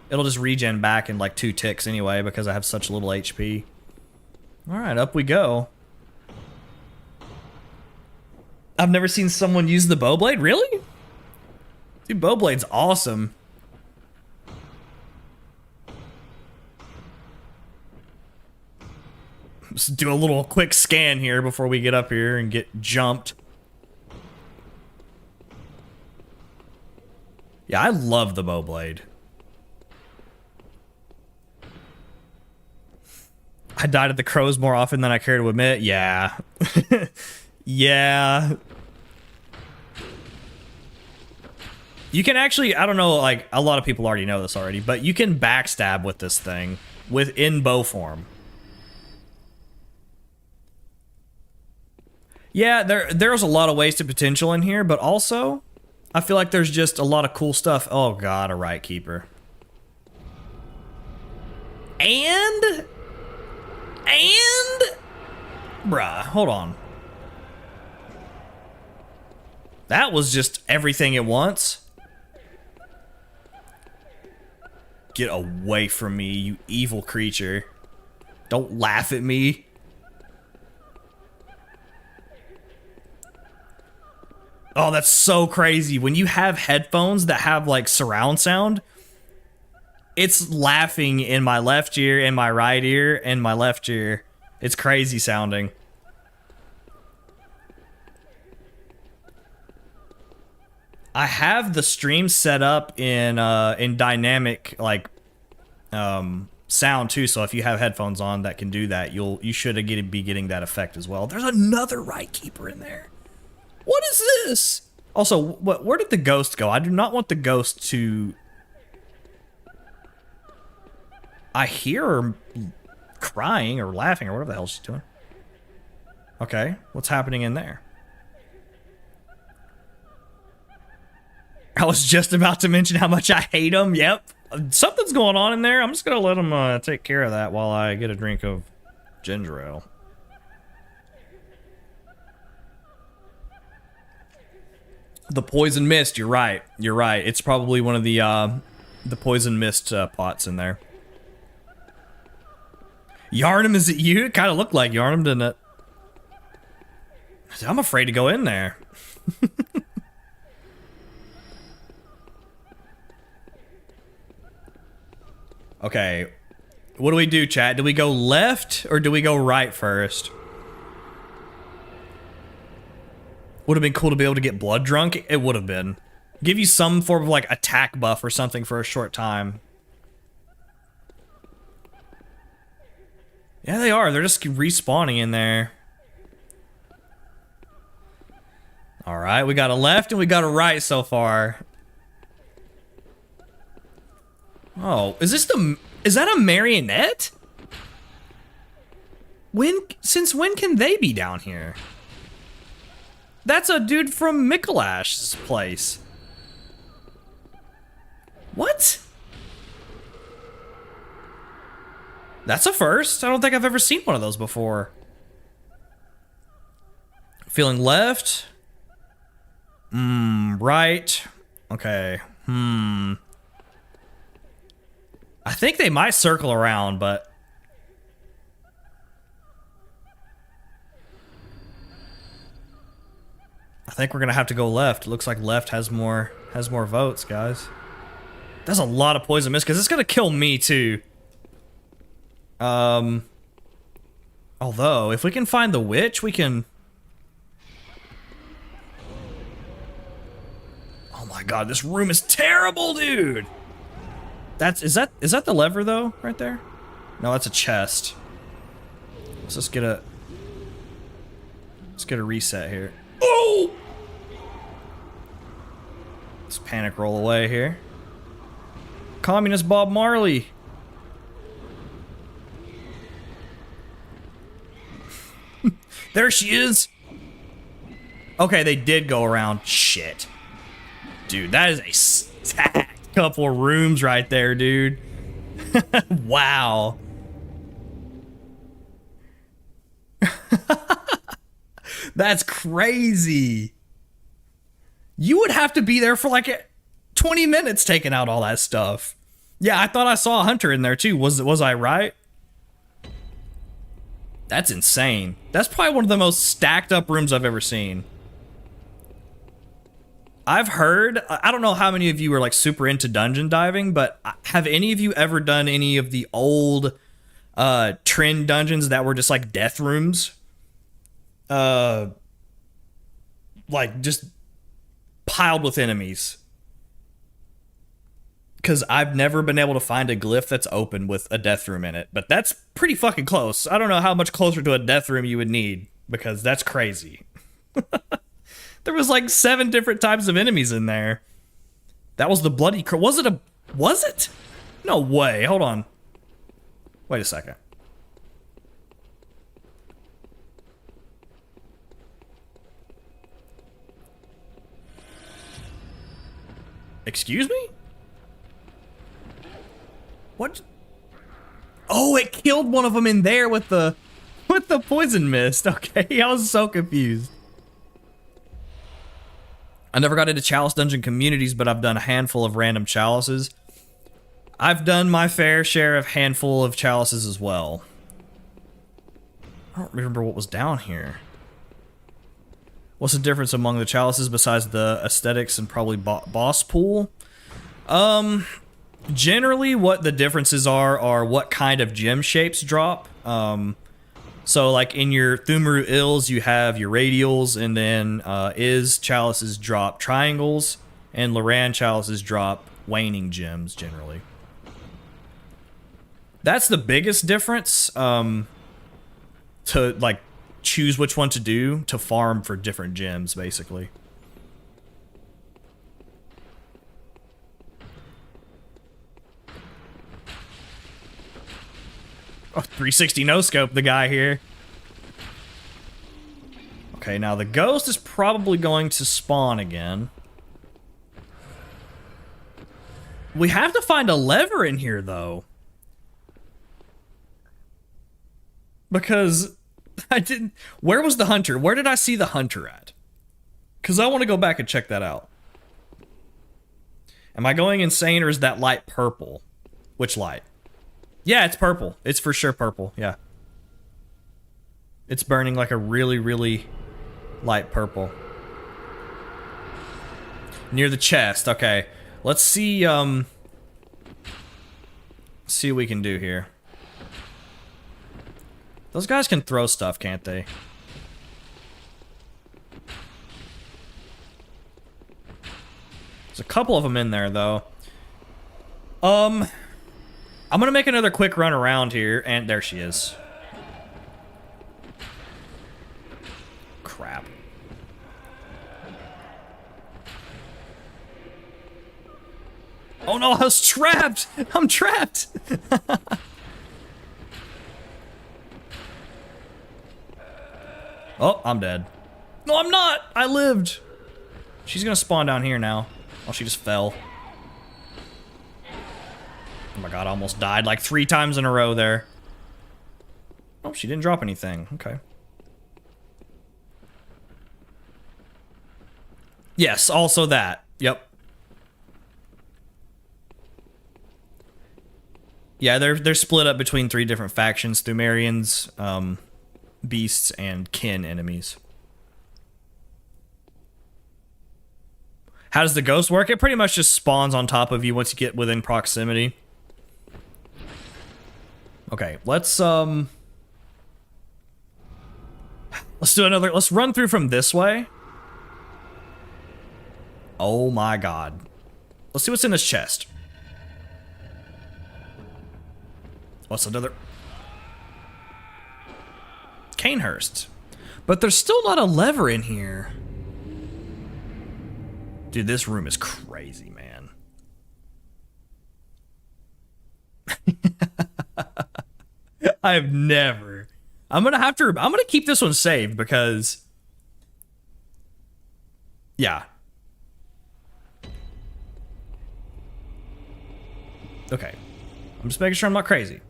It'll just regen back in like 2 ticks anyway because I have such little HP. Alright, up we go. I've never seen someone use the bow blade. Really? Dude, bow blade's awesome. Just do a little quick scan here before we get up here and get jumped. Yeah, I love the bow blade. I died at the crows more often than I care to admit. Yeah. Yeah. You can actually, I don't know, like, a lot of people already know this already, but you can backstab with this thing within bow form. Yeah, there's a lot of wasted potential in here, but also, I feel like there's just a lot of cool stuff. Oh god, a right keeper. And... Bruh, hold on. That was just everything at once. Get away from me, you evil creature. Don't laugh at me. Oh, that's so crazy. When you have headphones that have, like, surround sound, it's laughing in my left ear, in my right ear, and my left ear. It's crazy sounding. I have the stream set up in dynamic, like, sound too, so if you have headphones on that can do that, you should be getting that effect as well. There's another right keeper in there. What is this? Also, where did the ghost go? I do not want the ghost to... I hear her crying or laughing or whatever the hell she's doing. Okay, what's happening in there? I was just about to mention how much I hate him. Yep. Something's going on in there. I'm just going to let him take care of that while I get a drink of ginger ale. The poison mist, you're right. You're right. It's probably one of the poison mist pots in there. Yarnum, is it you? It kind of looked like Yarnum, didn't it? I'm afraid to go in there. Okay. What do we do, chat? Do we go left or do we go right first? Would have been cool to be able to get blood drunk. It would have been. Give you some form of like attack buff or something for a short time. Yeah, they are. They're just respawning in there. Alright, we got a left and we got a right so far. Oh, is that a marionette? Since when can they be down here? That's a dude from Mikulash's place. What? That's a first. I don't think I've ever seen one of those before. Feeling left. Right. Okay. I think they might circle around, but... I think we're gonna have to go left. It looks like left has more votes, guys. That's a lot of poison mist, because it's gonna kill me too. Although, if we can find the witch, we can... Oh my god, this room is terrible, dude! Is that the lever, though, right there? No, that's a chest. Let's just get a reset here. Oh! Let's panic roll away here. Communist Bob Marley. There she is. Okay, they did go around. Shit. Dude, that is a stacked couple of rooms right there, dude. Wow. That's crazy. You would have to be there for like 20 minutes taking out all that stuff. Yeah, I thought I saw a hunter in there too. Was I right? That's insane. That's probably one of the most stacked up rooms I've ever seen. I've heard, I don't know how many of you are like super into dungeon diving, but have any of you ever done any of the old trend dungeons that were just like death rooms? Like just piled with enemies. Because I've never been able to find a glyph that's open with a death room in it. But that's pretty fucking close. I don't know how much closer to a death room you would need. Because that's crazy. There was like 7 different types of enemies in there. That was the bloody... Was it? No way. Hold on. Wait a second. Excuse me? What? Oh, it killed one of them in there with the poison mist. Okay, I was so confused. I never got into Chalice dungeon communities, but I've done a handful of random chalices. I've done my fair share of handful of chalices as well. I don't remember what was down here. What's the difference among the chalices besides the aesthetics and probably boss pool? Generally, what the differences are what kind of gem shapes drop. So, like, in your Thumaru Ills, you have your radials, and then chalices drop triangles, and Loran chalices drop waning gems, generally. That's the biggest difference, to, like, choose which one to do, to farm for different gems, basically. Oh, 360 no-scope the guy here. Okay, now the ghost is probably going to spawn again. We have to find a lever in here, though. Because I didn't... Where was the hunter? Where did I see the hunter at? Because I want to go back and check that out. Am I going insane, or is that light purple? Which light? Yeah, it's purple. It's for sure purple, yeah. It's burning like a really, really light purple. Near the chest, okay. Let's see, see what we can do here. Those guys can throw stuff, can't they? There's a couple of them in there, though. I'm gonna make another quick run around here, and there she is. Crap. Oh no, I was trapped! I'm trapped! Oh, I'm dead. No, I'm not! I lived! She's gonna spawn down here now. Oh, she just fell. Oh my god, I almost died like 3 times in a row there. Oh, she didn't drop anything. Okay. Yes, also that. Yep. Yeah, they're split up between 3 different factions: Thumerians, beasts, and kin enemies. How does the ghost work? It pretty much just spawns on top of you once you get within proximity. Okay, let's do another, let's run through from this way. Oh my god. Let's see what's in this chest. What's another? Canehurst. But there's still not a lever in here. Dude, this room is crazy, man. I have never. I'm gonna keep this one saved because, yeah. Okay. I'm just making sure I'm not crazy.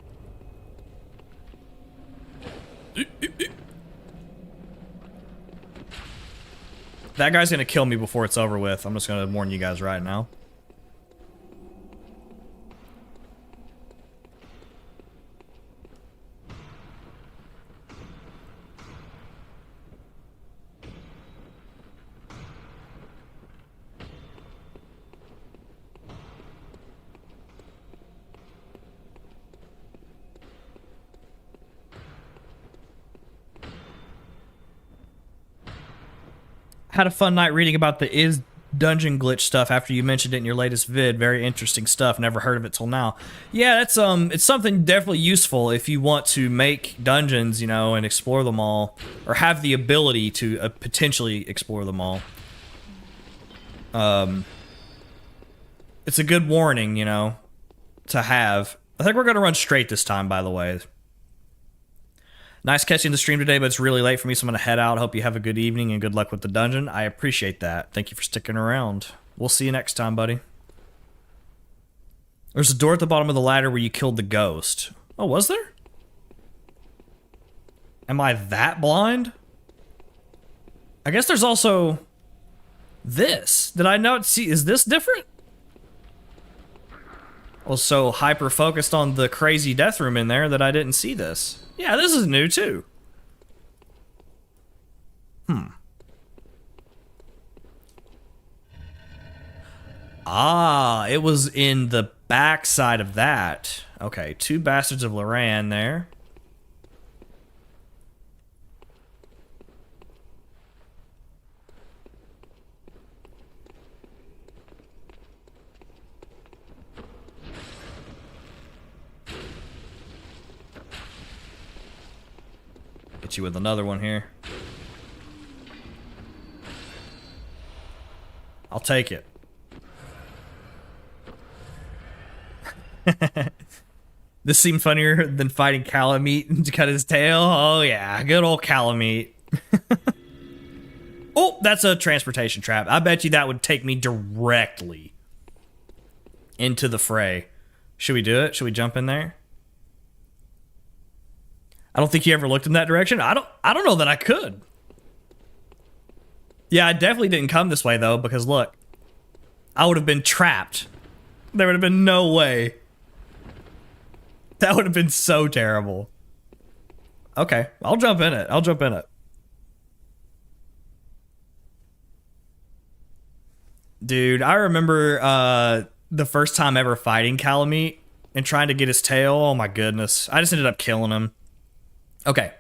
That guy's gonna kill me before it's over with. I'm just gonna warn you guys right now. Had a fun night reading about the is dungeon glitch stuff after you mentioned it in your latest vid. Very interesting stuff. Never heard of it till now. Yeah, that's it's something definitely useful if you want to make dungeons, you know, and explore them all, or have the ability to potentially explore them all. It's a good warning, you know, to have. I think we're gonna run straight this time, by the way. Nice catching the stream today, but it's really late for me, so I'm going to head out. Hope you have a good evening and good luck with the dungeon. I appreciate that. Thank you for sticking around. We'll see you next time, buddy. There's a door at the bottom of the ladder where you killed the ghost. Oh, was there? Am I that blind? I guess there's also this. Did I not see? Is this different? I was so hyper-focused on the crazy death room in there that I didn't see this. Yeah, this is new, too. Ah, it was in the back side of that. Okay, 2 Bastards of Loran there. Get you with another one here. I'll take it. This seemed funnier than fighting Calamite to cut his tail. Oh yeah, good old Calamite. Oh, that's a transportation trap. I bet you that would take me directly into the fray. Should we do it? Should we jump in there? I don't think you ever looked in that direction. I don't know that I could. Yeah, I definitely didn't come this way, though, because look. I would have been trapped. There would have been no way. That would have been so terrible. Okay, I'll jump in it. I'll jump in it. Dude, I remember the first time ever fighting Calamite and trying to get his tail. Oh my goodness. I just ended up killing him. Okay.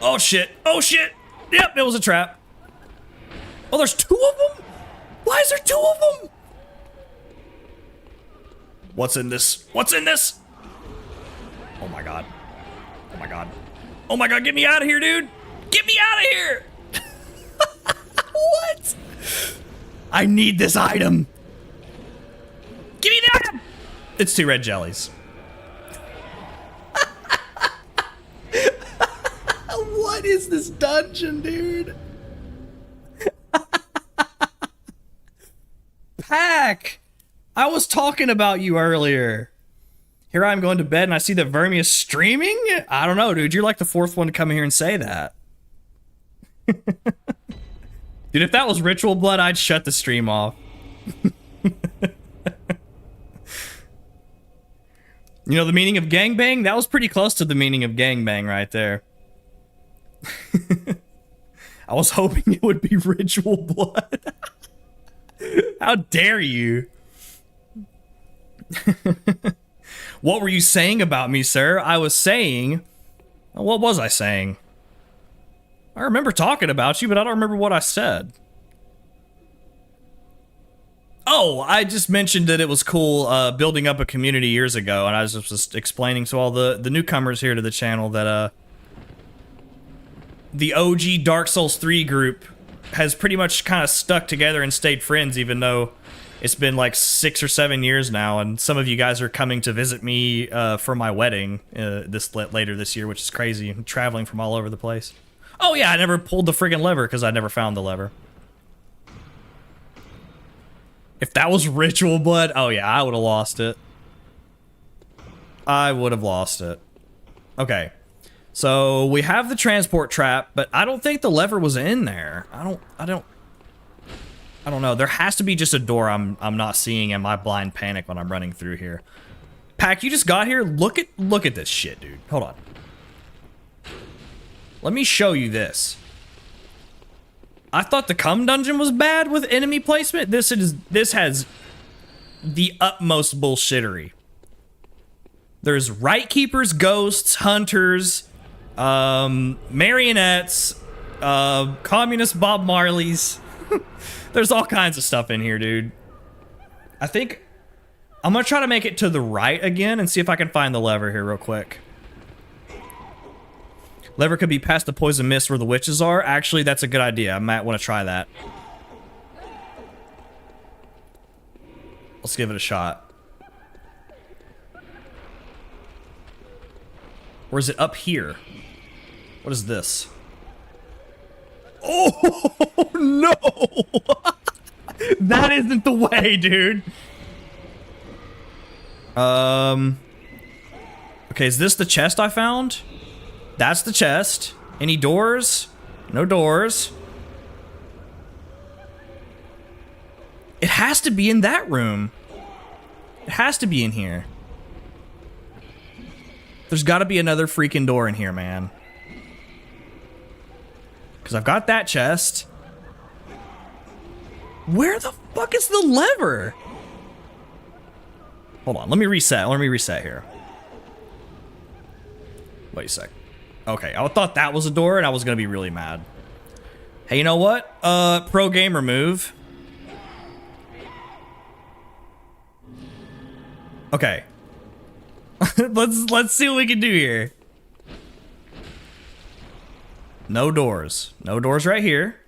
Oh shit. Oh shit. Yep, it was a trap. Oh, there's two of them? Why is there two of them? What's in this? What's in this? Oh my god. Oh my god. Oh my god, get me out of here, dude! Get me out of here! What? I need this item. Give me the item! It's 2 red jellies. What is this dungeon, dude? Pack! I was talking about you earlier. Here I am going to bed and I see that Vermi is streaming? I don't know, dude. You're like the 4th one to come in here and say that. Dude, if that was ritual blood, I'd shut the stream off. You know the meaning of gangbang? That was pretty close to the meaning of gangbang right there. I was hoping it would be ritual blood. How dare you? What were you saying about me, sir? I was saying... What was I saying? I remember talking about you, but I don't remember what I said. Oh, I just mentioned that it was cool building up a community years ago, and I was just explaining to all the newcomers here to the channel that the OG Dark Souls 3 group has pretty much kind of stuck together and stayed friends, even though it's been like 6 or 7 years now, and some of you guys are coming to visit me for my wedding later this year, which is crazy. I'm traveling from all over the place. Oh yeah, I never pulled the friggin' lever because I never found the lever. If that was ritual blood, oh yeah, I would have lost it. I would have lost it. Okay. So we have the transport trap, but I don't think the lever was in there. I don't know. There has to be just a door I'm not seeing in my blind panic when I'm running through here. Pack, you just got here? Look at this shit, dude. Hold on. Let me show you this. I thought the cum dungeon was bad with enemy placement. This has the utmost bullshittery. There's right keepers, ghosts, hunters, marionettes, communist Bob Marleys. There's all kinds of stuff in here, dude. I think I'm gonna try to make it to the right again and see if I can find the lever here real quick. Lever could be past the poison mist where the witches are. Actually, that's a good idea. I might want to try that. Let's give it a shot. Or is it up here? What is this? Oh, no! That isn't the way, dude. Okay, is this the chest I found? That's the chest. Any doors? No doors. It has to be in that room. It has to be in here. There's got to be another freaking door in here, man. Because I've got that chest. Where the fuck is the lever? Hold on, let me reset. Let me reset here. Wait a sec. Okay, I thought that was a door and I was gonna be really mad. Hey, you know what? Pro gamer move. Okay. let's see what we can do here. No doors. No doors right here.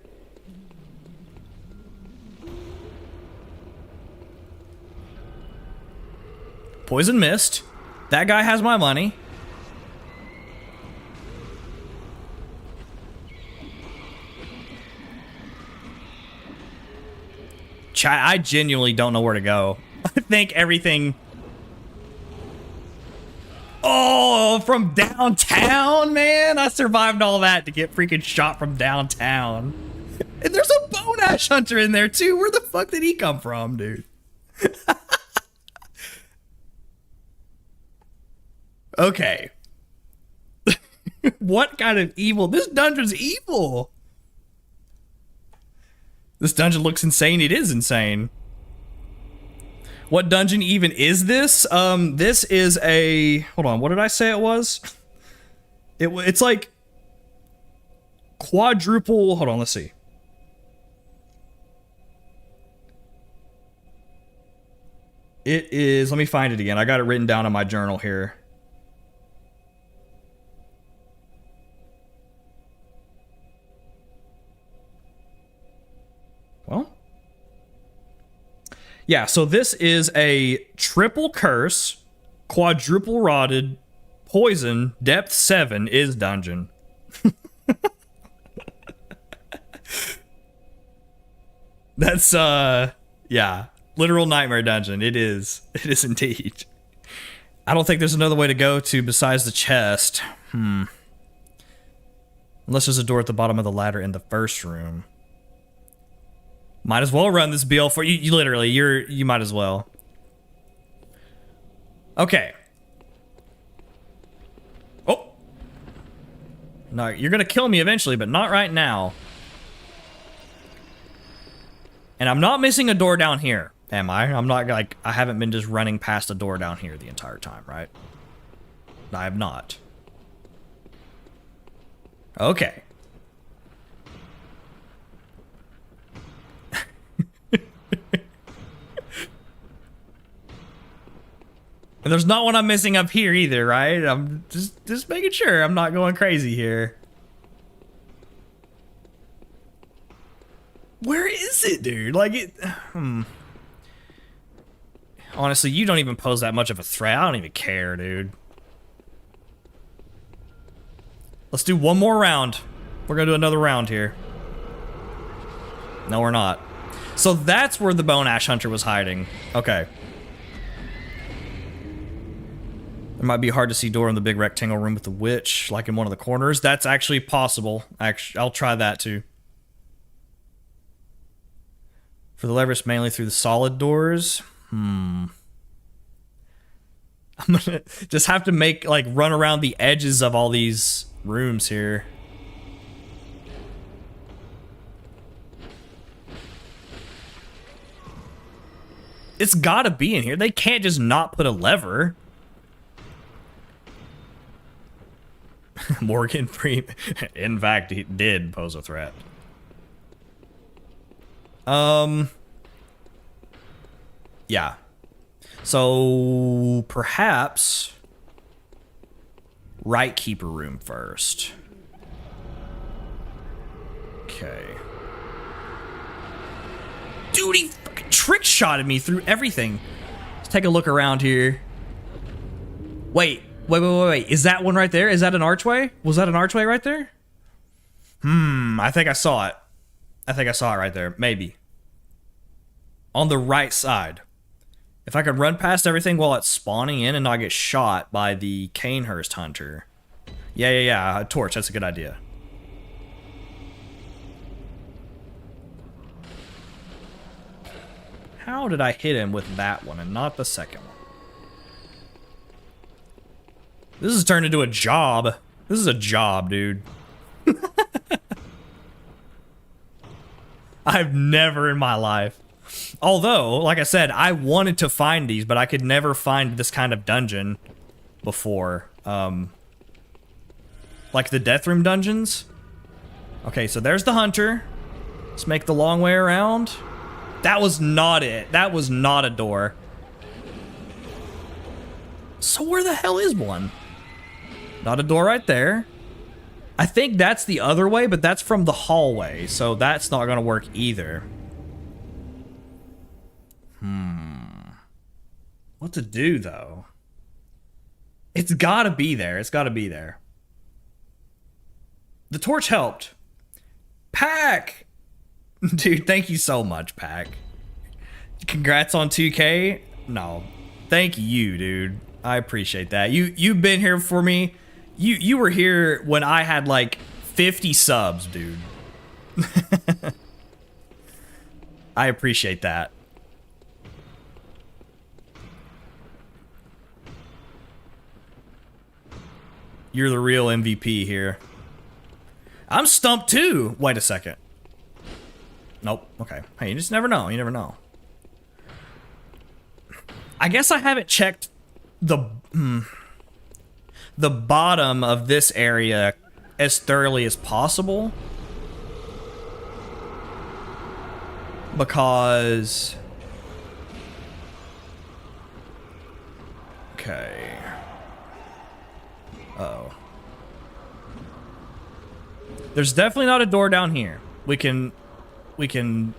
Poison mist. That guy has my money. Chat, I genuinely don't know where to go. I think everything... Oh, from downtown, man. I survived all that to get freaking shot from downtown. And there's a bone ash hunter in there too. Where the fuck did he come from, dude? Okay. What kind of evil? This dungeon's evil. This dungeon looks insane. It is insane. What dungeon even is this? This is a... Hold on, what did I say it was? It's like... quadruple... Hold on, let's see. It is... Let me find it again. I got it written down in my journal here. Well... Yeah, so this is a triple curse, quadruple rotted, poison, depth 7 is dungeon. That's, yeah, literal nightmare dungeon. It is. It is indeed. I don't think there's another way to go to besides the chest. Unless there's a door at the bottom of the ladder in the first room. Might as well run this BL for you. You literally, you might as well. Okay. Oh. No, you're gonna kill me eventually, but not right now. And I'm not missing a door down here, am I? I'm not like, I haven't been just running past a door down here the entire time, right? I have not. Okay. And there's not one I'm missing up here either, right? I'm just making sure I'm not going crazy here. Where is it, dude? Like it... Honestly, you don't even pose that much of a threat. I don't even care, dude. Let's do one more round. We're gonna do another round here. No, we're not. So that's where the Bone Ash Hunter was hiding. Okay. It might be hard to see door in the big rectangle room with the witch, like in one of the corners. That's actually possible. Actually, I'll try that too. For the levers, mainly through the solid doors. I'm gonna just have to make, like, run around the edges of all these rooms here. It's gotta be in here. They can't just not put a lever. Morgan Freeman. In fact, he did pose a threat. Yeah. So, perhaps... Right keeper room first. Okay. Dude, he fucking trick-shotted me through everything. Let's take a look around here. Wait. Wait. Is that one right there? Is that an archway? Was that an archway right there? I think I saw it. I think I saw it right there. Maybe. On the right side. If I could run past everything while it's spawning in and not get shot by the Canehurst Hunter. Yeah. A torch. That's a good idea. How did I hit him with that one and not the second one? This has turned into a job. This is a job, dude. I've never in my life. Although, like I said, I wanted to find these, but I could never find this kind of dungeon before. Like the Death Room dungeons. Okay, so there's the Hunter. Let's make the long way around. That was not it. That was not a door. So where the hell is one? Not a door right there. I think that's the other way, but that's from the hallway, so that's not gonna work either. What to do, though? It's gotta be there. It's gotta be there. The torch helped. Pack! Dude, thank you so much, Pack. Congrats on 2K. No. Thank you, dude. I appreciate that. You've been here for me. You were here when I had like 50 subs, dude. I appreciate that. You're the real MVP here. I'm stumped too. Wait a second. Nope. Okay. Hey, you just never know. You never know. I guess I haven't checked the bottom of this area as thoroughly as possible. Because... Okay. Uh-oh. There's definitely not a door down here. We can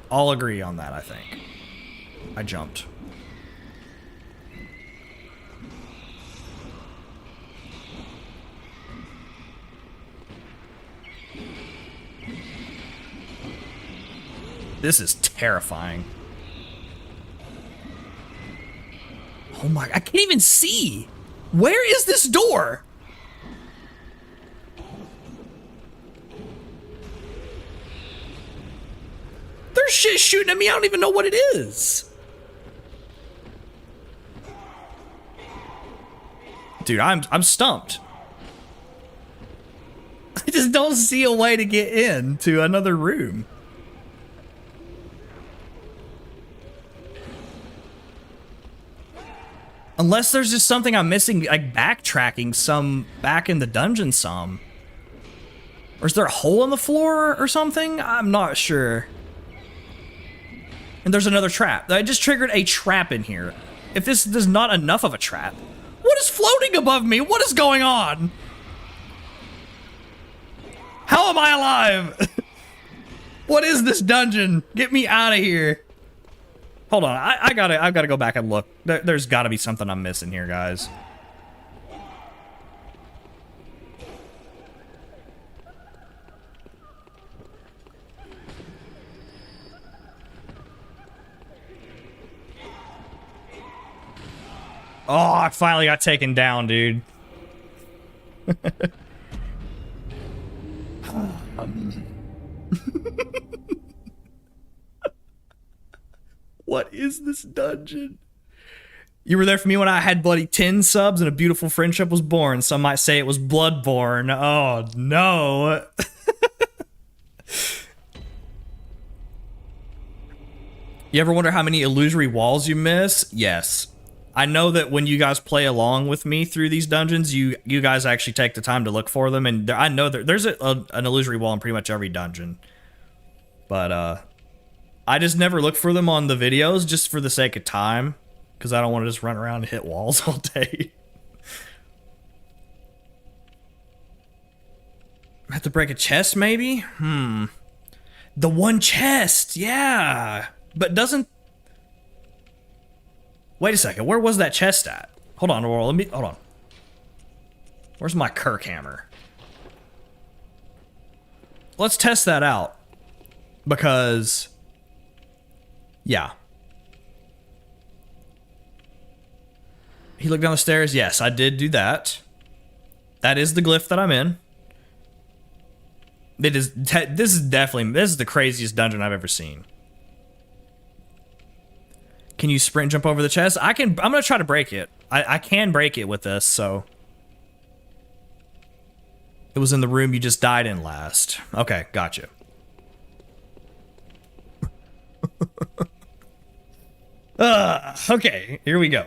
all agree on that, I think. I jumped. This is terrifying. Oh my, I can't even see. Where is this door? There's shit shooting at me. I don't even know what it is. Dude, I'm stumped. I just don't see a way to get into another room. Unless there's just something I'm missing, like backtracking some back in the dungeon some. Or is there a hole in the floor or something? I'm not sure. And there's another trap. I just triggered a trap in here. If this is not enough of a trap. What is floating above me? What is going on? How am I alive? What is this dungeon? Get me out of here. Hold on, I've gotta go back and look. There's gotta be something I'm missing here, guys. Oh, I finally got taken down, dude. What is this dungeon? You were there for me when I had bloody 10 subs and a beautiful friendship was born. Some might say it was bloodborne. Oh, no. You ever wonder how many illusory walls you miss? Yes. I know that when you guys play along with me through these dungeons, you guys actually take the time to look for them, and I know that there's an illusory wall in pretty much every dungeon. But, I just never look for them on the videos just for the sake of time, because I don't want to just run around and hit walls all day. I have to break a chest, maybe? The one chest, yeah. But doesn't... Wait a second, where was that chest at? Hold on, hold on. Where's my Kirk hammer? Let's test that out. Because... yeah. He looked down the stairs. Yes, I did do that. That is the glyph that I'm in. It is. This is the craziest dungeon I've ever seen. Can you sprint jump over the chest? I can. I'm gonna try to break it. I can break it with this. So it was in the room you just died in last. Okay, gotcha. Okay, here we go.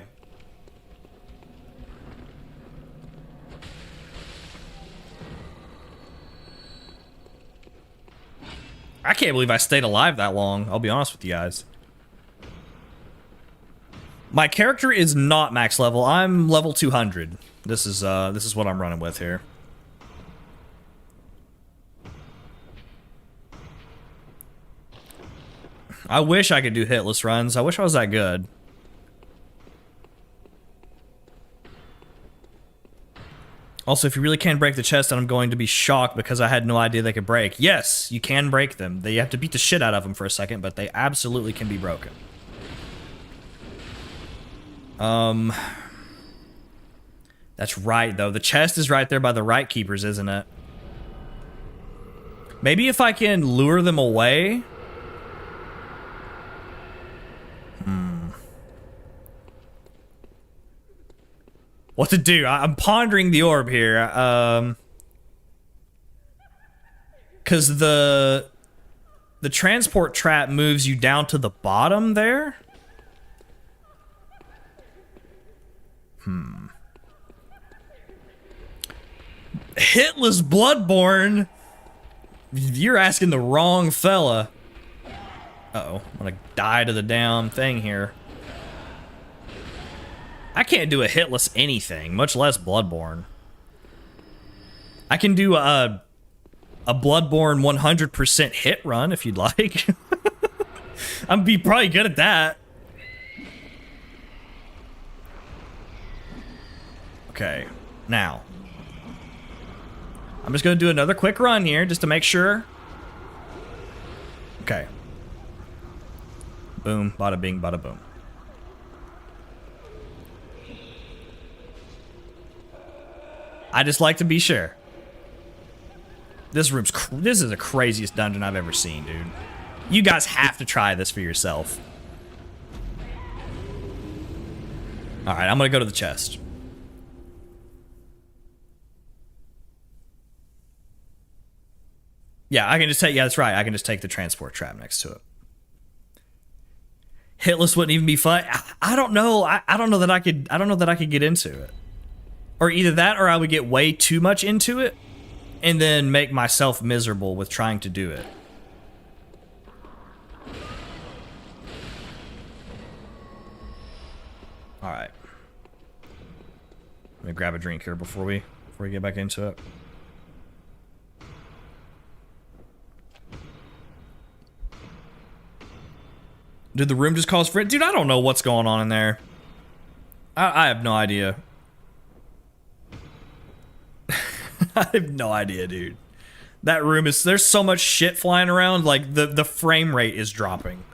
I can't believe I stayed alive that long, I'll be honest with you guys. My character is not max level. I'm level 200. This is what I'm running with here. I wish I could do hitless runs. I wish I was that good. Also, if you really can break the chest, then I'm going to be shocked because I had no idea they could break. Yes, you can break them. You have to beat the shit out of them for a second, but they absolutely can be broken. That's right, though. The chest is right there by the right keepers, isn't it? Maybe if I can lure them away. What to do? I'm pondering the orb here. Because the transport trap moves you down to the bottom there. Hitless Bloodborne. You're asking the wrong fella. Uh-oh. I'm gonna die to the damn thing here. I can't do a hitless anything, much less Bloodborne. I can do a Bloodborne 100% hit run if you'd like. I'm be probably good at that. Okay, now. I'm just gonna do another quick run here just to make sure. Okay. Boom, bada bing, bada boom. I just like to be sure. This is the craziest dungeon I've ever seen, dude. You guys have to try this for yourself. All right, I'm gonna go to the chest. Yeah, I can just take. Yeah, that's right. I can just take the transport trap next to it. Hitless wouldn't even be fun. I don't know. I don't know that I could. I don't know that I could get into it. Or either that, or I would get way too much into it, and then make myself miserable with trying to do it. All right. Let me grab a drink here before we get back into it. Did the room just cause for it? Dude, I don't know what's going on in there. I have no idea. I have no idea, dude. That room is... There's so much shit flying around, like, the frame rate is dropping.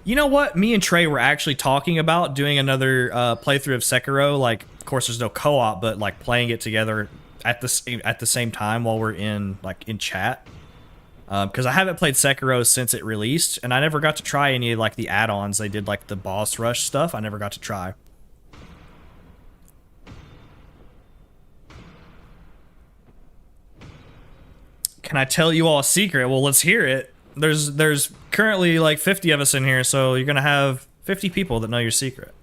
You know what? Me and Trey were actually talking about doing another playthrough of Sekiro. Like, of course, there's no co-op, but, like, playing it together at the same time while we're in chat. Because I haven't played Sekiro since it released, and I never got to try any of, like, the add-ons. They did, like, the boss rush stuff. I never got to try. Can I tell you all a secret? Well, let's hear it. There's currently, like, 50 of us in here, so you're gonna have 50 people that know your secret.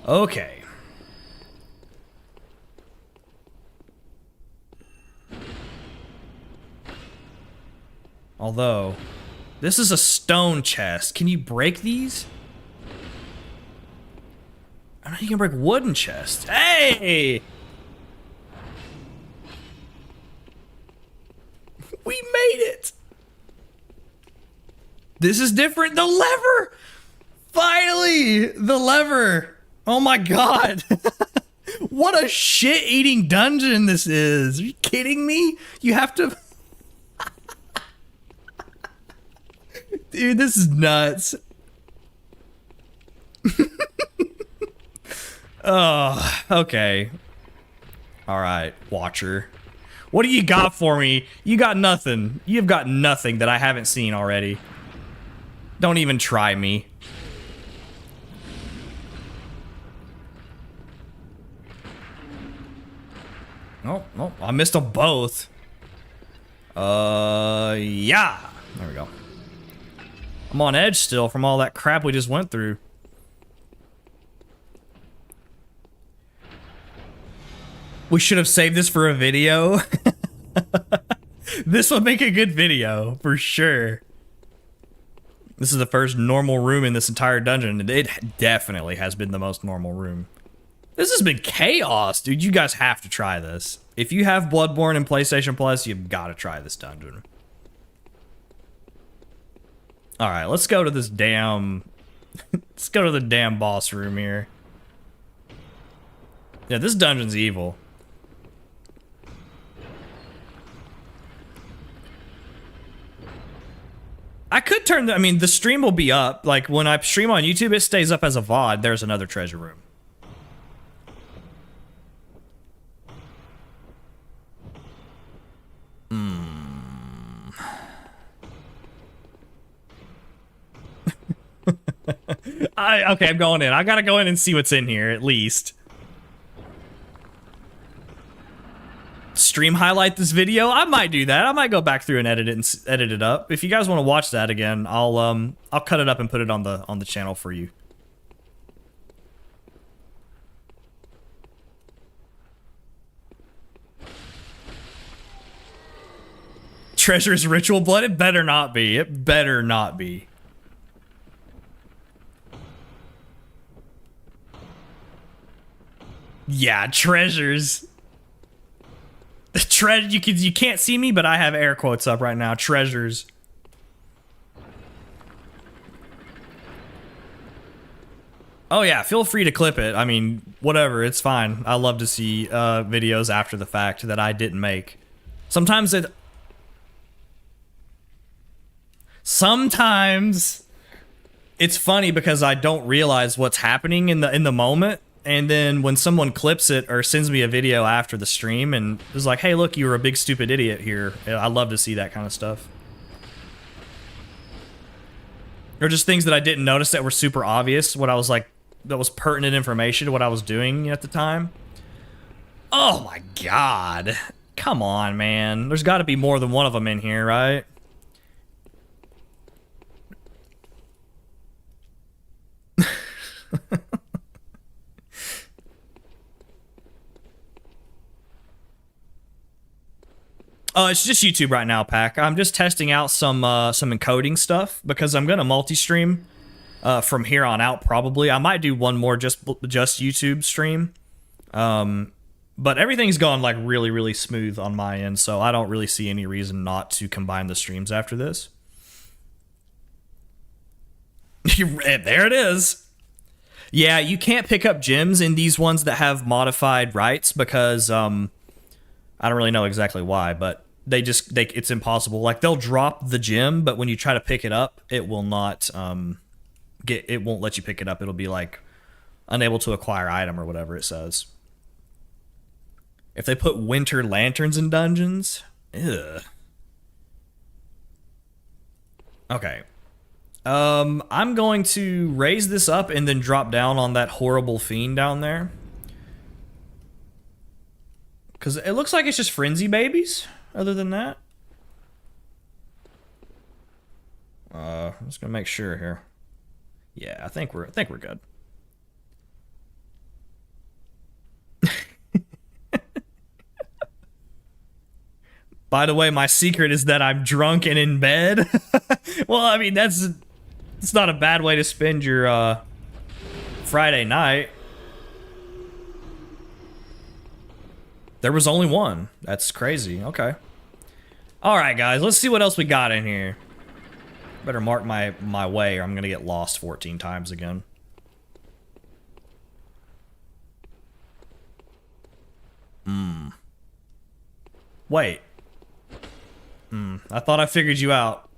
Okay. Although, this is a stone chest. Can you break these? I know you can break wooden chests. Hey! We made it! This is different. The lever! Finally! The lever! Oh my god! What a shit-eating dungeon this is! Are you kidding me? You have to... Dude, this is nuts. Oh, okay. Alright, Watcher. What do you got for me? You got nothing. You've got nothing that I haven't seen already. Don't even try me. Oh, oh, I missed them both. Yeah. There we go. I'm on edge still from all that crap we just went through. We should have saved this for a video. This would make a good video, for sure. This is the first normal room in this entire dungeon, and it definitely has been the most normal room. This has been chaos, dude. You guys have to try this. If you have Bloodborne and PlayStation Plus, you've got to try this dungeon. Alright, let's go to this damn... let's go to the damn boss room here. Yeah, this dungeon's evil. I could turn the, I mean, the stream will be up. Like, when I stream on YouTube, it stays up as a VOD. There's another treasure room. Okay, I'm going in. I gotta go in and see what's in here, at least. Stream highlight this video? I might do that. I might go back through and edit it up. If you guys want to watch that again, I'll cut it up and put it on the channel for you. Treasure's ritual blood? It better not be. It better not be. Yeah, treasures. You can't see me, but I have air quotes up right now. Treasures. Oh yeah, feel free to clip it. I mean, whatever, it's fine. I love to see videos after the fact that I didn't make. Sometimes it's funny because I don't realize what's happening in the moment. And then when someone clips it or sends me a video after the stream and is like, hey, look, you were a big stupid idiot here. I love to see that kind of stuff. Or just things that I didn't notice that were super obvious. What I was like, that was pertinent information to what I was doing at the time. Oh my God. Come on, man. There's got to be more than one of them in here, right? It's just YouTube right now, Pack. I'm just testing out some encoding stuff because I'm gonna multi-stream from here on out. Probably, I might do one more just YouTube stream. But everything's gone like really smooth on my end, so I don't really see any reason not to combine the streams after this. There it is. Yeah, you can't pick up gems in these ones that have modified rights because I don't really know exactly why, but it's impossible. Like, they'll drop the gem, but when you try to pick it up, it will not it won't let you pick it up. It'll be like unable to acquire item or whatever it says. If they put winter lanterns in dungeons, ugh. Okay. I'm going to raise this up and then drop down on that horrible fiend down there. Because it looks like it's just frenzy babies, other than that. I'm just gonna make sure here. Yeah, I think we're good. By the way, my secret is that I'm drunk and in bed. Well, I mean, it's not a bad way to spend your Friday night. There was only one. That's crazy. Okay. Alright, guys. Let's see what else we got in here. Better mark my way or I'm going to get lost 14 times again. Wait. I thought I figured you out.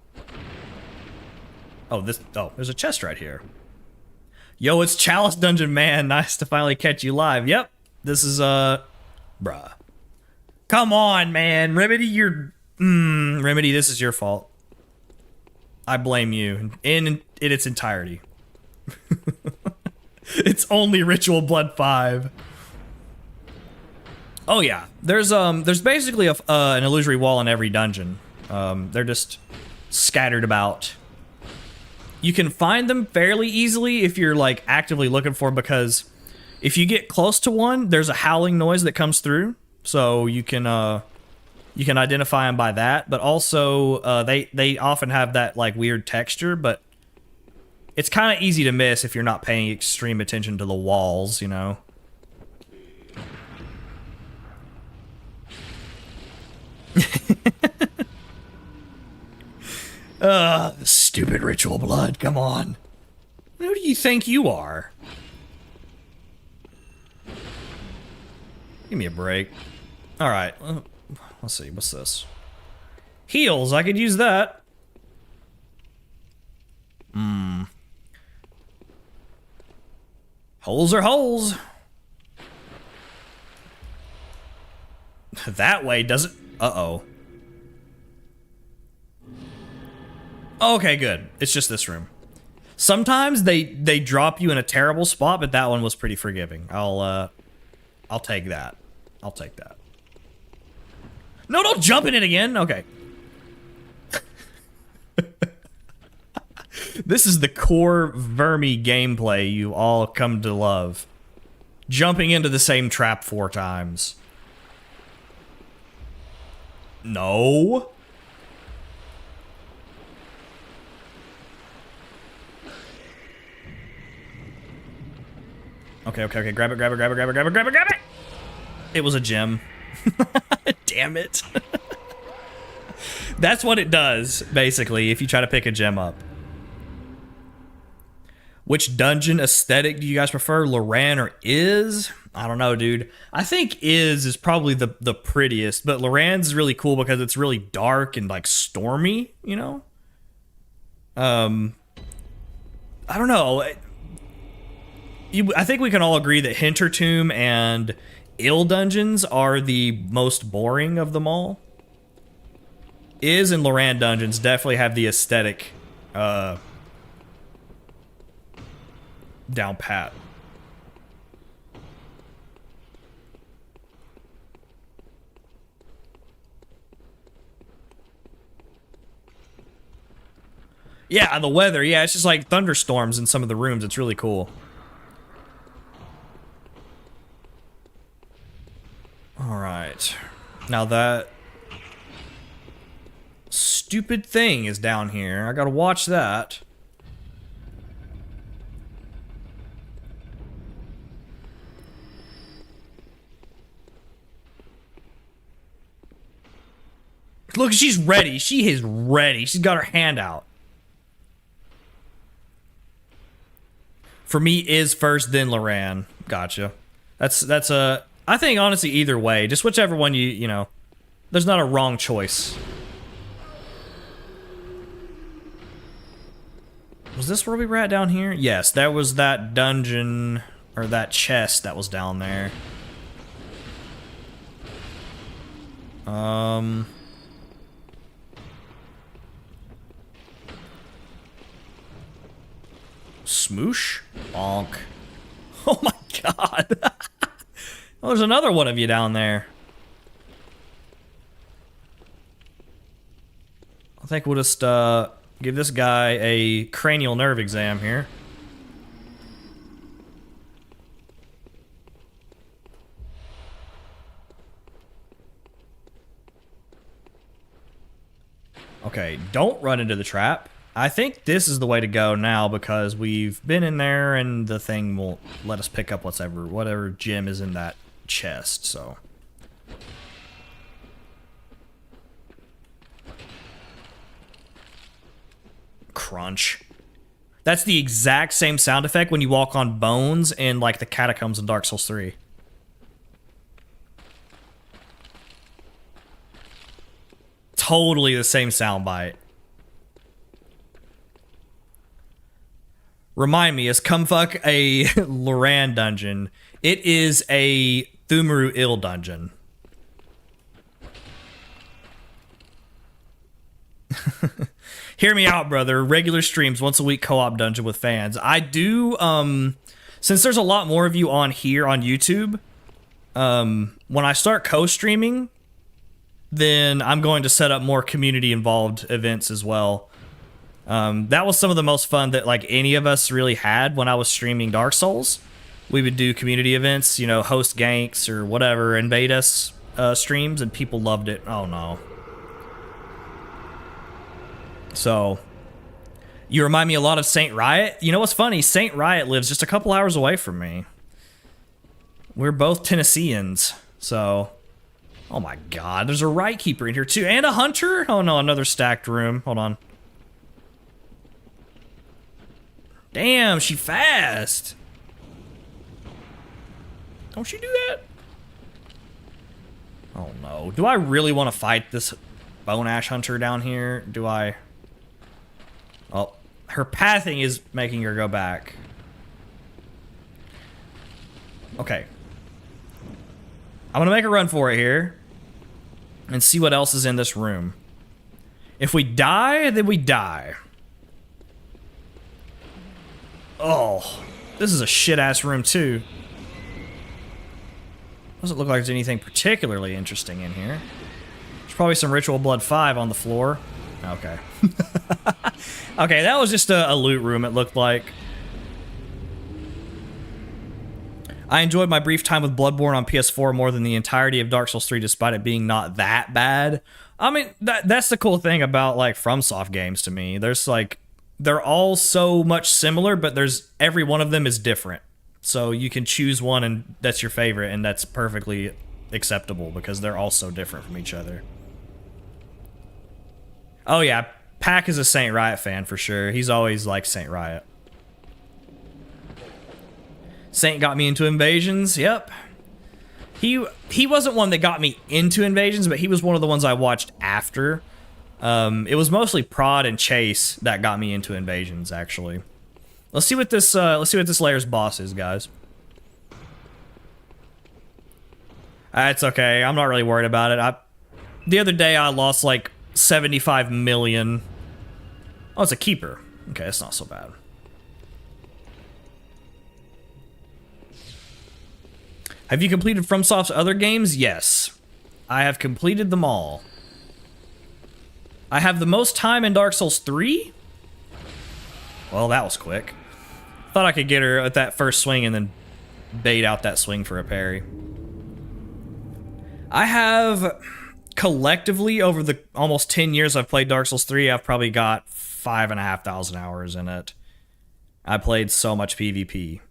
Oh, there's a chest right here. Yo, it's Chalice Dungeon, man. Nice to finally catch you live. Yep. This is, bruh. Come on, man. Remedy, Remedy, this is your fault. I blame you in its entirety. It's only Ritual Blood 5. Oh yeah, there's basically an illusory wall in every dungeon. They're just scattered about. You can find them fairly easily if you're like actively looking for them, because if you get close to one, there's a howling noise that comes through, so you can identify them by that. But also, they often have that like weird texture, but it's kind of easy to miss if you're not paying extreme attention to the walls, you know. Stupid Ritual Blood, come on. Who do you think you are? Give me a break. Alright, let's see, what's this? Heals, I could use that. Holes are holes. That way doesn't... Uh-oh. Okay, good. It's just this room. Sometimes they drop you in a terrible spot, but that one was pretty forgiving. I'll take that. I'll take that. No, don't jump in it again. Okay. This is the core Vermi gameplay you all come to love. Jumping into the same trap 4 times. No. Okay, okay, okay. Grab it, grab it, grab it, grab it, grab it, grab it, grab it! It was a gem. Damn it. That's what it does, basically, if you try to pick a gem up. Which dungeon aesthetic do you guys prefer, Loran or Is? I don't know, dude. I think Is probably the prettiest, but Loran's is really cool because it's really dark and, like, stormy, you know? I don't know. I think we can all agree that Hintertomb and Ill dungeons are the most boring of them all. Is and Loran dungeons definitely have the aesthetic down pat. Yeah, the weather. Yeah, it's just like thunderstorms in some of the rooms. It's really cool. All right. Now that stupid thing is down here. I gotta watch that. Look, she's ready. She is ready. She's got her hand out. For me, Is first, then Loran. Gotcha. That's a... I think, honestly, either way. Just whichever one you know. There's not a wrong choice. Was this where we were at down here? Yes, that was that dungeon, or that chest that was down there. Smoosh? Bonk. Oh my god. Oh, there's another one of you down there. I think we'll just give this guy a cranial nerve exam here. Okay, don't run into the trap. I think this is the way to go now because we've been in there and the thing will let us pick up whatever gem is in that chest, so. Crunch. That's the exact same sound effect when you walk on bones in like the catacombs in Dark Souls 3. Totally the same sound bite. Remind me, is Cumfuck a Loran dungeon? It is a Thumaru Ill dungeon. Hear me out, brother. Regular streams, once a week co-op dungeon with fans. I do, since there's a lot more of you on here on YouTube, when I start co-streaming, then I'm going to set up more community-involved events as well. That was some of the most fun that like any of us really had when I was streaming Dark Souls. We would do community events, you know, host ganks or whatever, invade us streams, and people loved it. Oh no. So, you remind me a lot of Saint Riot. You know what's funny? Saint Riot lives just a couple hours away from me. We're both Tennesseans, so... Oh my god, there's a Right Keeper in here too, and a Hunter? Oh no, another stacked room. Hold on. Damn, she fast. Don't she do that? Oh no. Do I really want to fight this Bone Ash Hunter down here? Do I? Oh, her pathing is making her go back. Okay. I'm gonna make a run for it here and see what else is in this room. If we die, then we die. Oh, this is a shit-ass room, too. Doesn't look like there's anything particularly interesting in here. There's probably some Ritual Blood 5 on the floor. Okay. Okay, that was just a loot room, it looked like. I enjoyed my brief time with Bloodborne on PS4 more than the entirety of Dark Souls 3, despite it being not that bad. I mean, that's the cool thing about, like, FromSoft games to me. There's, like, they're all so much similar, but every one of them is different. So you can choose one and that's your favorite, and that's perfectly acceptable because they're all so different from each other. Oh yeah, Pack is a Saint Riot fan for sure. He's always liked Saint Riot. Saint got me into Invasions, yep. He wasn't one that got me into Invasions, but he was one of the ones I watched after. It was mostly Prod and Chase that got me into Invasions, actually. Let's see what this layer's boss is, guys. It's okay. I'm not really worried about it. The other day I lost like 75 million. Oh, it's a keeper. Okay, that's not so bad. Have you completed FromSoft's other games? Yes. I have completed them all. I have the most time in Dark Souls 3? Well, that was quick. Thought I could get her at that first swing and then bait out that swing for a parry. I have, collectively, over the almost 10 years I've played Dark Souls 3, I've probably got 5,500 hours in it. I played so much PvP.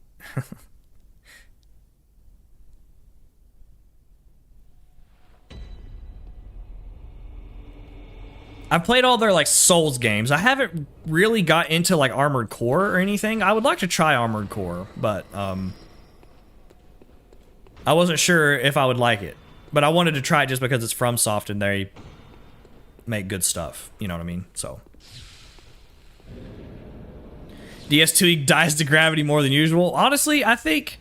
I've played all their, like, Souls games. I haven't really got into, like, Armored Core or anything. I would like to try Armored Core, but, I wasn't sure if I would like it. But I wanted to try it just because it's FromSoft and they make good stuff. You know what I mean? So. DS2 dies to gravity more than usual. Honestly, I think...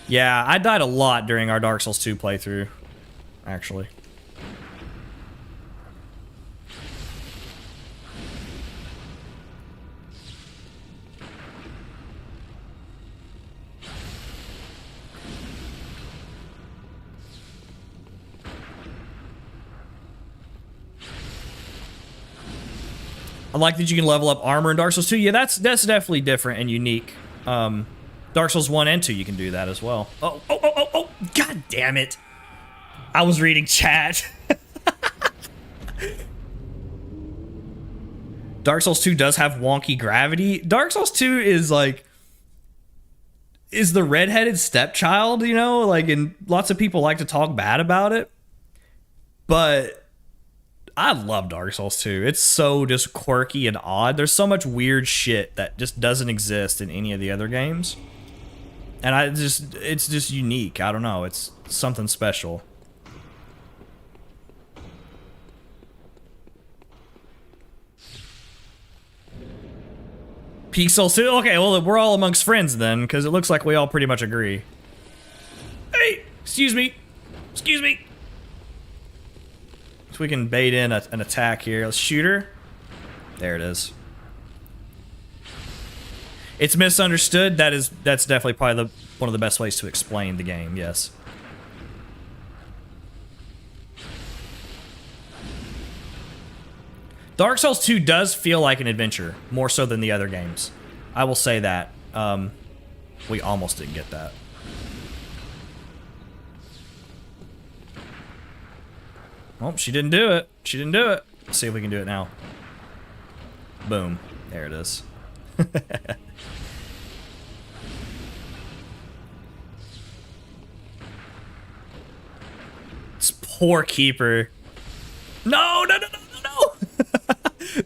Yeah, I died a lot during our Dark Souls 2 playthrough. Actually. I like that you can level up armor in Dark Souls 2. Yeah, that's definitely different and unique. Dark Souls 1 and 2, you can do that as well. Oh, god damn it. I was reading chat. Dark Souls 2 does have wonky gravity. Dark Souls 2 is like... is the redheaded stepchild, you know? Like, and lots of people like to talk bad about it. But... I love Dark Souls 2. It's so just quirky and odd. There's so much weird shit that just doesn't exist in any of the other games. And it's just unique. I don't know. It's something special. Peak Souls 2? Okay, well, we're all amongst friends then, because it looks like we all pretty much agree. Hey! Excuse me! Excuse me! So we can bait in an attack here. Let's shoot her. There it is. It's misunderstood. That's definitely probably one of the best ways to explain the game, yes. Dark Souls 2 does feel like an adventure, more so than the other games. I will say that. We almost didn't get that. Oh, she didn't do it. She didn't do it. Let's see if we can do it now. Boom. There it is. This poor keeper. No!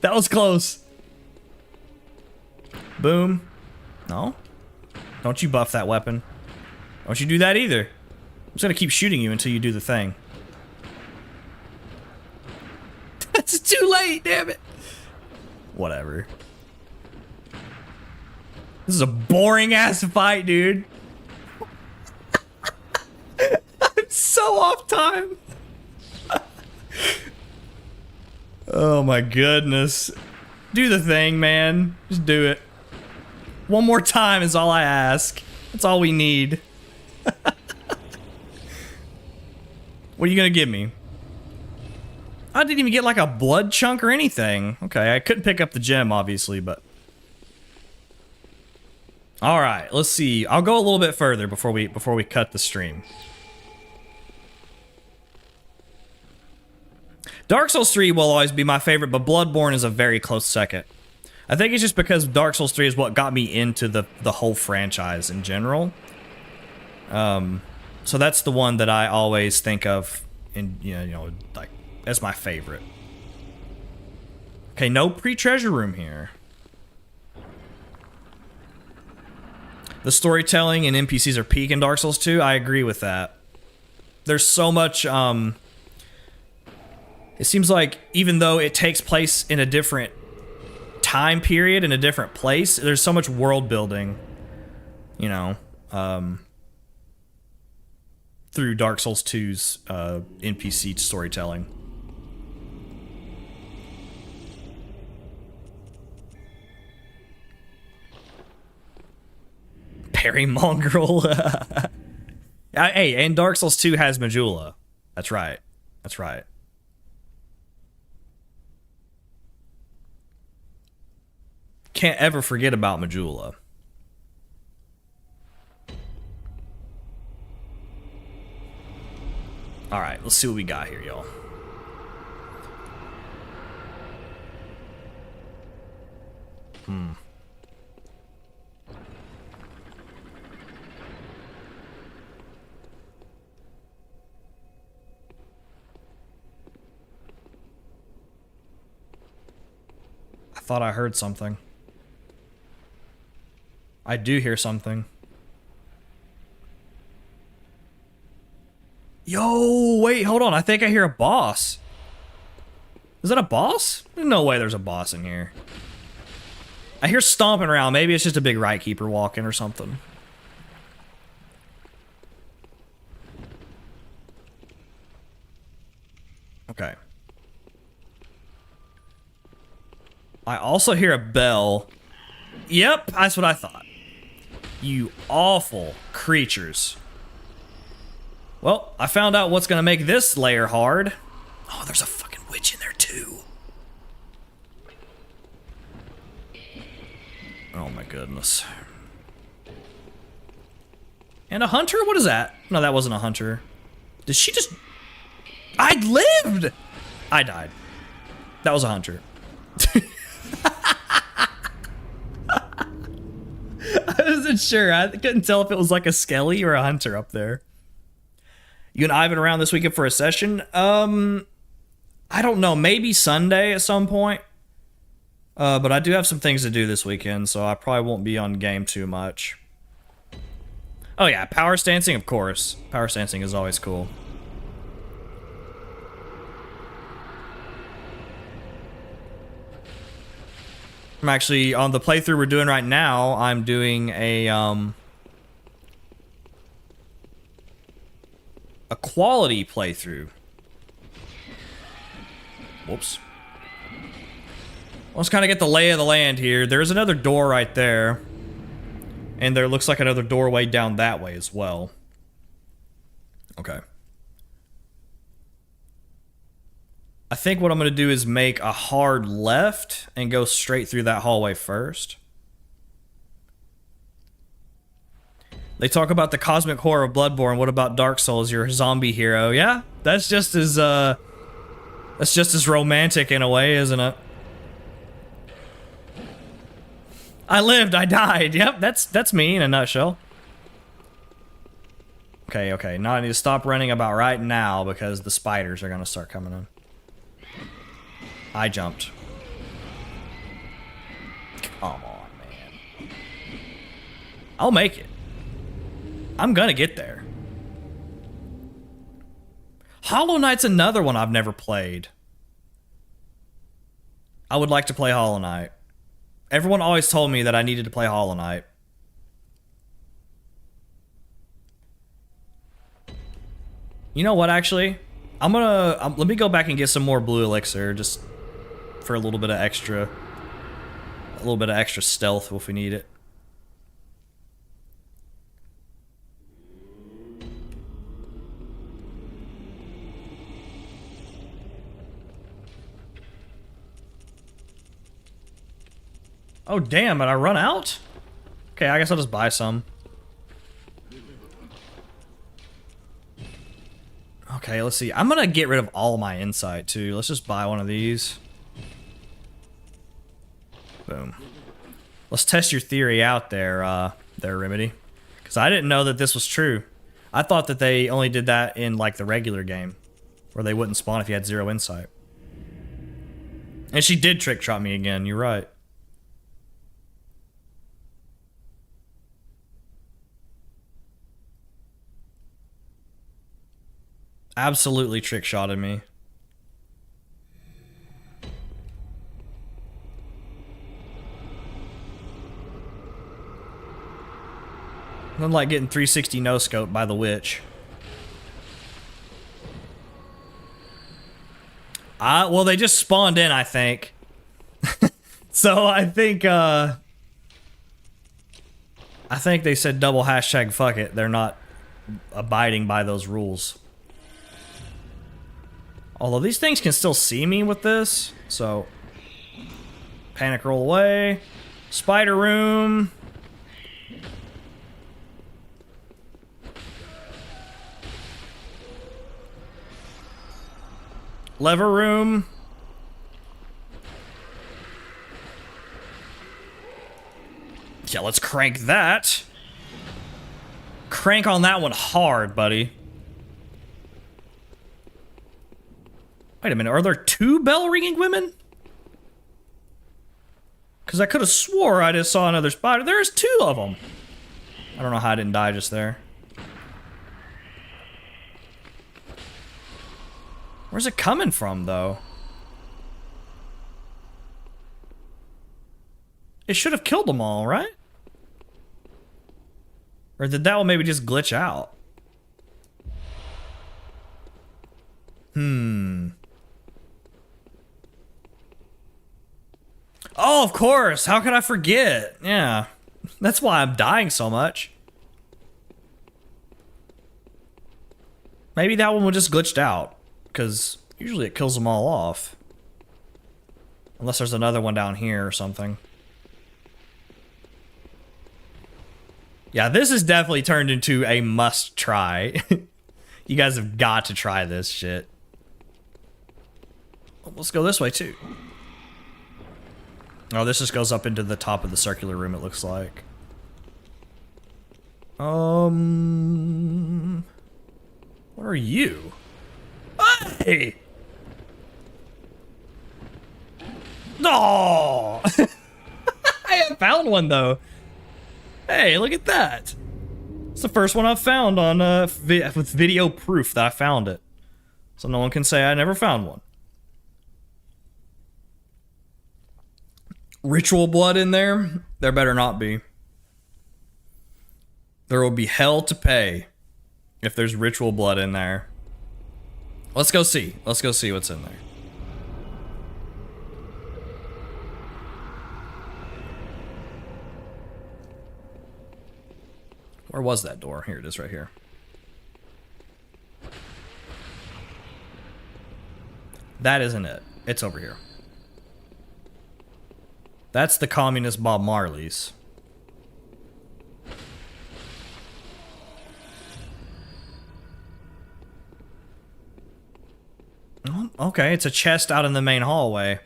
That was close. Boom. No? Don't you buff that weapon. Don't you do that either. I'm just gonna keep shooting you until you do the thing. It's too late, damn it. Whatever. This is a boring ass fight, dude. so off time. Oh my goodness. Do the thing, man. Just do it. One more time is all I ask. That's all we need. What are you gonna give me? I didn't even get like a blood chunk or anything. Okay, I couldn't pick up the gem, obviously, but... Alright, let's see. I'll go a little bit further before we cut the stream. Dark Souls 3 will always be my favorite, but Bloodborne is a very close second. I think it's just because Dark Souls 3 is what got me into the whole franchise in general. So that's the one that I always think of in, you know, like, as my favorite. Okay, no pre-treasure room here. The storytelling and NPCs are peak in Dark Souls 2. I agree with that. There's so much, it seems like even though it takes place in a different time period, in a different place, there's so much world building, you know, through Dark Souls 2's NPC storytelling. Perry Mongrel. Hey, and Dark Souls 2 has Majula. That's right. That's right. Can't ever forget about Majula. Alright, let's see what we got here, y'all. I thought I heard something. I do hear something. Yo, wait, hold on. I think I hear a boss. Is that a boss? There's no way there's a boss in here. I hear stomping around. Maybe it's just a big right keeper walking or something. Okay. I also hear a bell. Yep, that's what I thought. You awful creatures. Well, I found out what's gonna make this layer hard. Oh, there's a fucking witch in there too. Oh my goodness. And a hunter? What is that? No, that wasn't a hunter. Did she just... I lived! I died. That was a hunter. I wasn't sure. I couldn't tell if it was like a skelly or a hunter up there. You and Ivan around this weekend for a session? I don't know. Maybe Sunday at some point. But I do have some things to do this weekend, so I probably won't be on game too much. Oh yeah, power stancing, of course. Power stancing is always cool. I'm actually, on the playthrough we're doing right now, I'm doing a quality playthrough. Whoops. Let's kind of get the lay of the land here. There's another door right there. And there looks like another doorway down that way as well. Okay. I think what I'm going to do is make a hard left and go straight through that hallway first. They talk about the cosmic horror of Bloodborne. What about Dark Souls? You're a zombie hero. Yeah, that's just as romantic in a way, isn't it? I lived, I died. Yep, that's me in a nutshell. Okay, now I need to stop running about right now because the spiders are gonna start coming in. I jumped. Come on, man. I'll make it. I'm gonna get there. Hollow Knight's another one I've never played. I would like to play Hollow Knight. Everyone always told me that I needed to play Hollow Knight. You know what, actually? I'm gonna... let me go back and get some more blue elixir, just for a little bit of extra... A little bit of extra stealth if we need it. Oh, damn, did I run out? Okay, I guess I'll just buy some. Okay, let's see. I'm gonna get rid of all my insight, too. Let's just buy one of these. Boom. Let's test your theory out there, Remedy. Because I didn't know that this was true. I thought that they only did that in, like, the regular game. Where they wouldn't spawn if you had 0 insight. And she did trick-shot me again, you're right. Absolutely trick-shotted me. I'm like getting 360 no-scope by the witch. Well, they just spawned in, I think. So I think they said double hashtag fuck it. They're not abiding by those rules. Although these things can still see me with this, so... Panic roll away. Spider room. Lever room. Yeah, let's crank that. Crank on that one hard, buddy. Wait a minute, are there 2 bell-ringing women? Because I could have swore I just saw another spider. There's 2 of them. I don't know how I didn't die just there. Where's it coming from, though? It should have killed them all, right? Or did that one maybe just glitch out? Oh, of course! How could I forget? Yeah. That's why I'm dying so much. Maybe that one was just glitched out. Because usually it kills them all off. Unless there's another one down here or something. Yeah, this has definitely turned into a must try. You guys have got to try this shit. Let's go this way too. Oh, this just goes up into the top of the circular room, it looks like. What are you? Hey! No! I found one though. Hey, look at that. It's the first one I've found on with video proof that I found it. So no one can say I never found one. Ritual blood in there? There better not be. There will be hell to pay if there's ritual blood in there. Let's go see. Let's go see what's in there. Where was that door? Here it is right here. That isn't it. It's over here. That's the communist Bob Marley's. Oh, okay, it's a chest out in the main hallway.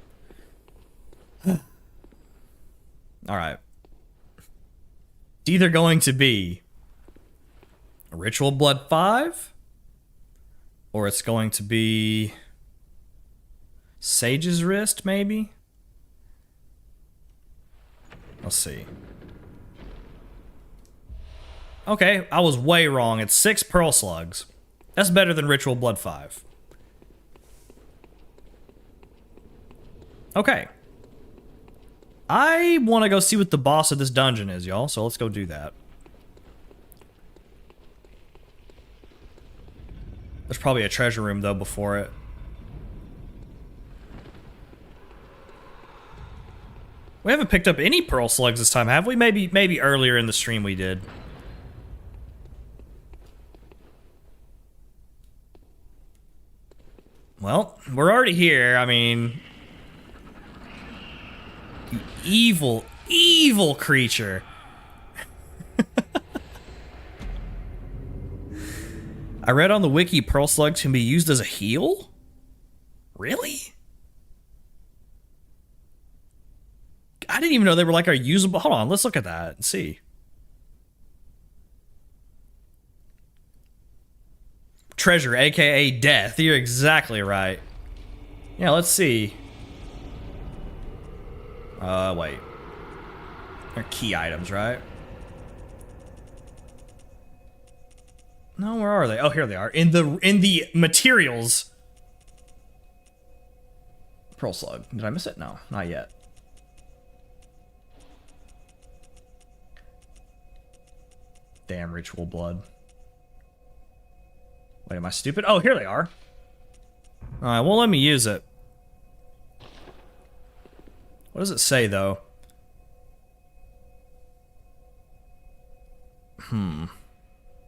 Alright. It's either going to be Ritual Blood 5, or it's going to be Sage's Wrist, maybe? Let's see. Okay, I was way wrong. It's 6 Pearl Slugs. That's better than Ritual Blood 5. Okay. I want to go see what the boss of this dungeon is, y'all, so let's go do that. There's probably a treasure room, though, before it. We haven't picked up any pearl slugs this time, have we? Maybe earlier in the stream we did. Well, we're already here. I mean... You evil, evil creature. I read on the wiki pearl slugs can be used as a heal? Really? I didn't even know they were like a usable... Hold on, let's look at that and see. Treasure, aka death. You're exactly right. Yeah, let's see. Wait. They're key items, right? No, where are they? Oh, here they are. In the materials. Pearl slug. Did I miss it? No, not yet. Damn ritual blood. Wait, am I stupid? Oh, here they are. Alright, well, let me use it. What does it say, though?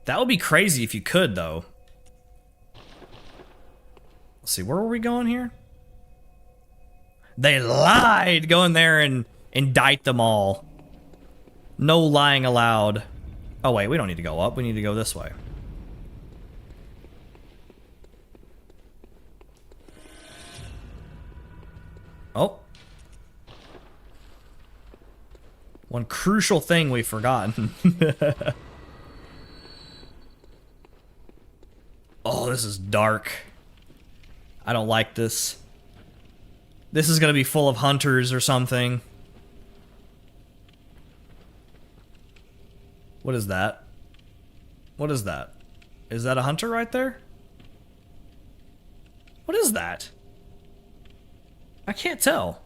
That would be crazy if you could, though. Let's see, where were we going here? They lied! Go in there and indict them all. No lying allowed. Oh, wait, we don't need to go up. We need to go this way. Oh. One crucial thing we've forgotten. Oh, this is dark. I don't like this. This is gonna be full of hunters or something. What is that? What is that? Is that a hunter right there? What is that? I can't tell.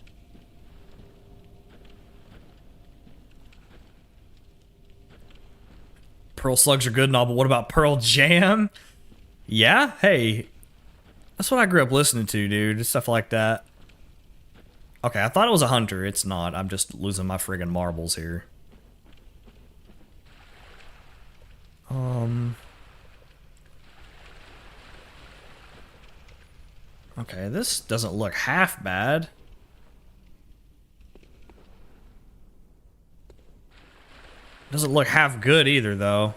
Pearl slugs are good and all, but what about Pearl Jam? Yeah? Hey. That's what I grew up listening to, dude. Stuff like that. Okay, I thought it was a hunter. It's not. I'm just losing my friggin' marbles here. Okay, this doesn't look half bad. Doesn't look half good either, though.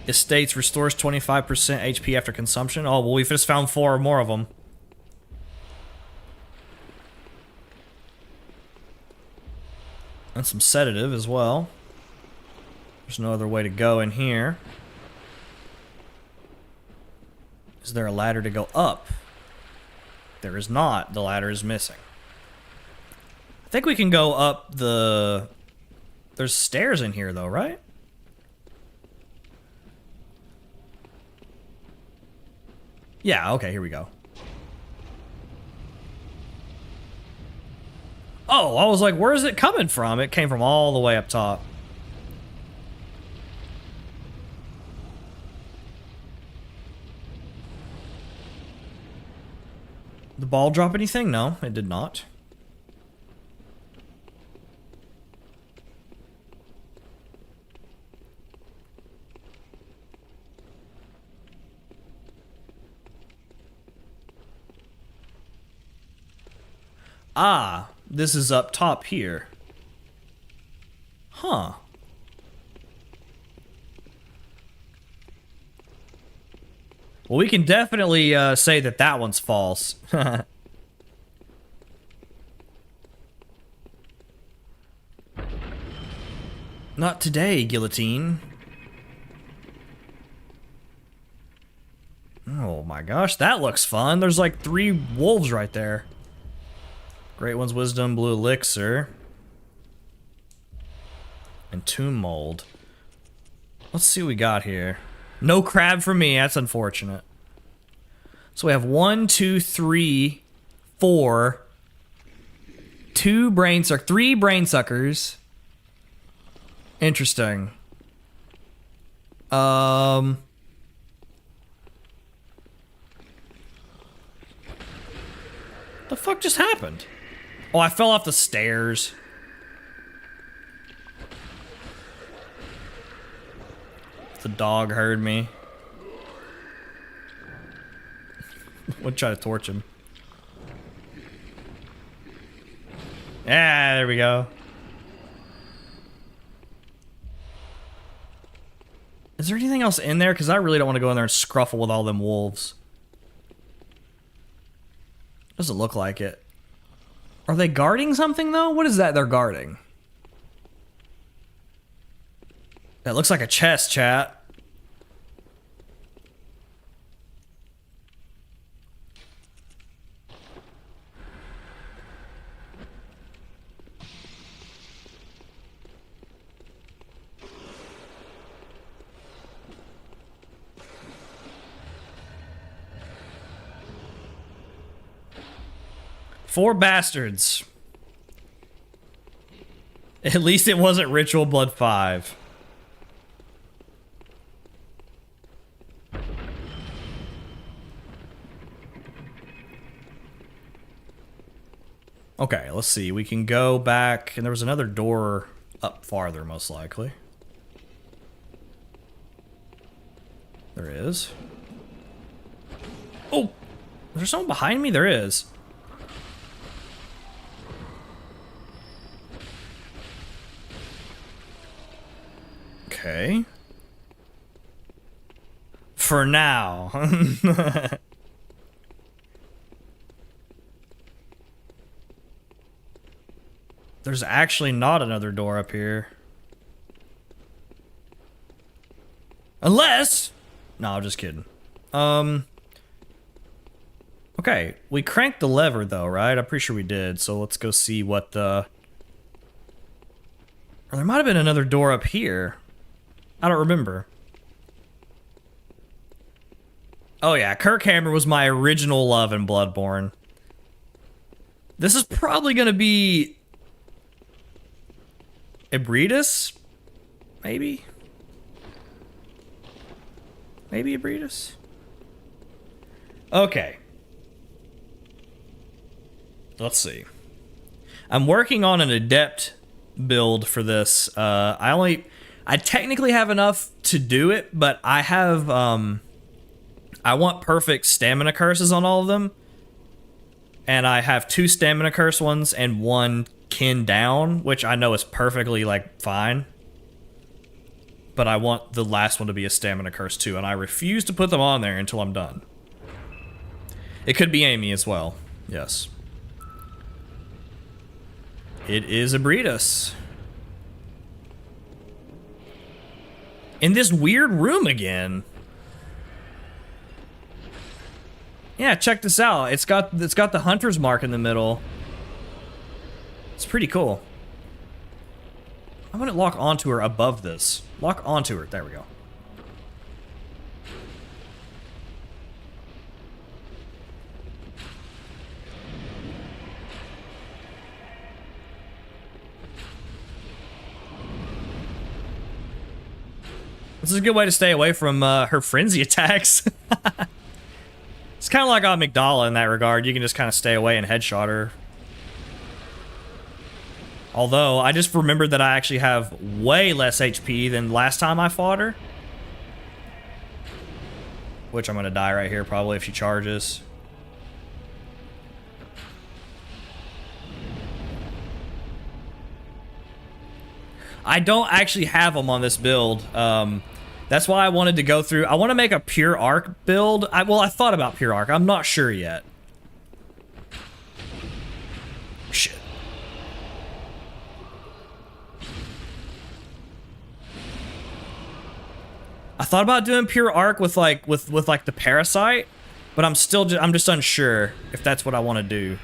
Estates restores 25% HP after consumption. Oh, well, we've just found 4 more of them. And some sedative as well. There's no other way to go in here. Is there a ladder to go up? There is not. The ladder is missing. I think we can go up the... There's stairs in here, though, right? Yeah, okay, here we go. Oh, I was like, where is it coming from? It came from all the way up top. The ball drop anything? No, it did not. Ah, this is up top here. Huh. Well, we can definitely say that that one's false. Not today, guillotine. Oh my gosh, that looks fun. There's like 3 wolves right there. Great One's Wisdom, Blue Elixir. And Tomb Mold. Let's see what we got here. No crab for me, that's unfortunate. So we have 1, 2, 3, 4, three brain suckers. Interesting. The fuck just happened? Oh, I fell off the stairs. The dog heard me. Would try to torch him. Yeah, there we go. Is there anything else in there? Because I really don't want to go in there and scruffle with all them wolves. Doesn't look like it. Are they guarding something, though? What is that they're guarding? That looks like a chest, chat. Four bastards. At least it wasn't Ritual Blood 5. Okay, let's see. We can go back, and there was another door up farther, most likely. There is. Oh! Is there someone behind me? There is. Okay. For now. There's actually not another door up here. Unless... No, I'm just kidding. Okay, we cranked the lever though, right? I'm pretty sure we did, so let's go see what the... Or there might have been another door up here. I don't remember. Oh yeah, Kirkhammer was my original love in Bloodborne. This is probably gonna be... Ebritus? Maybe? Maybe Ebritus? Okay. Let's see. I'm working on an adept build for this. I technically have enough to do it, but I have, I want perfect stamina curses on all of them. And I have 2 stamina curse ones and 1 kin down, which I know is perfectly, like, fine. But I want the last one to be a stamina curse too, and I refuse to put them on there until I'm done. It could be Amy as well. Yes. It is Ebritus. In this weird room again. Yeah, check this out. It's got the hunter's mark in the middle. It's pretty cool. I'm gonna lock onto her above this. Lock onto her. There we go. This is a good way to stay away from her frenzy attacks. It's kind of like Amygdala in that regard. You can just kind of stay away and headshot her. Although, I just remembered that I actually have way less HP than last time I fought her. Which I'm going to die right here probably if she charges. I don't actually have them on this build. That's why I wanted to go through. I want to make a pure arc build. Well, I thought about pure arc. I'm not sure yet. Shit. I thought about doing pure arc with like like the parasite, but I'm just unsure if that's what I want to do.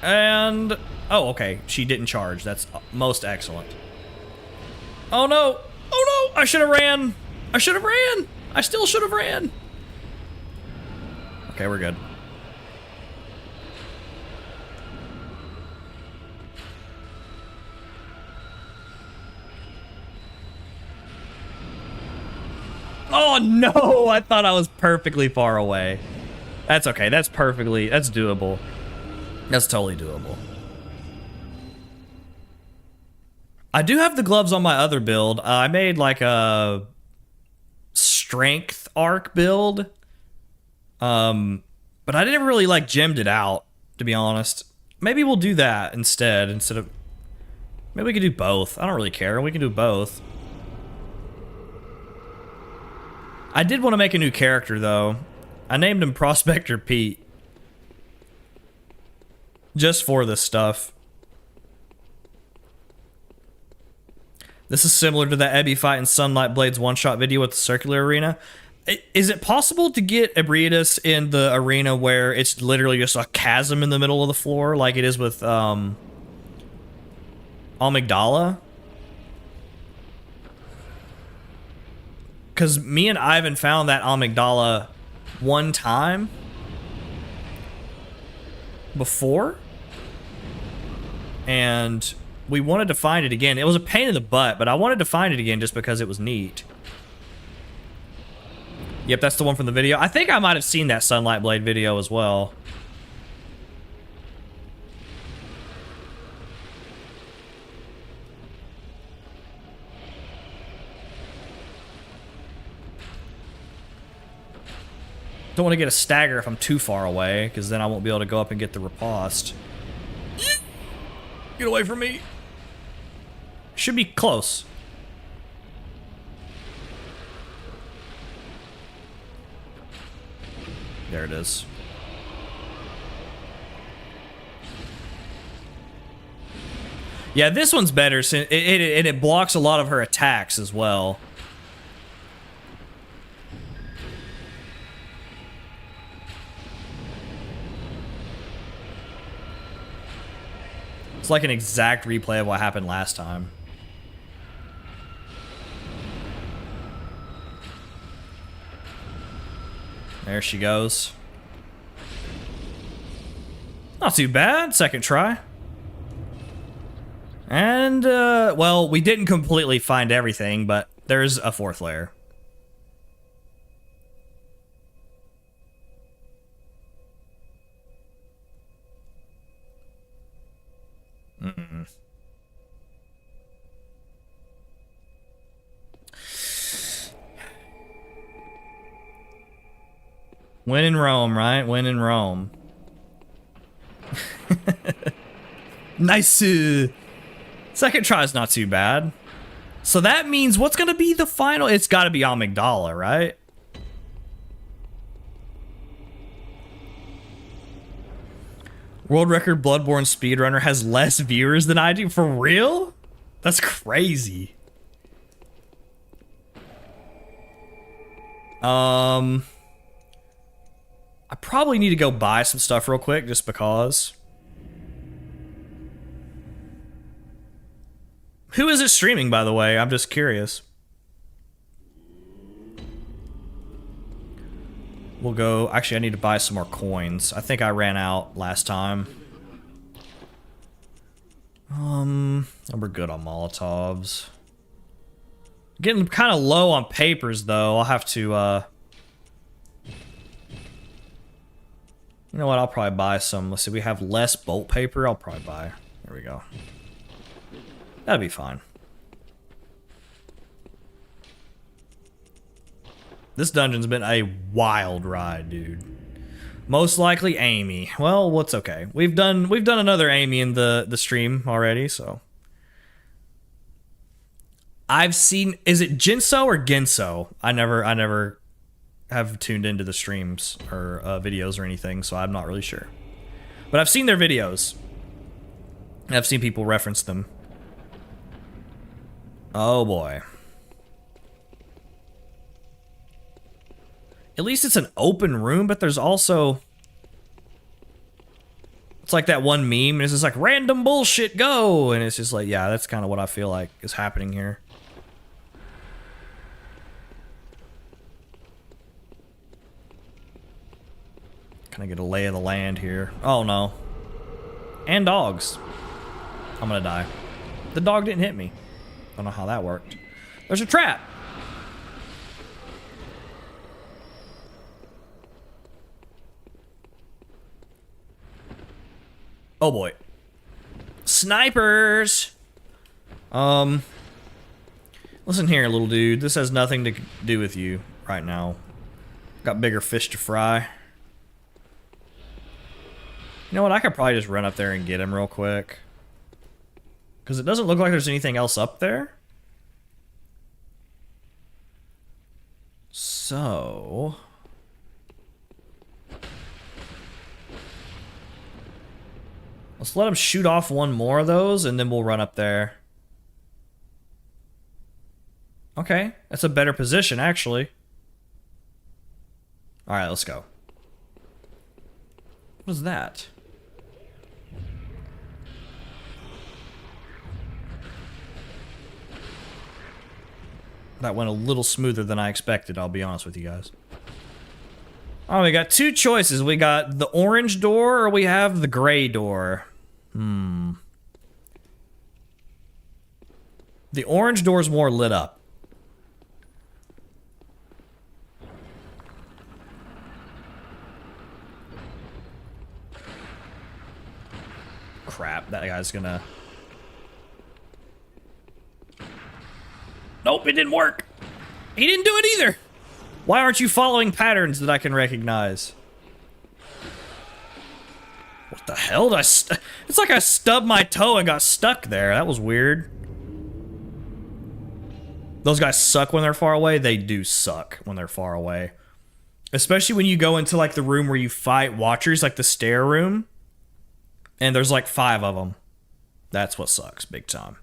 And oh, okay, she didn't charge. That's most excellent. Oh no! Oh no! I should have ran. I should have ran. I still should have ran. Okay, we're good. Oh no, I thought I was perfectly far away. That's okay, that's doable. That's totally doable. I do have the gloves on my other build. I made like a strength arc build. But I didn't really like gemmed it out, to be honest. Maybe we'll do that instead of... Maybe we could do both. I don't really care. We can do both. I did want to make a new character, though. I named him Prospector Pete. Just for this stuff. This is similar to that Ebby fighting Sunlight Blades one-shot video with the circular arena. Is it possible to get Ebriatus in the arena where it's literally just a chasm in the middle of the floor, like it is with Amygdala? Because me and Ivan found that Amygdala one time before, and we wanted to find it again. It was a pain in the butt, but I wanted to find it again just because it was neat. Yep, that's the one from the video. I think I might have seen that Sunlight Blade video as well. Don't want to get a stagger if I'm too far away, because then I won't be able to go up and get the riposte. Get away from me. Should be close. There it is. Yeah, this one's better, since it blocks a lot of her attacks as well. It's like an exact replay of what happened last time. There she goes. Not too bad. Second try. And, well, we didn't completely find everything, but there's a fourth layer. When in Rome, right? When in Rome. Nice. Second try's not too bad. So that means what's gonna be the final? It's gotta be Amygdala, right? World record Bloodborne speedrunner has less viewers than I do. For real? That's crazy. I probably need to go buy some stuff real quick, just because. Who is it streaming, by the way? I'm just curious. We'll go... Actually, I need to buy some more coins. I think I ran out last time. We're good on Molotovs. Getting kind of low on papers, though. I'll have to, You know what? I'll probably buy some. Let's see. We have less bolt paper. I'll probably buy. There we go. That'll be fine. This dungeon's been a wild ride, dude. Most likely Amy. Well, what's okay. We've done another Amy in the stream already, so. I've seen, is it Jinso or Genso? I never have tuned into the streams or videos or anything, so I'm not really sure. But I've seen their videos. I've seen people reference them. Oh boy. At least it's an open room, but there's also... It's like that one meme, and it's just like, random bullshit, go! And it's just like, yeah, that's kind of what I feel like is happening here. Can I get a lay of the land here? Oh no. And dogs. I'm gonna die. The dog didn't hit me. Don't know how that worked. There's a trap! Oh boy. Snipers! Listen here, little dude. This has nothing to do with you right now. Got bigger fish to fry. You know what? I could probably just run up there and get him real quick. Because it doesn't look like there's anything else up there. So... let's let him shoot off one more of those, and then we'll run up there. Okay, that's a better position, actually. Alright, let's go. What is that? That went a little smoother than I expected, I'll be honest with you guys. Oh, we got two choices. We got the orange door, or we have the gray door. The orange door is more lit up. Crap, that guy's gonna... Nope, it didn't work. He didn't do it either. Why aren't you following patterns that I can recognize? What the hell did it's like I stubbed my toe and got stuck there. That was weird. Those guys suck when they're far away. They do suck when they're far away. Especially when you go into like the room where you fight watchers, like the stair room. And there's like 5 of them. That's what sucks, big time.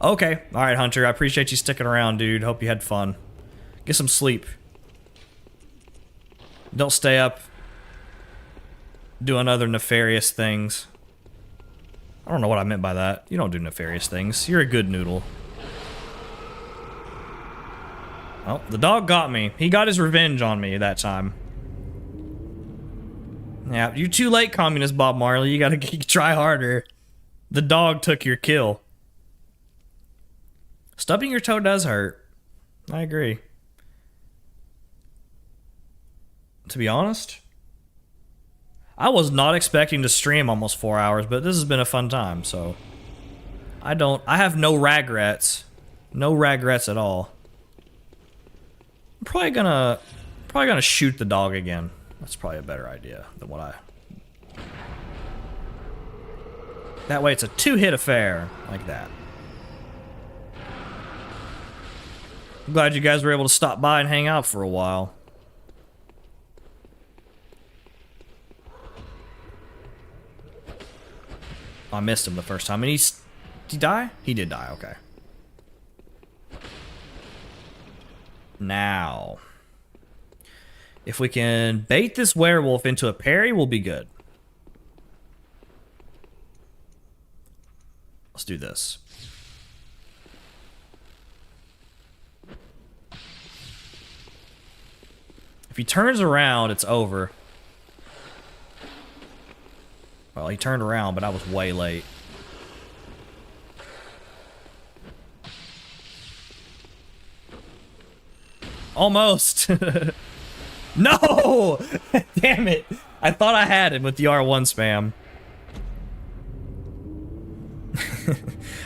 Okay. Alright, Hunter. I appreciate you sticking around, dude. Hope you had fun. Get some sleep. Don't stay up doing other nefarious things. I don't know what I meant by that. You don't do nefarious things. You're a good noodle. Oh, the dog got me. He got his revenge on me that time. Yeah, you're too late, Communist Bob Marley. You gotta try harder. The dog took your kill. Stubbing your toe does hurt. I agree. To be honest, I was not expecting to stream almost 4 hours, but this has been a fun time, so... I have no regrets. No regrets at all. I'm probably gonna shoot the dog again. That's probably a better idea than what I... That way it's a 2-hit affair, like that. I'm glad you guys were able to stop by and hang out for a while. I missed him the first time, and did he die? He did die, okay. Now, if we can bait this werewolf into a parry, we'll be good. Let's do this. If he turns around, it's over. Well, he turned around, but I was way late. Almost. No! Damn it. I thought I had him with the R1 spam.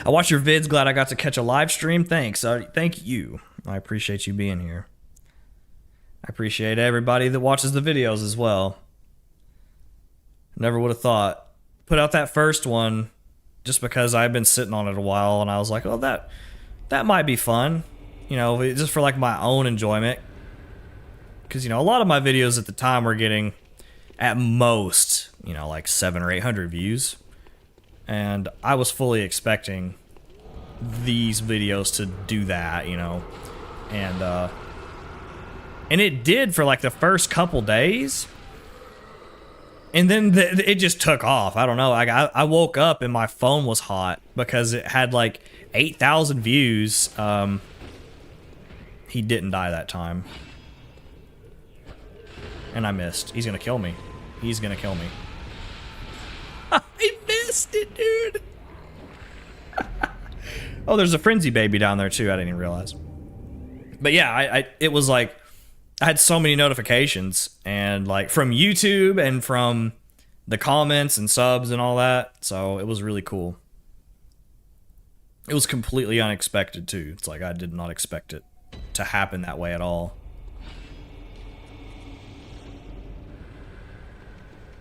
I watched your vids. Glad I got to catch a live stream. Thanks. Thank you. I appreciate you being here. I appreciate everybody that watches the videos as well. Never would have thought. Put out that first one just because I've been sitting on it a while, and I was like, oh, that might be fun. You know, just for like my own enjoyment. Because, you know, a lot of my videos at the time were getting, at most, you know, like 700 or 800 views. And I was fully expecting these videos to do that, you know. And it did for like the first couple days. And then it just took off. I don't know. Like I woke up and my phone was hot because it had like 8,000 views. He didn't die that time. And I missed. He's gonna kill me. He's gonna kill me. I missed it, dude. Oh, there's a frenzy baby down there too. I didn't even realize. But yeah, it was like I had so many notifications, and like from YouTube and from the comments and subs and all that. So it was really cool. It was completely unexpected too. It's like I did not expect it to happen that way at all.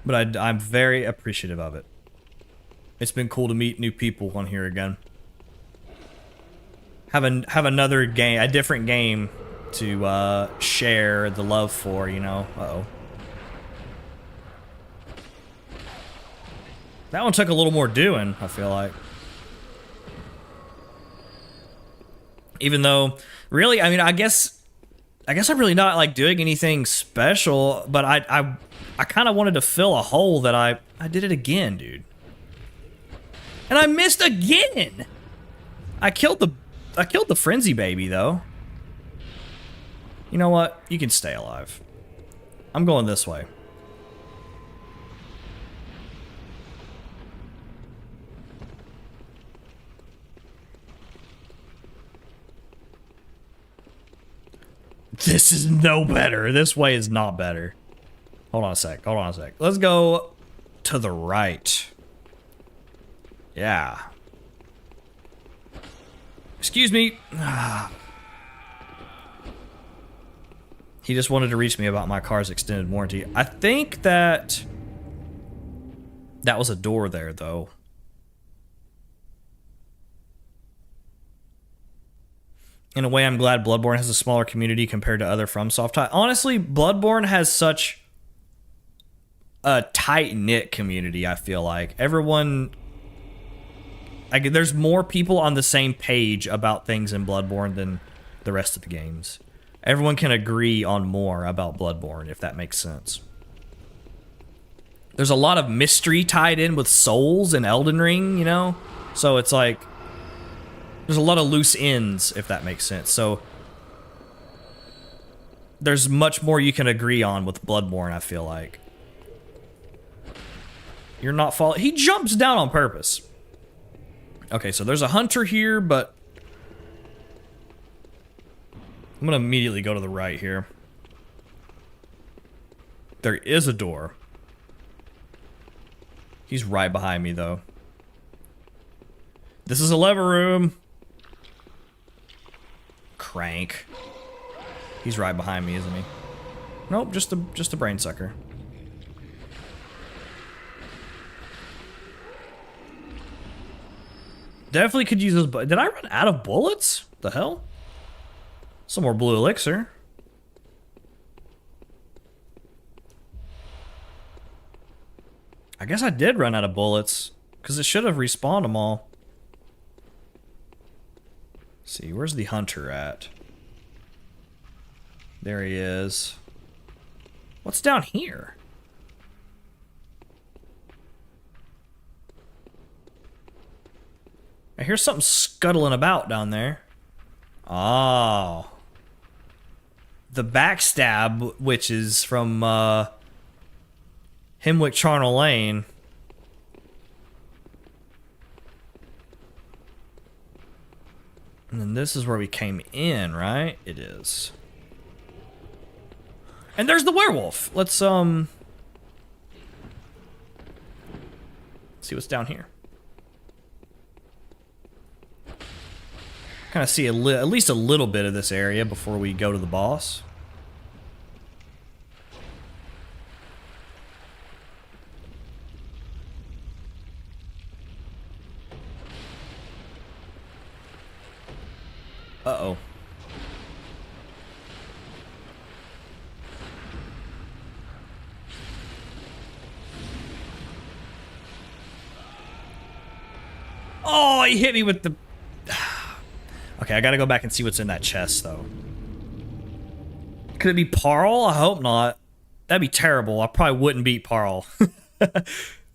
But I'm very appreciative of it. It's been cool to meet new people on here again. Have another game, a different game to share the love for, you know. Uh-oh. That one took a little more doing, I feel like. Even though, really, I mean, I guess I'm really not like doing anything special, but I kind of wanted to fill a hole that I did it again, dude. And I missed again. I killed the frenzy baby though. You know what? You can stay alive. I'm going this way. This is no better. This way is not better. Hold on a sec. Hold on a sec. Let's go to the right. Yeah. Excuse me. He just wanted to reach me about my car's extended warranty. I think that was a door there, though. In a way, I'm glad Bloodborne has a smaller community compared to other FromSoft titles. Honestly, Bloodborne has such a tight-knit community, I feel like. Everyone... there's more people on the same page about things in Bloodborne than the rest of the games. Everyone can agree on more about Bloodborne, if that makes sense. There's a lot of mystery tied in with souls in Elden Ring, you know? So it's like... there's a lot of loose ends, if that makes sense. So there's much more you can agree on with Bloodborne, I feel like. You're not following... he jumps down on purpose. Okay, so there's a hunter here, but... I'm gonna immediately go to the right here. There is a door. He's right behind me, though. This is a lever room. Crank. He's right behind me, isn't he? Nope, just a brain sucker. Definitely could use those. Did I run out of bullets? The hell? Some more blue elixir. I guess I did run out of bullets, because it should have respawned them all. Let's see, where's the hunter at? There he is. What's down here? I hear something scuttling about down there. Oh. The backstab, which is from Hemwick Charnel Lane. And then this is where we came in, right? It is. And there's the werewolf. Let's see what's down here. Kind of see at least a little bit of this area before we go to the boss. Uh-oh. Oh, he hit me with the... Okay, I gotta go back and see what's in that chest, though. Could it be Parl? I hope not. That'd be terrible. I probably wouldn't beat Parl.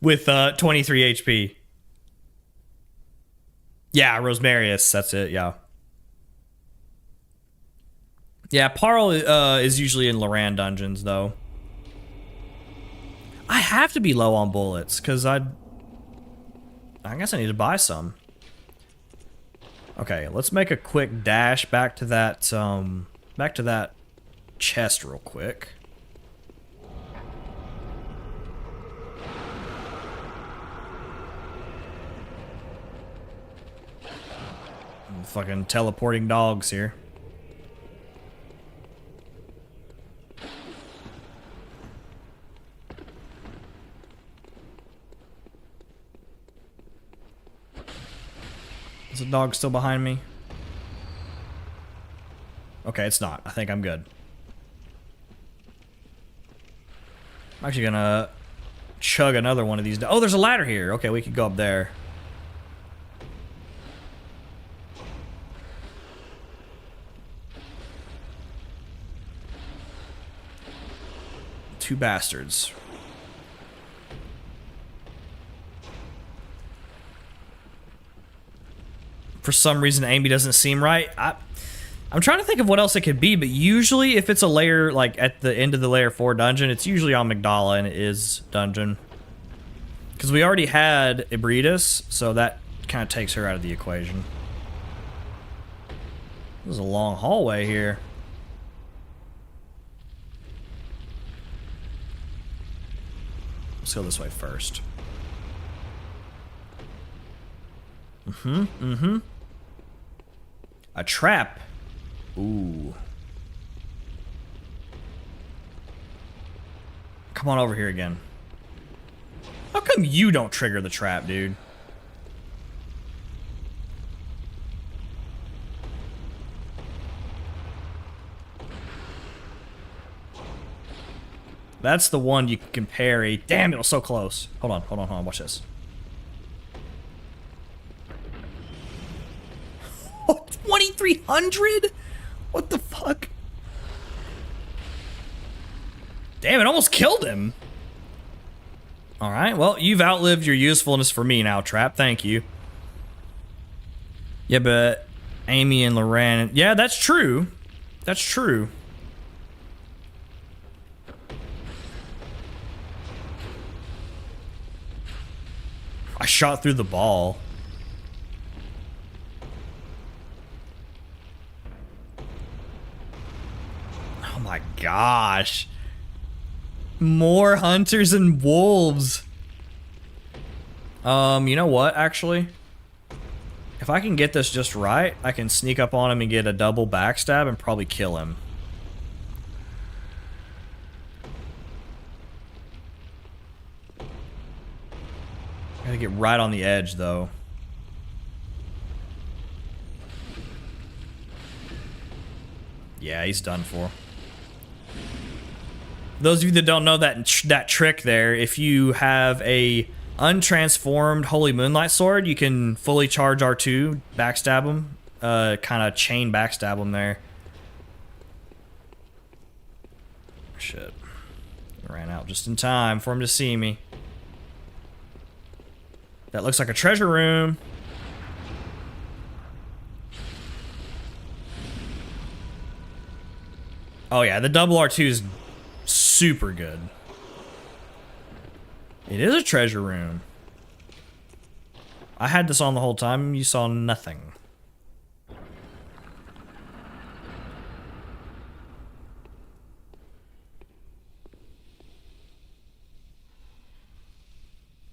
With 23 HP. Yeah, Rosmarius. That's it, yeah. Yeah, Parl is usually in Loran dungeons, though. I have to be low on bullets, because I guess I need to buy some. Okay, let's make a quick dash back to that chest real quick. Fucking teleporting dogs here. Is the dog still behind me? Okay, it's not. I think I'm good. I'm actually gonna chug another one of these. Oh, there's a ladder here. Okay, we could go up there. Two bastards. For some reason, Amy doesn't seem right. I'm trying to think of what else it could be, but usually if it's a layer, like at the end of the layer 4 dungeon, it's usually on Magdala and it is dungeon. Because we already had Ibridis, so that kind of takes her out of the equation. This is a long hallway here. Let's go this way first. A trap. Ooh. Come on over here again. How come you don't trigger the trap, dude? That's the one you can parry. Damn, it was so close. Hold on, watch this. Oh, 2,300? What the fuck? Damn, it almost killed him. Alright, well, you've outlived your usefulness for me now, Trap. Thank you. Yeah, but Amy and Loran... Yeah, that's true. That's true. I shot through the ball. Oh my gosh. More hunters and wolves. You know what, actually? If I can get this just right, I can sneak up on him and get a double backstab and probably kill him. Gotta get right on the edge, though. Yeah, he's done for. Those of you that don't know that trick there, if you have a untransformed Holy Moonlight Sword, you can fully charge R2, backstab him, kind of chain backstab him there. Shit. Ran out just in time for him to see me. That looks like a treasure room. Oh yeah, the double R2 is super good. It is a treasure room. I had this on the whole time, you saw nothing.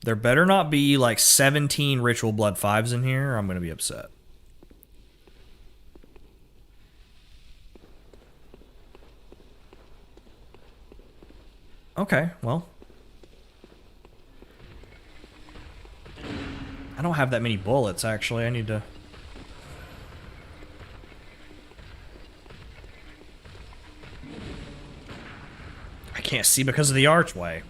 There better not be like 17 Ritual Blood 5s in here, or I'm gonna be upset. Okay, well. I don't have that many bullets, actually. I need to... I can't see because of the archway.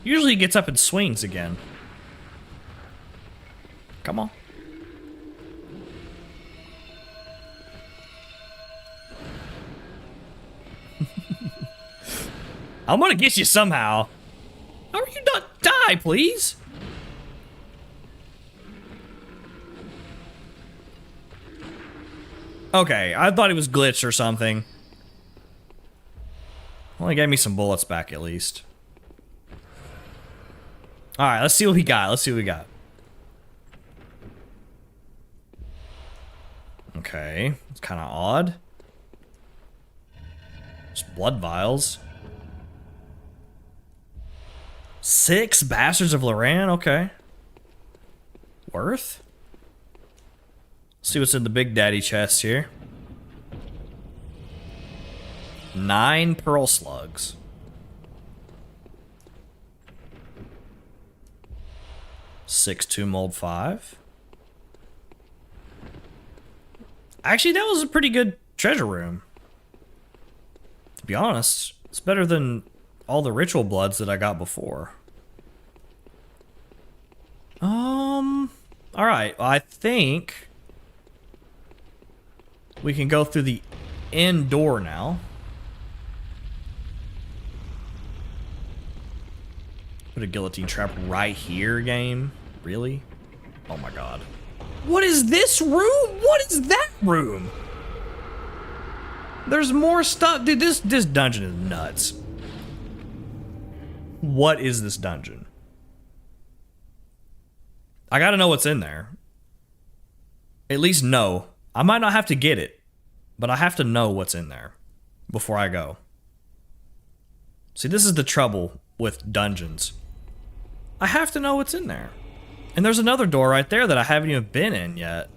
Usually he gets up and swings again. Come on. I'm gonna get you somehow. How are you not die, please? Okay, I thought it was glitched or something. Well, he gave me some bullets back at least. Alright, let's see what we got. Let's see what we got. Okay, it's kind of odd. Just blood vials. 6 Bastards of Loran, okay. Worth? See what's in the Big Daddy chest here. 9 pearl slugs. 6 tomb mold 5. Actually, that was a pretty good treasure room. To be honest, it's better than all the ritual bloods that I got before. Alright, I think we can go through the end door now. Put a guillotine trap right here, game. Really? Oh my god. What is this room? What is that room? There's more stuff. Dude, this dungeon is nuts. What is this dungeon? I gotta know what's in there. At least know. I might not have to get it, but I have to know what's in there before I go. See, this is the trouble with dungeons. I have to know what's in there. And there's another door right there that I haven't even been in yet.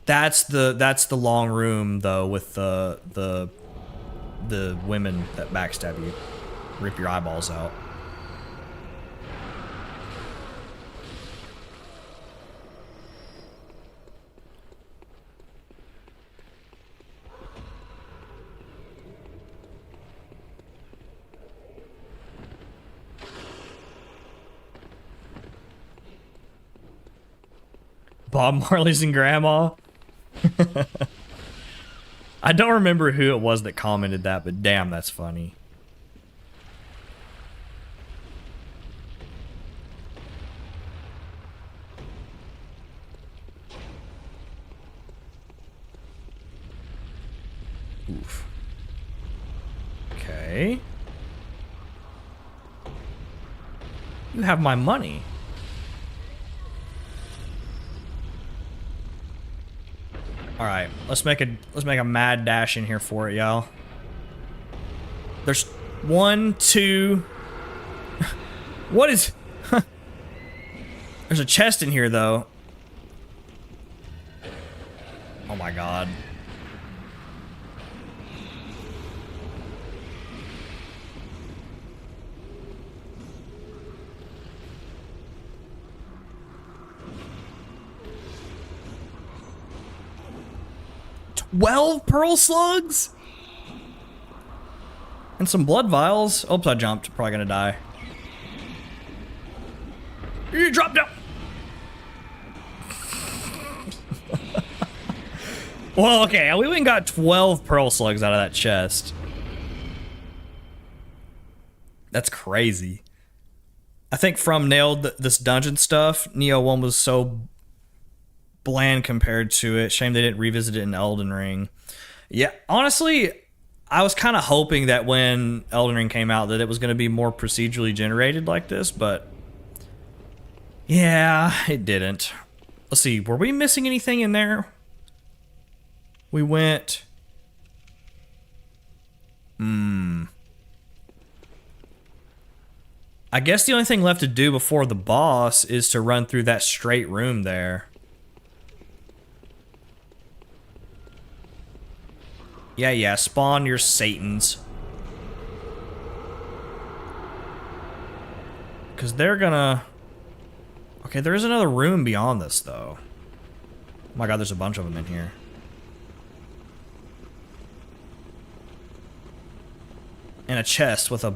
That's the long room though, with the women that backstab you, rip your eyeballs out. Bob Marley's and Grandma. I don't remember who it was that commented that, but damn, that's funny. Oof. Okay. You have my money. All right, let's make a mad dash in here for it, y'all. There's 1, 2. What is? There's a chest in here though. Oh my god. "12 pearl slugs? And some blood vials." Oops, I jumped. Probably gonna die. You dropped down. Well, okay, we even got 12 pearl slugs out of that chest. That's crazy. I think From nailed this dungeon stuff. Neo 1 was so bland compared to it. Shame they didn't revisit it in Elden Ring. Yeah, honestly, I was kind of hoping that when Elden Ring came out that it was going to be more procedurally generated like this, but yeah, it didn't. Let's see, were we missing anything in there? We went... I guess the only thing left to do before the boss is to run through that straight room there. Yeah, spawn your Satans. Because they're gonna... Okay, there is another room beyond this, though. Oh my god, there's a bunch of them in here. And a chest with a...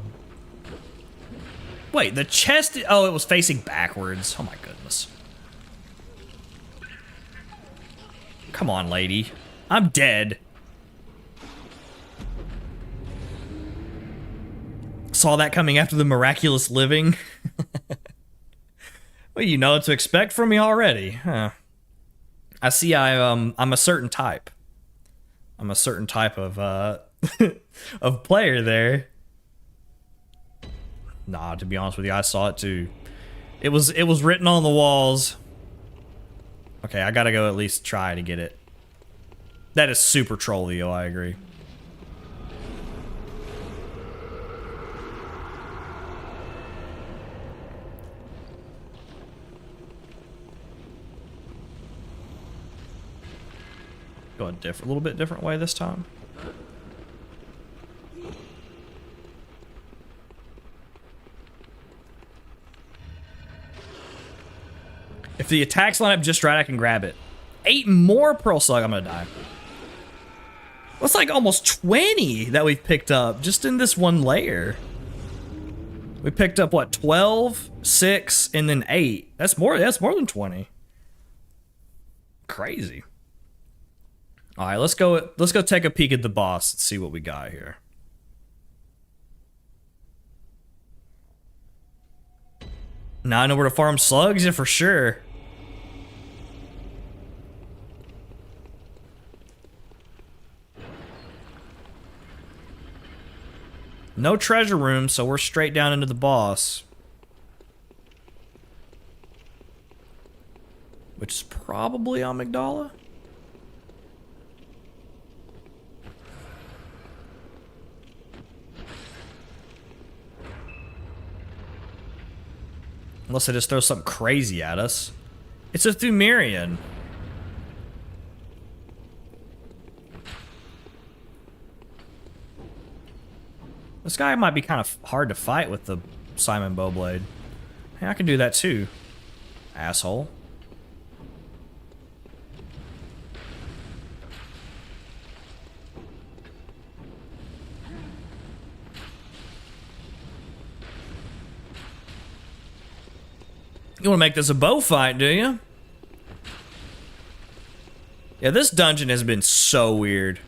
Wait, the chest... Oh, it was facing backwards. Oh my goodness. Come on, lady. I'm dead. Saw that coming after the miraculous living. Well, you know what to expect from me already, huh? I see I'm a certain type. I'm a certain type of of player there. Nah, to be honest with you, I saw it too. It was written on the walls. Okay, I gotta go at least try to get it. That is super trolly, I agree. Go a little bit different way this time. If the attacks line up just right, I can grab it. 8 more pearl slug, I'm gonna die. That's like almost 20 that we've picked up just in this one layer. We picked up what, 12, 6, and then 8. That's more than 20. Crazy. All right, let's go take a peek at the boss and see what we got here. Now I know where to farm slugs, yeah, for sure. No treasure room, so we're straight down into the boss. Which is probably amygdala. Unless they just throw something crazy at us. It's a Thumerian. This guy might be kind of hard to fight with the Simon Bowblade. Hey, I can do that too. Asshole. You want to make this a bow fight, do you? Yeah, this dungeon has been so weird.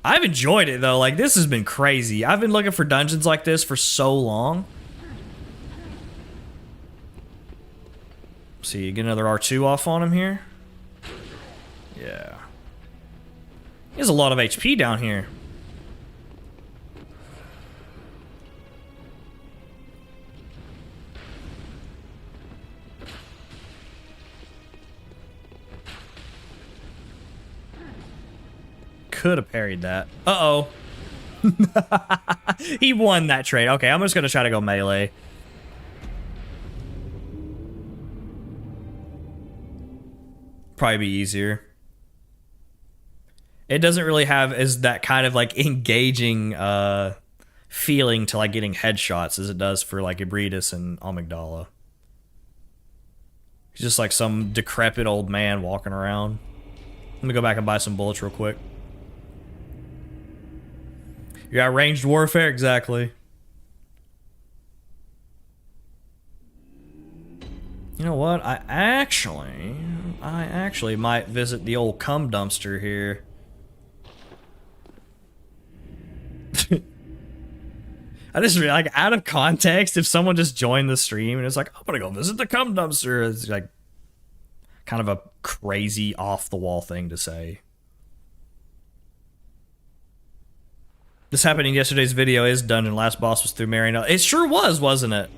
I've enjoyed it though, like this has been crazy. I've been looking for dungeons like this for so long. See, get another R2 off on him here. Yeah. He has a lot of HP down here. Could have parried that. Uh-oh. He won that trade. Okay, I'm just gonna try to go melee. Probably be easier. It doesn't really have as that kind of like engaging feeling to like getting headshots as it does for like Ibridis and Amygdala. He's just like some decrepit old man walking around. Let me go back and buy some bullets real quick. You got ranged warfare? Exactly. You know what? I actually might visit the old cum dumpster here. I just really, like, out of context, if someone just joined the stream and it's like, I'm gonna go visit the cum dumpster, it's like kind of a crazy off-the-wall thing to say. This happened in yesterday's video. His dungeon last boss was through Marion. It sure was, wasn't it?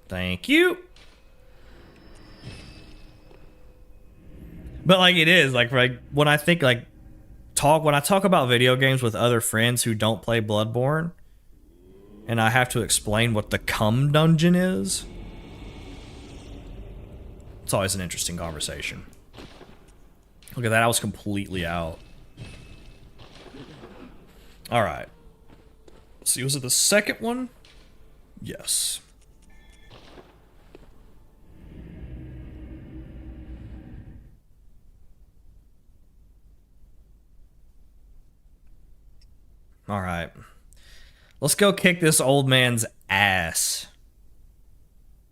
Thank you. But like it is like when I think like when I talk about video games with other friends who don't play Bloodborne, and I have to explain what the cum dungeon is, it's always an interesting conversation. Look at that, I was completely out. Alright. Let's see, was it the second one? Yes. Alright. Let's go kick this old man's ass.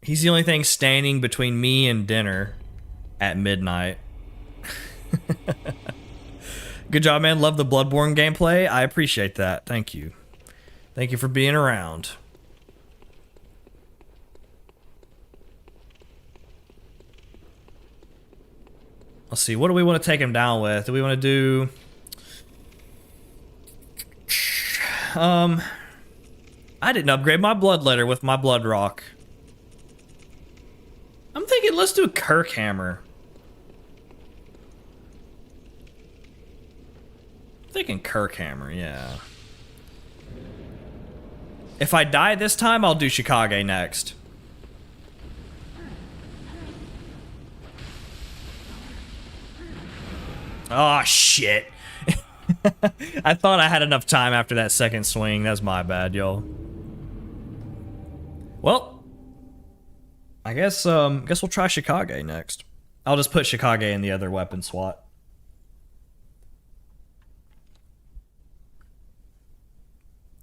He's the only thing standing between me and dinner. at midnight. Good job, man. Love the Bloodborne gameplay. I appreciate that. Thank you. Thank you for being around. Let's see. What do we want to take him down with? Do we want to do... I didn't upgrade my blood letter with my blood rock. I'm thinking let's do a Kirk hammer. I'm thinking Kirk hammer, yeah. If I die this time, I'll do Chicago next. Oh, shit. I thought I had enough time after that second swing. That's my bad, y'all. Well, I guess we'll try Chicago next. I'll just put Chicago in the other weapon slot.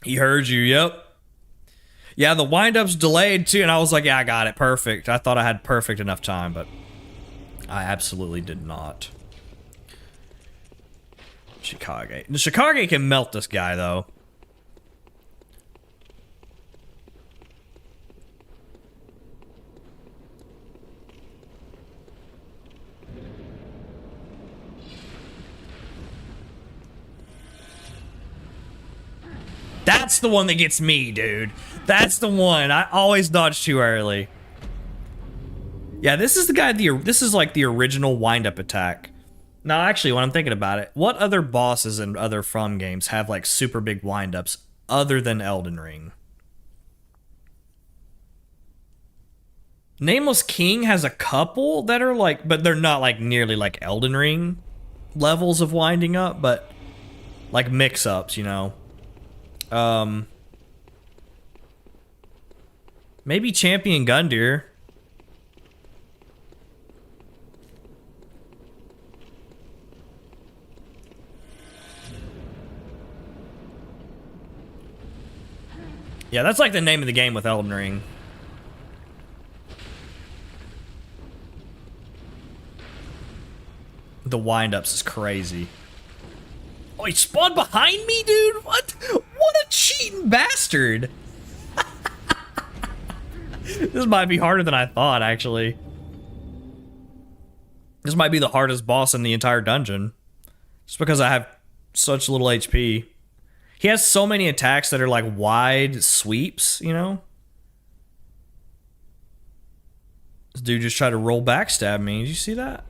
He heard you, yep. Yeah, the wind-up's delayed too, and I was like, yeah, I got it, perfect. I thought I had perfect enough time, but I absolutely did not. Chicago. The Chicago can melt this guy, though. That's the one that gets me, dude. That's the one. I always dodge too early. Yeah, this is the guy, this is like the original wind-up attack. Now, actually, when I'm thinking about it, what other bosses in other From games have like super big wind-ups other than Elden Ring? Nameless King has a couple that are like, but they're not like nearly like Elden Ring levels of winding up, but like mix-ups, you know. Maybe Champion Gundyr. Yeah, that's like the name of the game with Elden Ring. The wind-ups is crazy. Oh, he spawned behind me, dude? What? What a cheating bastard. This might be harder than I thought, actually. This might be the hardest boss in the entire dungeon. Just because I have such little HP. He has so many attacks that are like wide sweeps, you know? This dude just tried to roll backstab me. Did you see that?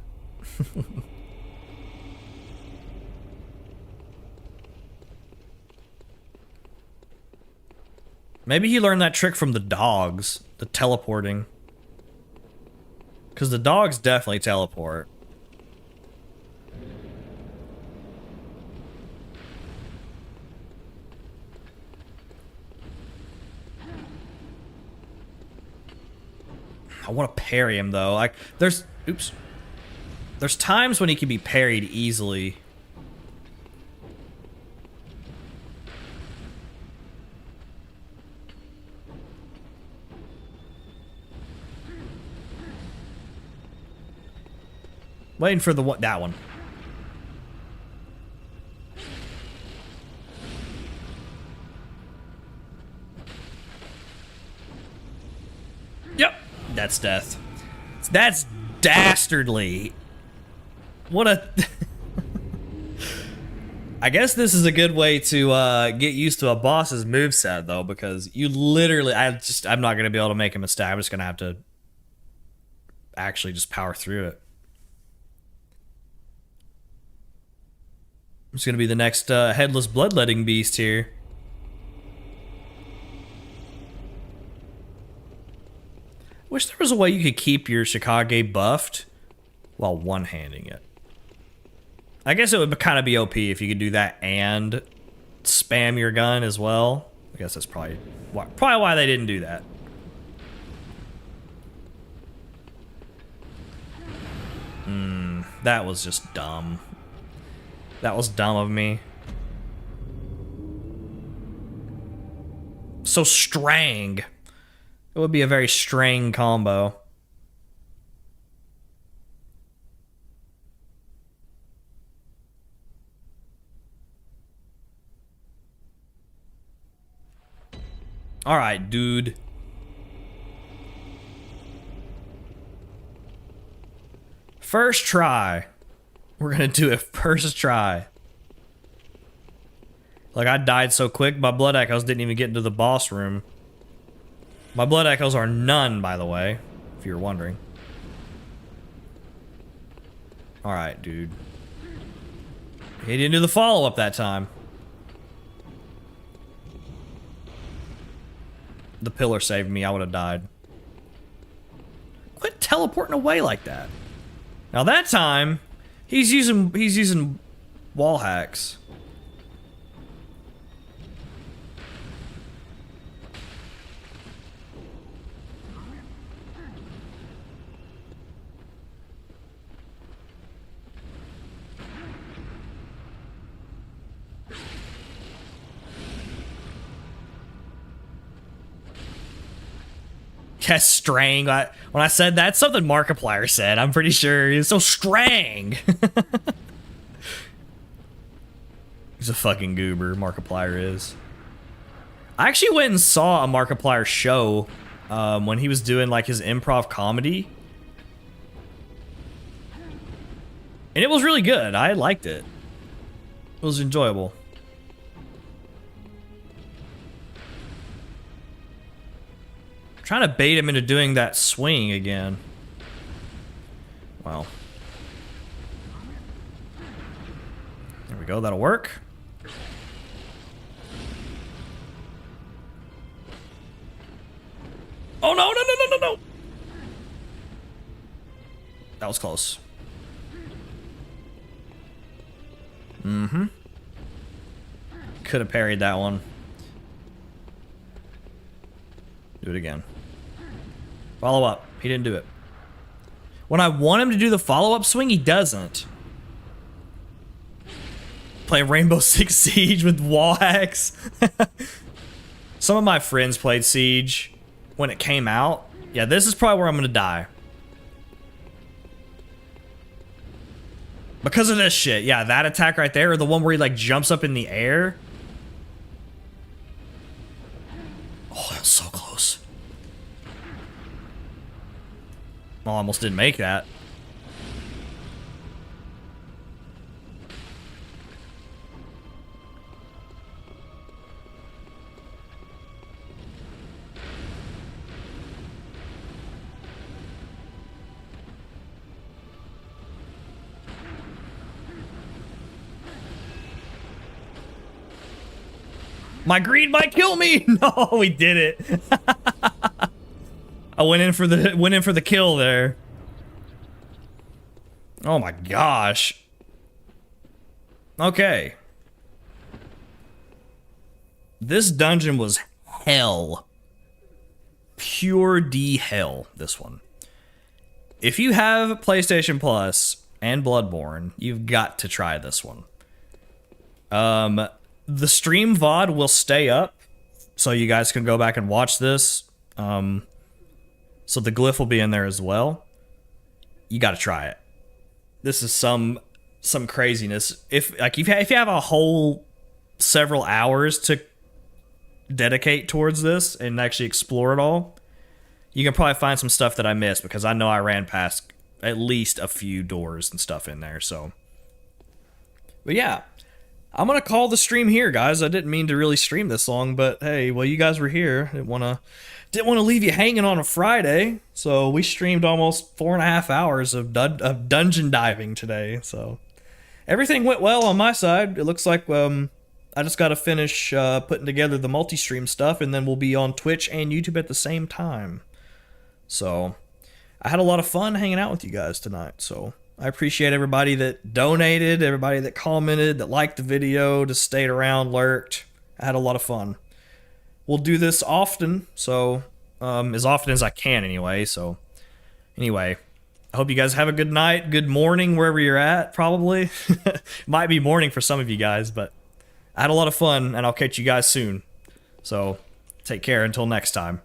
Maybe he learned that trick from the dogs, the teleporting. Because the dogs definitely teleport. I want to parry him though. Like there's times when he can be parried easily. Waiting for that one. Yep. That's death. That's dastardly. What a... I guess this is a good way to get used to a boss's moveset, though, because you literally... I'm not going to be able to make a mistake. I'm just going to have to actually just power through it. It's going to be the next headless bloodletting beast here. Wish there was a way you could keep your Chicago buffed while one-handing it. I guess it would kind of be OP if you could do that and spam your gun as well. I guess that's probably why they didn't do that. That was just dumb. That was dumb of me. So strang. It would be a very strang combo. Alright, dude. First try. We're gonna do it first try. Like, I died so quick, my blood echoes didn't even get into the boss room. My blood echoes are none, by the way, if you're wondering. Alright, dude. He didn't do the follow-up that time. The pillar saved me, I would have died. Quit teleporting away like that. Now that time, he's using wall hacks. Yes, strang. When I said that, something Markiplier said. I'm pretty sure he's so strang. He's a fucking goober, Markiplier is. I actually went and saw a Markiplier show when he was doing like his improv comedy. And it was really good. I liked it. It was enjoyable. Trying to bait him into doing that swing again. Well. There we go, that'll work. Oh no, no, no, no, no, no! That was close. Mm-hmm. Could have parried that one. Do it again. Follow up. He didn't do it. When I want him to do the follow-up swing, he doesn't. Playing Rainbow Six Siege with wall hacks. Some of my friends played Siege when it came out. Yeah, this is probably where I'm gonna die. Because of this shit. Yeah, that attack right there, or the one where he like jumps up in the air. Oh, that was so close. Oh, I almost didn't make that. My greed might kill me. No, we did it. I went in for the kill there. Oh my gosh. Okay. This dungeon was hell. Pure D hell, this one. If you have PlayStation Plus and Bloodborne, you've got to try this one. The stream VOD will stay up, so you guys can go back and watch this. So the glyph will be in there as well. You got to try it. This is some craziness. If you have a whole several hours to dedicate towards this and actually explore it all, you can probably find some stuff that I missed, because I know I ran past at least a few doors and stuff in there. So, but yeah. I'm gonna call the stream here, guys. I didn't mean to really stream this long, but hey, well, you guys were here. Didn't wanna leave you hanging on a Friday, so we streamed almost 4.5 hours of dungeon diving today. So everything went well on my side. It looks like I just gotta finish putting together the multi-stream stuff, and then we'll be on Twitch and YouTube at the same time. So I had a lot of fun hanging out with you guys tonight. So I appreciate everybody that donated, everybody that commented, that liked the video, just stayed around, lurked. I had a lot of fun. We'll do this often, so as often as I can anyway. So anyway, I hope you guys have a good night, good morning, wherever you're at, probably. Might be morning for some of you guys, but I had a lot of fun, and I'll catch you guys soon. So take care until next time.